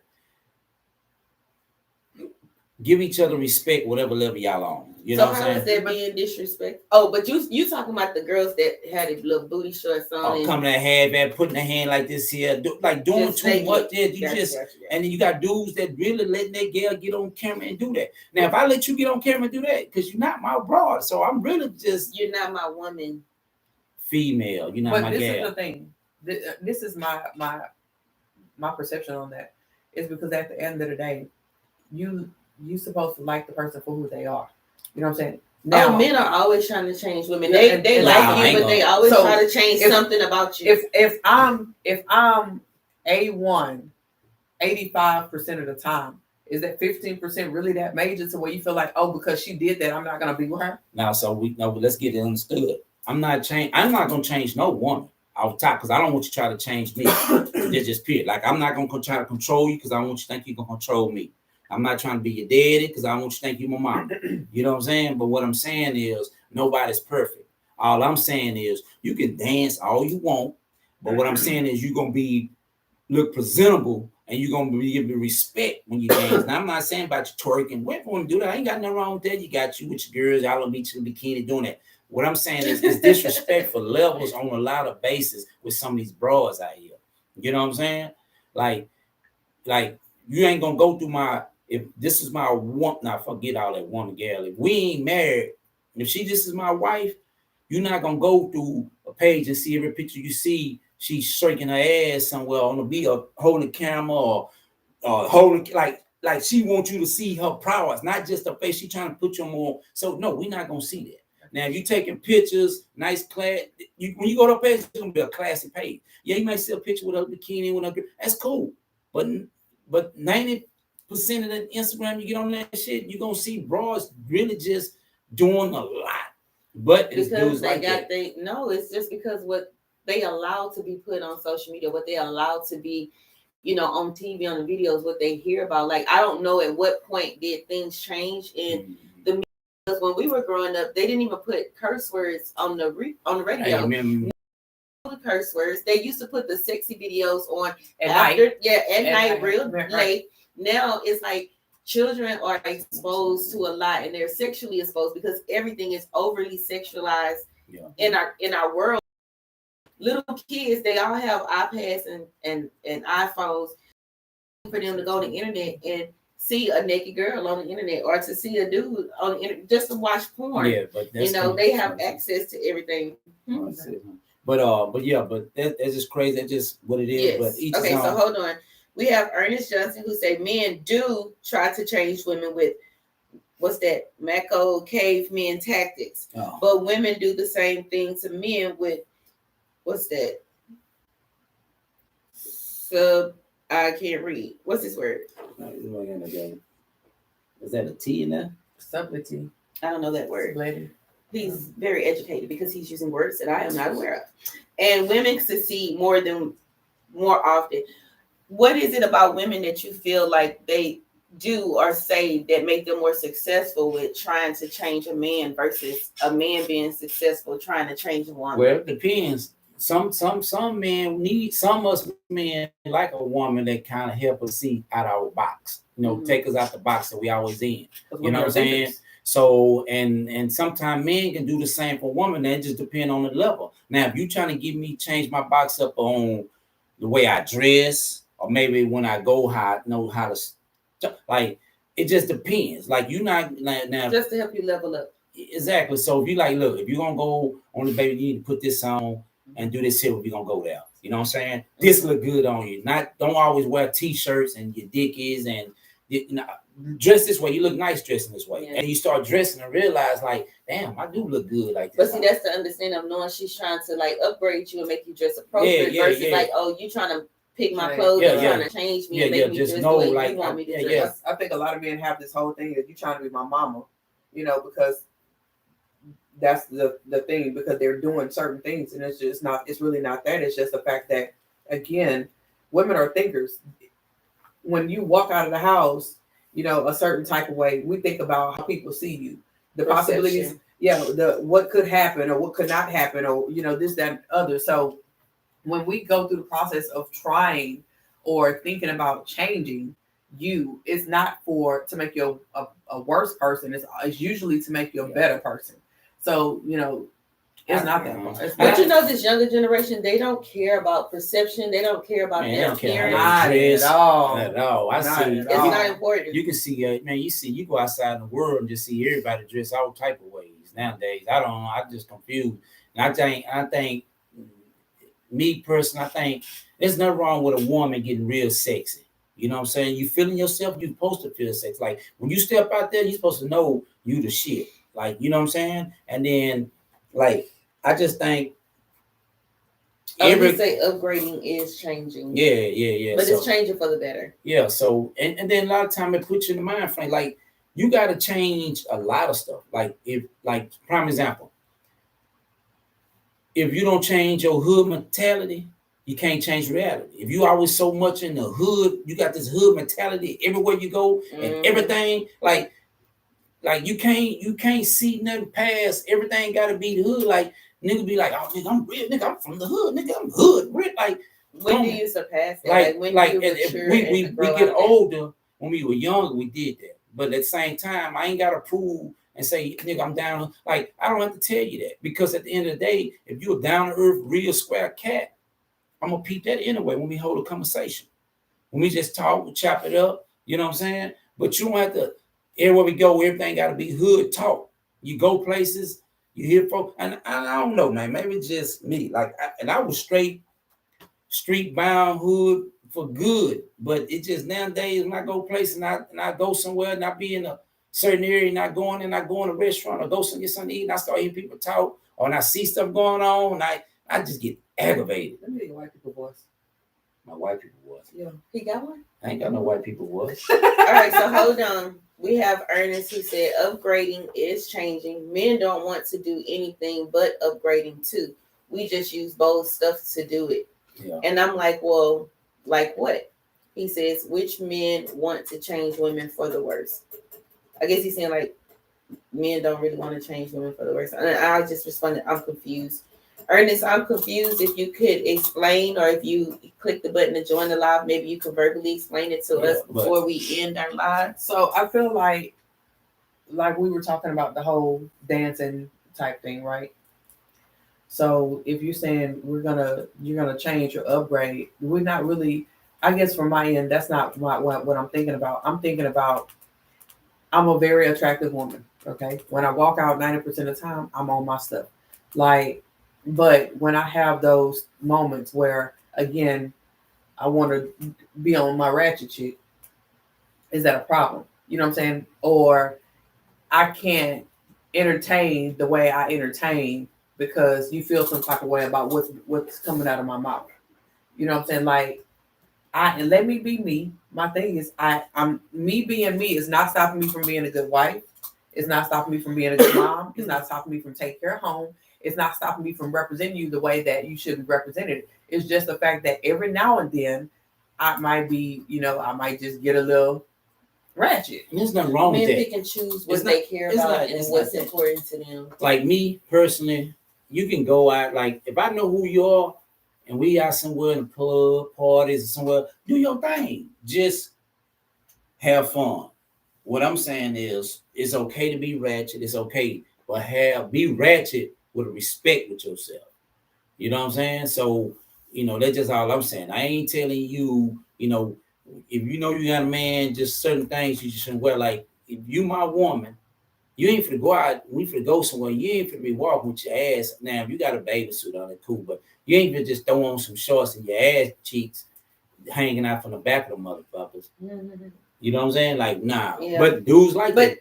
Give each other respect, whatever level y'all on. You know So what how I'm is saying? that being disrespect? Oh, but you talking about the girls that had a little booty shorts on? Oh, and coming that half at putting their hand like this here, like doing just too naked. much. Yeah, you Gotcha, just gotcha. and then you got dudes that really letting their girl get on camera and do that. Now, if I let you get on camera and do that, because you're not my broad, so I'm really just You're not my woman. female. You're not But my this gal. is the thing. This is my perception on that. Is because at the end of the day, you supposed to like the person for who they are. You know what I'm saying? Now, men are always trying to change women. Yeah, They and like nah, you, but they always so try to change something about you. If I'm A1 85% of the time, is that 15% really that major to where you feel like, oh, because she did that, I'm not gonna be with her? Now, so we know, but let's get it understood. I'm not gonna change no woman off top because I don't want you to try to change me. It's just period. Like I'm not gonna try to control you because I want you to think you can control me. I'm not trying to be your daddy because I want you to think you my mom. You know what I'm saying? But what I'm saying is nobody's perfect. All I'm saying is you can dance all you want, but what I'm saying is you're gonna be look presentable and you're gonna be given respect when you dance. Now I'm not saying about you twerking. Women want to do that. I ain't got nothing wrong with that. You got you with your girls, y'all will meet you in the bikini doing that. What I'm saying is it's disrespectful levels on a lot of bases with some of these broads out here. You know what I'm saying? Like you ain't gonna go through my if this is my one. Now forget all that woman gal. If we ain't married, if she just is my wife, you're not gonna go through a page and see every picture you see. She's shaking her ass somewhere on the beat or holding the camera or holding like she wants you to see her prowess, not just her face. She trying to put you on more. So no, we're not gonna see that. Now, if you taking pictures, nice class, when you go to a page, it's gonna be a classy page. Yeah, you might see a picture with a bikini with a that's cool, but 90% of the Instagram you get on that shit, you're gonna see broads really just doing a lot. But it's because dudes they like got that. no, it's just because what they allow to be put on social media, what they allow to be, on TV, on the videos, what they hear about. Like, I don't know at what point did things change in the media. Because when we were growing up, they didn't even put curse words on the radio. I remember The curse words. They used to put the sexy videos on At after, night. at night, night. real Right. late. Now it's like children are exposed to a lot, and they're sexually exposed because everything is overly sexualized in our world. Little kids, they all have iPads and iPhones for them to go on the internet and see a naked girl on the internet, or to see a dude on the internet just to watch porn. Yeah, but that's they have access to everything. But yeah, but that's just crazy. That's just what it is. Yes. But each Okay, so hold on. We have Ernest Johnson who say men do try to change women with what's that Mako cavemen tactics, but women do the same thing to men with what's that I can't read. What's this word? Is that a T in there? Subtlety. I don't know that word. Later. He's very educated because he's using words that I am not aware of. And women succeed more often. What is it about women that you feel like they do or say that make them more successful with trying to change a man versus a man being successful trying to change a woman? Well, it depends. Some men need some of us men like a woman that kind of help us see out our box. Take us out the box that we always in. You know what I'm saying? So and sometimes men can do the same for women. That just depend on the level. Now, if you trying to get me change my box up on the way I dress or maybe when I go high, I know how to like. It just depends. Like you not now just to help you level up. exactly. So if you like, look, if you're gonna go on the baby, you need to put this on and do this here. If you're gonna go there, you know what I'm saying? This look good on you. Not don't always wear t-shirts and your dickies and you know, dress this way. You look nice dressing this way, and you start dressing and realize like, damn, I do look good like this. But see, that's the understanding of knowing she's trying to like upgrade you and make you dress appropriate versus like, oh, you trying to pick my clothes and trying to change me and make me just dress know, the way like, you want me to dress. I think a lot of men have this whole thing that you trying to be my mama, you know, because that's the thing, because they're doing certain things and it's just not, it's really not that. It's just the fact that, again, women are thinkers. When you walk out of the house, you know, a certain type of way, we think about how people see you, the possibilities, the what could happen or what could not happen, or you know, this, that, and other. So when we go through the process of trying or thinking about changing you, it's not for to make you a worse person. It's usually to make you a better person. So, you know, it's not that far. But you know, this younger generation, they don't care about perception. They don't care about their appearance. Not at all. Not at all. I see. It's not important. You can see, man. You go outside in the world and just see everybody dress all type of ways nowadays. I don't know. I'm just confused. And I think, me personally, I think there's nothing wrong with a woman getting real sexy. You know what I'm saying? You feeling yourself, you're supposed to feel sexy. Like when you step out there, you're supposed to know you the shit. Like, you know what I'm saying? And then, like, I just think you say upgrading is changing. Yeah. But it's changing for the better. Yeah. So and then a lot of time it puts you in the mind frame. Like you gotta change a lot of stuff. Like prime example. If you don't change your hood mentality, you can't change reality. If you always so much in the hood, you got this hood mentality everywhere you go and everything, like you can't see nothing past everything. Got to be the hood. Like nigga be like, oh nigga, I'm real. Nigga, I'm from the hood. Nigga, I'm hood. Real. Like when do you surpass that? Like when like do you we get older. When we were younger, we did that. But at the same time, I ain't gotta prove and say, nigga, I'm down. Like I don't have to tell you that, because at the end of the day, if you're a down to earth, real square cat, I'm gonna peep that anyway when we hold a conversation. When we just talk, we chop it up. You know what I'm saying? But you don't have to. Everywhere we go, everything got to be hood talk. You go places, you hear folks, and I don't know, man. Maybe it's just me. Like, I was straight street bound hood for good, but it just nowadays when I go places and I go somewhere and I be in a certain area and I go in a restaurant or go get something to eat and I start hearing people talk or and I see stuff going on and I just get aggravated. Let me get your white people voice. My white people voice. Yeah, he got one. I ain't got no white people voice. All right, so hold on. We have Ernest who said upgrading is changing. Men don't want to do anything but upgrading too. We just use bold stuff to do it. Yeah. And I'm like, well, like what? He says, which men want to change women for the worse? I guess he's saying like men don't really want to change women for the worse. And I just responded, I'm confused. Ernest, I'm confused. If you could explain, or if you click the button to join the live, maybe you can verbally explain it to us before we end our live. So I feel like we were talking about the whole dancing type thing, right? So if you're saying you're gonna change or upgrade, we're not really. I guess from my end, that's not what I'm thinking about. I'm thinking about I'm a very attractive woman. Okay, when I walk out 90% of the time, I'm on my stuff, like. But when I have those moments where, again, I want to be on my ratchet shit, is that a problem? You know what I'm saying? Or I can't entertain the way I entertain because you feel some type of way about what's coming out of my mouth. You know what I'm saying? Like, and let me be me. My thing is, I'm me being me is not stopping me from being a good wife. It's not stopping me from being a good mom. It's not stopping me from taking care of home. It's not stopping me from representing you the way that you should be represented. It's just the fact that every now and then I might be, I might just get a little ratchet. There's nothing wrong with that. Men pick and choose what they care about and what's important to them. Like me personally, you can go out, like if I know who you are and we out somewhere in the club, parties or somewhere, do your thing. Just have fun. What I'm saying is it's okay to be ratchet, it's okay, but be ratchet with respect with yourself. You know what I'm saying? So That's just all I'm saying. I ain't telling you, if you know you got a man, just certain things you just shouldn't wear. Like if you my woman, you ain't finna go out. We finna go somewhere. You ain't finna be walking with your ass. Now, if you got a bathing suit on, it cool. But you ain't finna just throw on some shorts and your ass cheeks hanging out from the back of the motherfuckers. Mm-hmm. You know what I'm saying? Like, nah. Yeah. But dudes like But that.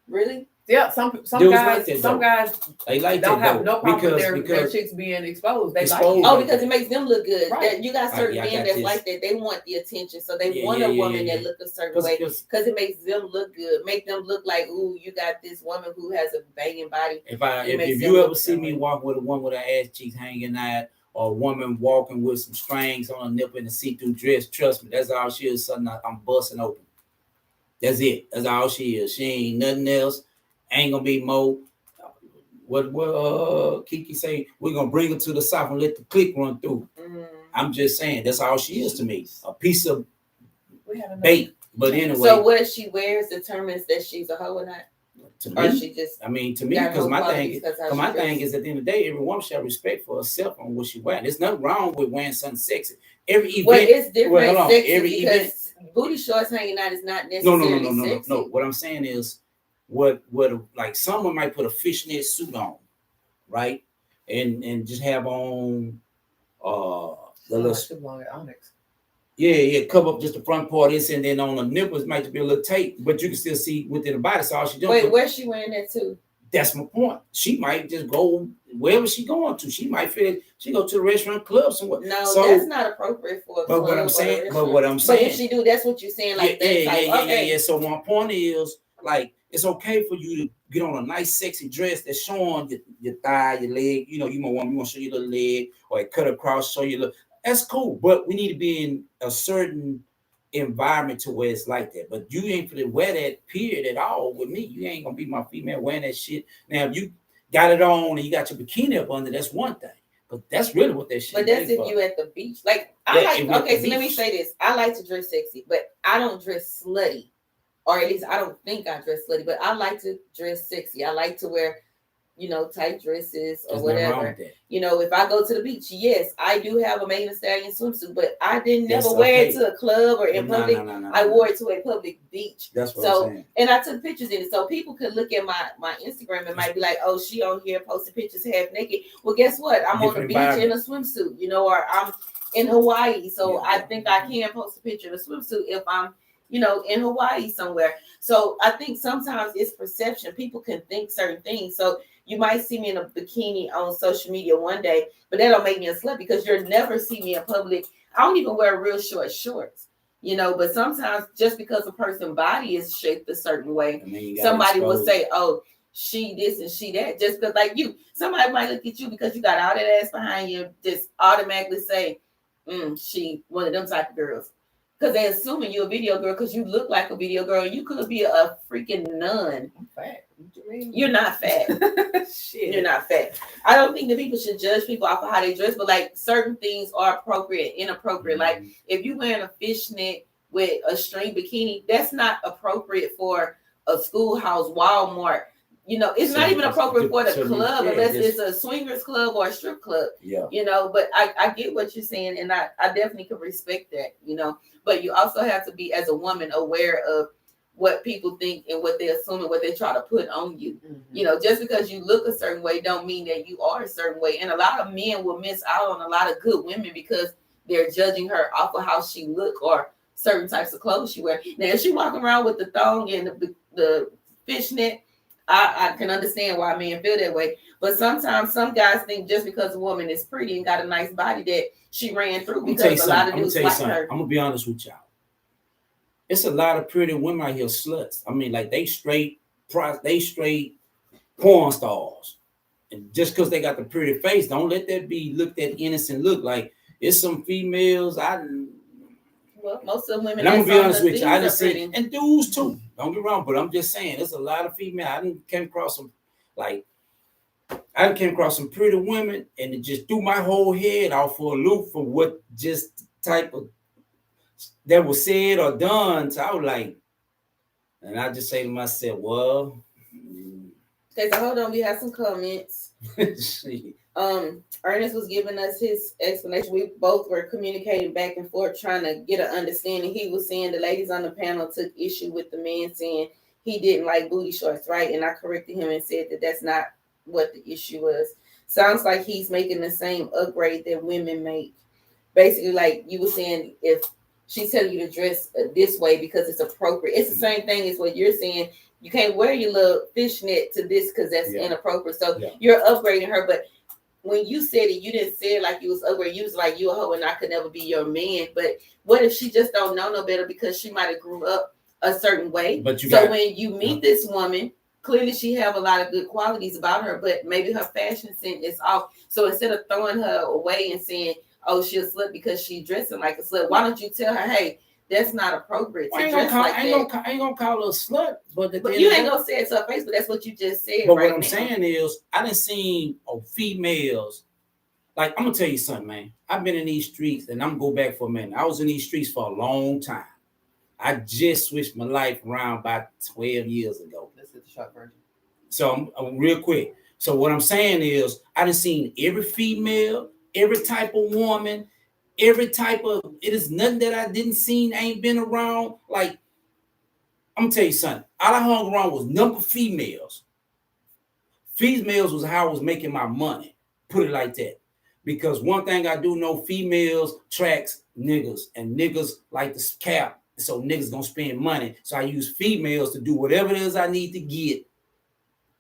really, Yeah, some Dudes guys like that, some though. guys They like don't that, have though. no problem with their because chicks being exposed. They Exposed. like oh, it. because it makes them look good. Right. That you got certain I men got that's this. like that. They want the attention, so they Yeah, want yeah, a yeah, woman yeah. that look a certain way Because because it makes them look good. Make them look like, ooh, you got this woman who has a banging body. if makes them you ever look see me that way. walk with a woman with her ass cheeks hanging out, or a woman walking with some strings on her nipple in a see-through dress, trust me, that's all she is. Something I'm busting open. That's it. That's all she is. She ain't nothing else. Ain't gonna be more. What Kiki say? We're gonna bring her to the south and let the click run through. Mm. I'm just saying that's all she is to me. A piece of We had enough. bait. But anyway, So what she wears determines that she's a hoe or not, to or me, she just I mean, to me, got because hoe my qualities thing, because how cause she my thing dress. is at the end of the day, every woman should have respect for herself on what she wearing. There's nothing wrong with wearing something sexy. Every event, Well, it's different. Well, hold on. Sexy Every because event, booty shorts hanging out is not no, necessarily sexy. no. What I'm saying is, what like someone might put a fishnet suit on, right, and just have on the little too long at Onyx. yeah, cover up just the front part of this, and then on the nipples might just be a little tape, but you can still see within the body. So all she doing. Wait, where's she wearing that to? That's my point. She might just go wherever she going to. She might feel she go to the restaurant, club somewhere. No, So, that's not appropriate for a but club what I'm or saying, a but restaurant. what I'm But saying, if she do, that's what you're saying, like yeah, that type. Okay. So my point is, like, it's okay for you to get on a nice, sexy dress that's showing your thigh, your leg. You want to show your little leg, or it cut across, show your little. That's cool, but we need to be in a certain environment to where it's like that. But you ain't gonna wear that period at all with me. You ain't gonna be my female wearing that shit. Now, if you got it on and you got your bikini up under, that's one thing. But that's really what that shit. But that's if you at the beach. Like I like. Okay, so let me say this. I like to dress sexy, but I don't dress slutty, or at least I don't think I dress slutty. But I like to dress sexy. I like to wear, tight dresses or whatever. If I go to the beach, yes, I do have a Megan Thee Stallion swimsuit, but I didn't never wear it to a club or in public. I wore it to a public beach. That's what I'm saying. And I took pictures in it, so people could look at my Instagram and might be like, "Oh, she on here posting pictures half naked." Well, guess what? I'm on the beach in a swimsuit, or I'm in Hawaii, so I think I can post a picture in a swimsuit if I'm in Hawaii somewhere. So I think sometimes it's perception. People can think certain things. So you might see me in a bikini on social media one day, but that don't make me a slut because you'll never see me in public. I don't even wear real short shorts, but sometimes just because a person's body is shaped a certain way, somebody will say, "Oh, she this and she that," just because like you. Somebody might look at you because you got all that ass behind you, just automatically say, she one of them type of girls. Because they're assuming you're a video girl because you look like a video girl. You could be a freaking nun. I'm fat. What you mean? You're not fat. Shit. You're not fat. I don't think that people should judge people off of how they dress, but like certain things are appropriate, inappropriate. Like if you're wearing a fishnet with a string bikini, that's not appropriate for a schoolhouse, Walmart. It's not even appropriate for the club unless it's a swingers club or a strip club. Yeah. But I get what you're saying, and I definitely can respect that, But you also have to be, as a woman, aware of what people think and what they assume and what they try to put on you. Mm-hmm. Just because you look a certain way don't mean that you are a certain way. And a lot of men will miss out on a lot of good women because they're judging her off of how she look or certain types of clothes she wear. Now, if she walking around with the thong and the fishnet, I can understand why men feel that way. But sometimes some guys think just because a woman is pretty and got a nice body that she ran through because a lot of dudes like her. I'm gonna be honest with y'all. It's a lot of pretty women out here sluts. I mean, like they straight porn stars. And just because they got the pretty face, don't let that be looked at innocent look. Like it's some females Well, most of the women. And I'm gonna be honest with you, I just see, and dudes too. Don't get wrong, but I'm just saying, there's a lot of female. I didn't came across some, some pretty women, and it just threw my whole head off for a loop for what just type of that was said or done. So I was like, and I just say to myself, well, okay, so hold on, we have some comments. Ernest was giving us his explanation. We both were communicating back and forth, trying to get an understanding. He was saying the ladies on the panel took issue with the man saying he didn't like booty shorts, right? And I corrected him and said that that's not what the issue was. Sounds like he's making the same upgrade that women make. Basically, like you were saying, if she's telling you to dress this way because it's appropriate, it's the same thing as what you're saying. You can't wear your little fishnet to this because that's inappropriate. So you're upgrading her, but when you said it, you didn't say it like you was upgrade. You was like, you a hoe and I could never be your man. But what if she just don't know no better because she might have grew up a certain way? But when you meet this woman, clearly she have a lot of good qualities about her, but maybe her fashion sense is off. So instead of throwing her away and saying, oh, she's a slut because she's dressing like a slut, why don't you tell her, hey, that's not appropriate to dress like that. I ain't gonna call her a slut, but you ain't gonna say it to her face, but that's what you just said. But right what I'm saying is, I done seen females. Like, I'm gonna tell you something, man. I've been in these streets, and I'm gonna go back for a minute. I was in these streets for a long time. I just switched my life around about 12 years ago. Let's get the shot version. So I'm real quick. So what I'm saying is, I done seen every female, every type of woman, every type of. It is nothing that I didn't seen, ain't been around. Like, I'm gonna tell you something. All I hung around was number females. Females was how I was making my money. Put it like that. Because one thing I do know, females tracks niggas, and niggas like to cap. So niggas gonna spend money. So I use females to do whatever it is I need to get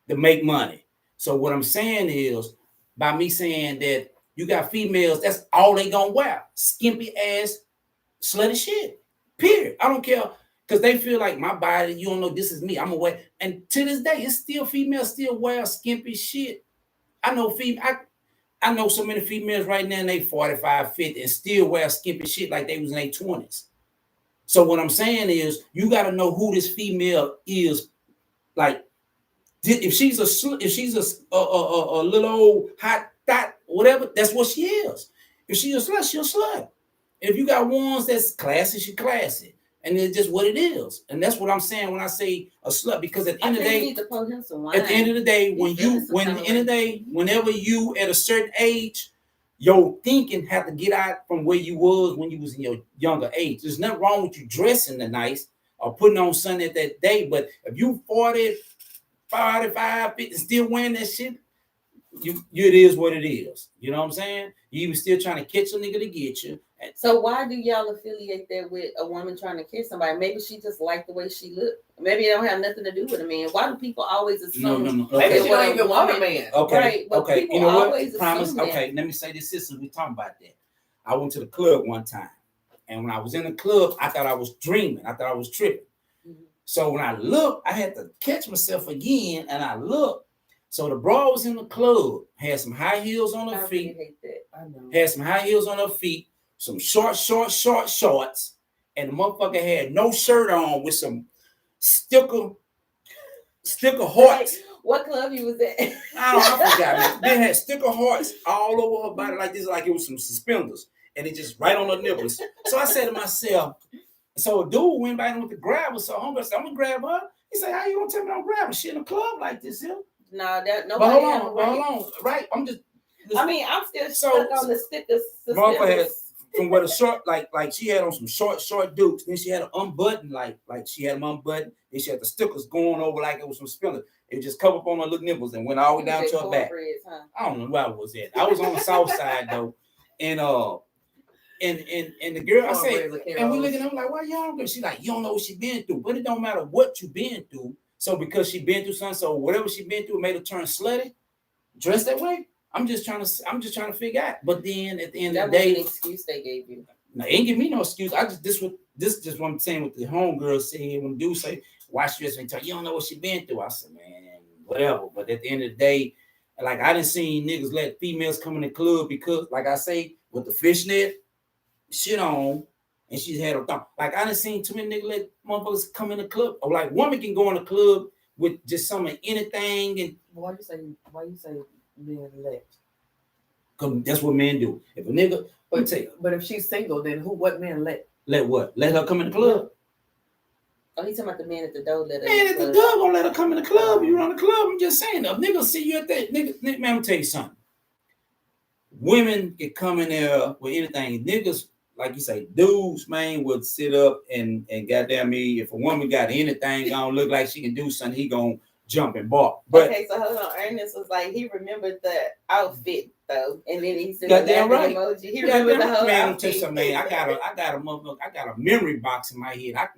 to make money. So what I'm saying is, by me saying that you got females, that's all they gonna wear. Skimpy ass, slutty shit. Period. I don't care. Because they feel like my body, you don't know, this is me. I'm aware. And to this day, it's still females still wear skimpy shit. I know I know so many females right now, they 45, 50, and still wear skimpy shit like they was in their 20s. So what I'm saying is, you got to know who this female is. Like, if she's a little old hot thot, whatever, that's what she is. If she's a slut, she's a slut. If you got ones that's classy, she classy. And it's just what it is. And that's what I'm saying when I say a slut, because at the end of the day, whenever you at a certain age, your thinking have to get out from where you was when you was in your younger age. There's nothing wrong with you dressing the nice or putting on something at that day. But if you 40, 45, 50, still wearing that shit, it is what it is. You know what I'm saying? You even still trying to catch a nigga to get you. So why do y'all affiliate that with a woman trying to kiss somebody? Maybe she just liked the way she looked. Maybe it don't have nothing to do with a man. Why do people always assume? No. Okay. Maybe she don't even want a man. Okay. Right, but okay. People you know always what? Promise. That. Okay. Let me say this, sister. We talking about that. I went to the club one time, and when I was in the club, I thought I was dreaming. I thought I was tripping. Mm-hmm. So when I looked, I had to catch myself again, and I looked. So the bra was in the club, had some high heels on her feet. Hate that. I know. Had some high heels on her feet, some short shorts, and the motherfucker had no shirt on with some sticker hearts. What club you was at? I forgot, man. They had sticker hearts all over her body like this, like it was some suspenders, and it just right on her nipples. So I said to myself, so a dude went by and went to grab her. So homegirl said, I'm gonna grab her. He said, how you gonna tell me I'm grabbing shit in a club like this here? No, that nobody. But hold on, right? I'm just. I'm still stuck on the stickers. Had from where the short, like she had on some short dukes. Then she had an unbuttoned, like she had them unbuttoned. Then she had the stickers going over like it was some spillers. It just covered up on her little nipples and went all the way down to her back. I don't know where I was at. I was on the south side though, and the girl, I said, and we looking at her like, why y'all? She's like, you don't know what she been through, but it don't matter what you been through. So because she been through something, so whatever she been through made her turn slutty, dress that way. I'm just trying to figure out. But then at the end of the day, an excuse they gave you. No, they ain't give me no excuse. I just this is just what I'm saying with the homegirl saying when dude say, why she dress me? You don't know what she been through. I said, man, whatever. But at the end of the day, like I didn't see niggas let females come in the club because, like I say, with the fishnet shit on. And she had her thumb. Like I done seen too many niggas let motherfuckers come in the club. Or like woman can go in the club with just some of anything. And why you say being let? Cause that's what men do. If a nigga, but if she's single, then what man let? Let what? Let her come in the club? Oh, he's talking about the man at the door. Man at the door gonna let her come in the club. You run the club. I'm just saying, if niggas see you at that nigga, man, I'm tell you something. women can come in there with anything. Niggas, like you say, dudes, man, would sit up and goddamn me. If a woman got anything gonna look like she can do something, he gonna jump and bark. But okay, so hold on. Ernest was like, he remembered the outfit though, and then he said goddamn the right. emoji. He remembered the whole man, outfit. man, I got a memory box in my head.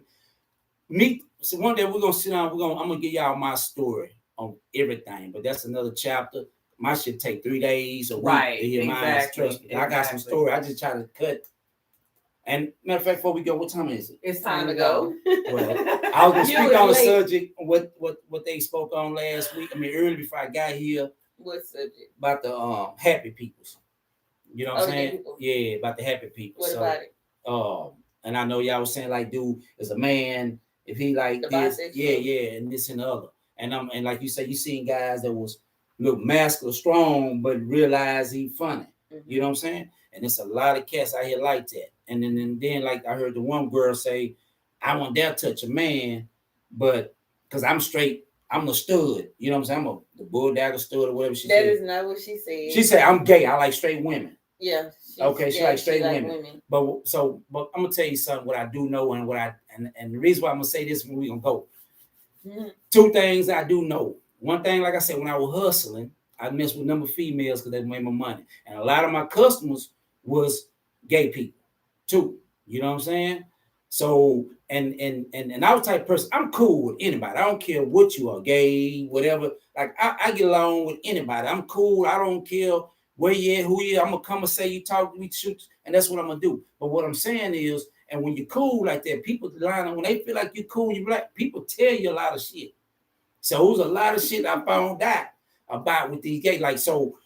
So one day we're gonna sit down. I'm gonna give y'all my story on everything, but that's another chapter. My shit take 3 days a week Right, to hear mine. exactly, Trust me. I got some story. I just try to cut. And matter of fact, before we go, what time is it? It's time to go. Well, I was gonna You speak was on the late. subject, what they spoke on last week. I mean, early before I got here What subject? about the happy peoples. You know what I'm Oh, the gay saying? people. Yeah, about the happy people. What So, about it? and I know y'all was saying like, dude, as a man, if he like The this, bisexual. yeah, and this and the other, and like you say, you seen guys that was look masculine, strong, but realize he funny. Mm-hmm. You know what I'm saying? And it's a lot of cats out here like that. And then like I heard the one girl say, I won't dare touch a man, but because I'm straight, I'm a stud. You know what I'm saying? I'm the bulldog stud or whatever she That said. is not what she said. She said I'm gay. I like straight women. Yeah. Okay, she like straight women. But I'm gonna tell you something. What I do know, and what and the reason why I'm gonna say this when we gonna go. Mm-hmm. 2 things I do know. One thing, like I said, when I was hustling, I messed with number females because they made my money, and a lot of my customers was gay people too. You know what I'm saying? So and I was the type of person. I'm cool with anybody. I don't care what you are, gay, whatever. Like I get along with anybody. I'm cool. I don't care where you at, who you. I'm gonna come and say you talk, we shoot, and that's what I'm gonna do. But what I'm saying is, and when you're cool like that, people line up when they feel like you're cool, you black. People tell you a lot of shit. So it was a lot of shit I found out about with these gays. Like so,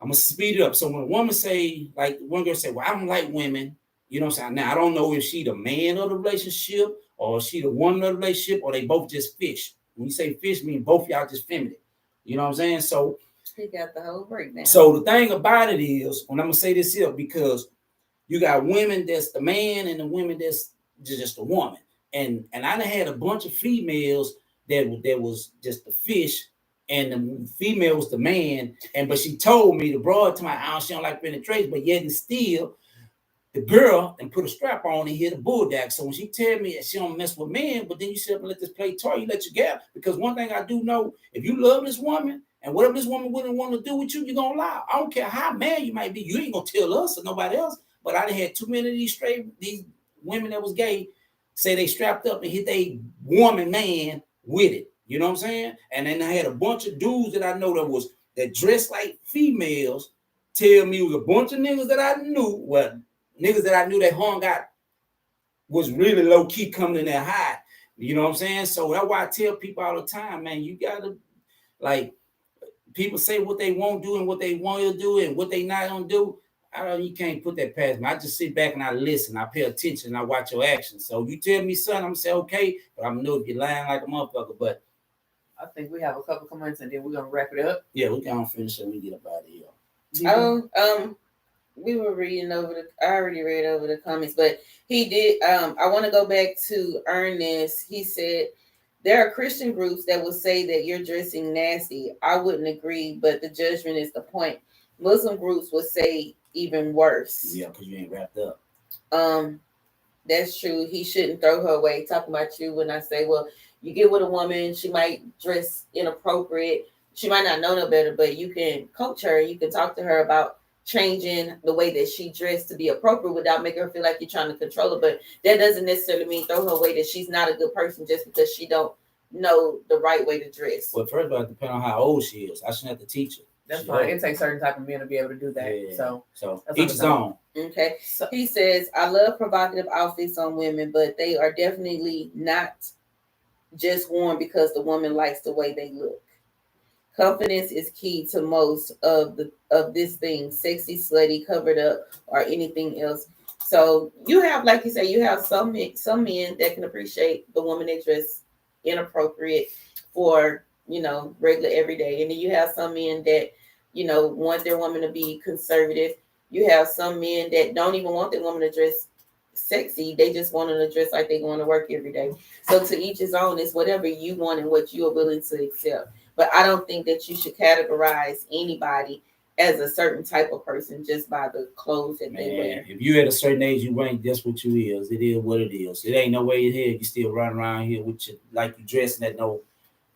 I'm gonna speed it up. So when a woman say, like one girl say, well, I don't like women. You know what I'm saying? Now I don't know if she the man of the relationship or she the woman of the relationship or they both just fish. When you say fish, mean both y'all just feminine. You know what I'm saying? So he got the whole breakdown. So the thing about it is, when I'm gonna say this here, because you got women that's the man and the women that's just a woman. And I done had a bunch of females that was just the fish, and the female was the man. But she told me the broad to my house she don't like penetration, but yet and still the girl and put a strap on and hit a bulldog. So when she tell me that she don't mess with men, but then you sit up and let this play toy, you let your gap. Because one thing I do know, if you love this woman and whatever this woman wouldn't want to do with you, you're gonna lie. I don't care how mad you might be, you ain't gonna tell us or nobody else. But I done had too many of these women that was gay say they strapped up and hit a woman man with it. You know what I'm saying? And then I had a bunch of dudes that I know that dressed like females tell me it was a bunch of niggas that I knew. Well, niggas that I knew that hung out was really low key coming in there high. You know what I'm saying? So that's why I tell people all the time, man, you gotta, like, people say what they won't do and what they want to do and what they not gonna do. You can't put that past me. I just sit back and I listen, I pay attention, and I watch your actions. So you tell me something, I'm gonna say okay, but I'm gonna know if you're lying like a motherfucker. But I think we have a couple comments and then we're gonna wrap it up. yeah, we can finish it. We get up out of here. We were reading I already read over the comments, but he did. I want to go back to Ernest. He said there are Christian groups that will say that you're dressing nasty. I wouldn't agree, but the judgment is the point. Muslim groups will say even worse. Yeah, because you ain't wrapped up. That's true. He shouldn't throw her away. Talking about you when I say, well, you get with a woman, she might dress inappropriate. She might not know no better, but you can coach her. You can talk to her about changing the way that she dressed to be appropriate without making her feel like you're trying to control her. But that doesn't necessarily mean throw her away that she's not a good person just because she don't know the right way to dress. Well, first of all, it depends on how old she is. I shouldn't have to teach her. That's fine. It takes certain type of men to be able to do that. Yeah. So each his own. Okay. So he says, I love provocative outfits on women, but they are definitely not just worn because the woman likes the way they look. Confidence is key to most of this thing, sexy, slutty, covered up, or anything else. So you have, like you say, you have some men that can appreciate the woman that dress inappropriate for, regular everyday. And then you have some men that, want their woman to be conservative. You have some men that don't even want their woman to dress sexy. They just want them to dress like they going to work every day. So to each his own. It's whatever you want and what you are willing to accept. But I don't think that you should categorize anybody as a certain type of person just by the clothes that they Man, wear. if you at a certain age, you ain't that's what you is. It is what it is. It ain't no way in hell you still running around here with your, like you dressing at no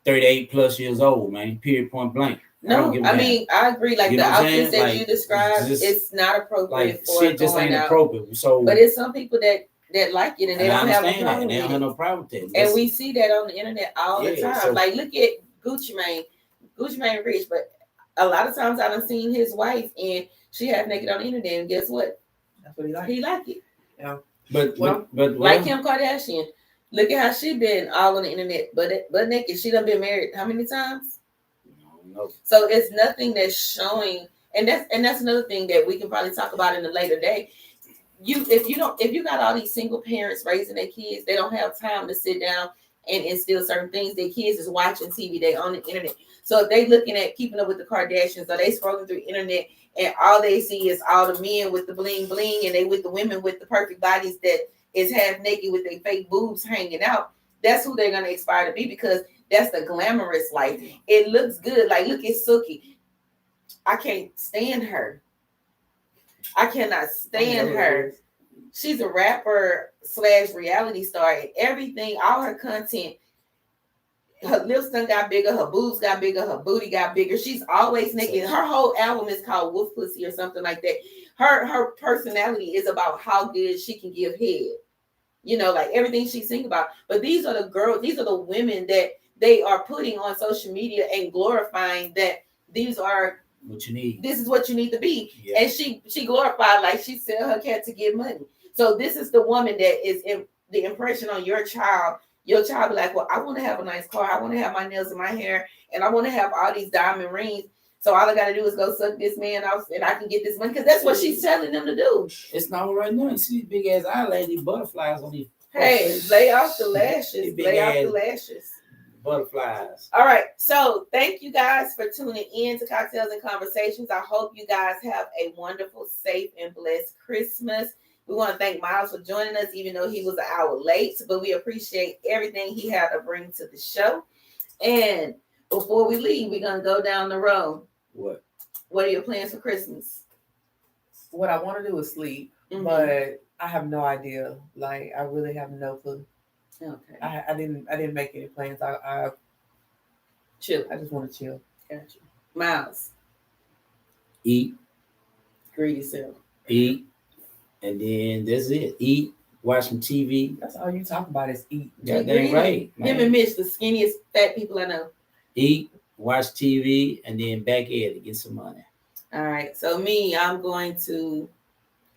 38 plus years old, man. Period, point blank. No, I mean, I agree. Like You the know what I'm outfits saying? that you Like, described, just- it's not appropriate like for shit just going ain't out. appropriate. So, But it's some people that like it and they and I don't have a understand that, problem and they don't with have it. no problem with that. And That's- we see that on the internet all the Yeah, time. so- Like, look at Gucci Mane. Gucci Mane rich, but a lot of times I done seen his wife and she half naked on the internet, and guess what? That's what he like. He like it. but Well, Like Kim Kardashian. Look at how she been all on the internet, but naked. She done been married how many times? no. So it's nothing that's showing, and that's another thing that we can probably talk about in a later day. If you got all these single parents raising their kids, they don't have time to sit down and instill certain things. Their kids is watching TV, they on the internet. So if they looking at Keeping Up with the Kardashians, or they scrolling through the internet and all they see is all the men with the bling bling and they with the women with the perfect bodies that is half naked with their fake boobs hanging out, that's who they're gonna aspire to be, because that's the glamorous life. It looks good. Like, look at Suki. I can't stand her. I cannot stand her. She's a rapper / reality star, and everything, all her content, her lips done got bigger, her boobs got bigger, her booty got bigger. She's always naked. Her whole album is called Wolf Pussy or something like that. Her personality is about how good she can give head. You know, like everything she sing about. But these are the girls, these are the women that they are putting on social media and glorifying that these are What you need. this is what you need to be. Yeah. And she glorified like she sell her cat to get money. So this is the woman that is in the impression on your child. Your child be like, well, I want to have a nice car. I want to have my nails in my hair, and I want to have all these diamond rings. So all I got to do is go suck this man off, and I can get this money, because that's what she's telling them to do. It's not right now. You see these big ass eyelash, these butterflies on these. Hey, lay off the lashes. Big Lay off ass the lashes. Butterflies. All right. So thank you guys for tuning in to Cocktails and Conversations. I hope you guys have a wonderful, safe, and blessed Christmas. We want to thank Miles for joining us, even though he was an hour late, but we appreciate everything he had to bring to the show. And before we leave, we're going to go down the road. What? What are your plans for Christmas? What I want to do is sleep, Mhm. but I have no idea. Like, I really have no clue. Okay. I didn't make any plans. I Chill. I just want to chill. Got you. Miles, Eat, greedy self. eat, and then that's it. Eat, watch some TV. That's all you talk about is eat. That ain't right, Him and man. Mitch, the skinniest fat people I know. Eat, watch TV, and then back at it, get some money. All right. So me, I'm going to,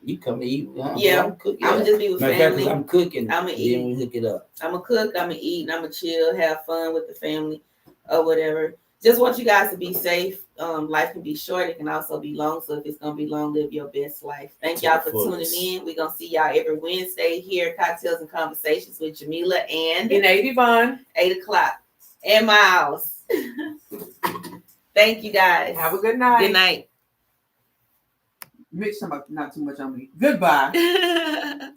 You come to eat. Yeah, I'm cooking. I'm just be with Matter of fact, family. I'm cooking. I'ma and eat. Then we hook it up. I'm gonna cook, I'm gonna eat, and I'm gonna chill, have fun with the family or whatever. Just want you guys to be safe. Life can be short, it can also be long. So if it's gonna be long, live your best life. Thank y'all for tuning in. We're gonna see y'all every Wednesday here, Cocktails and Conversations with Jamila and In 81. 8:00. And Miles. Thank you guys. Have a good night. Good night. Mitch, not too much on me. Goodbye.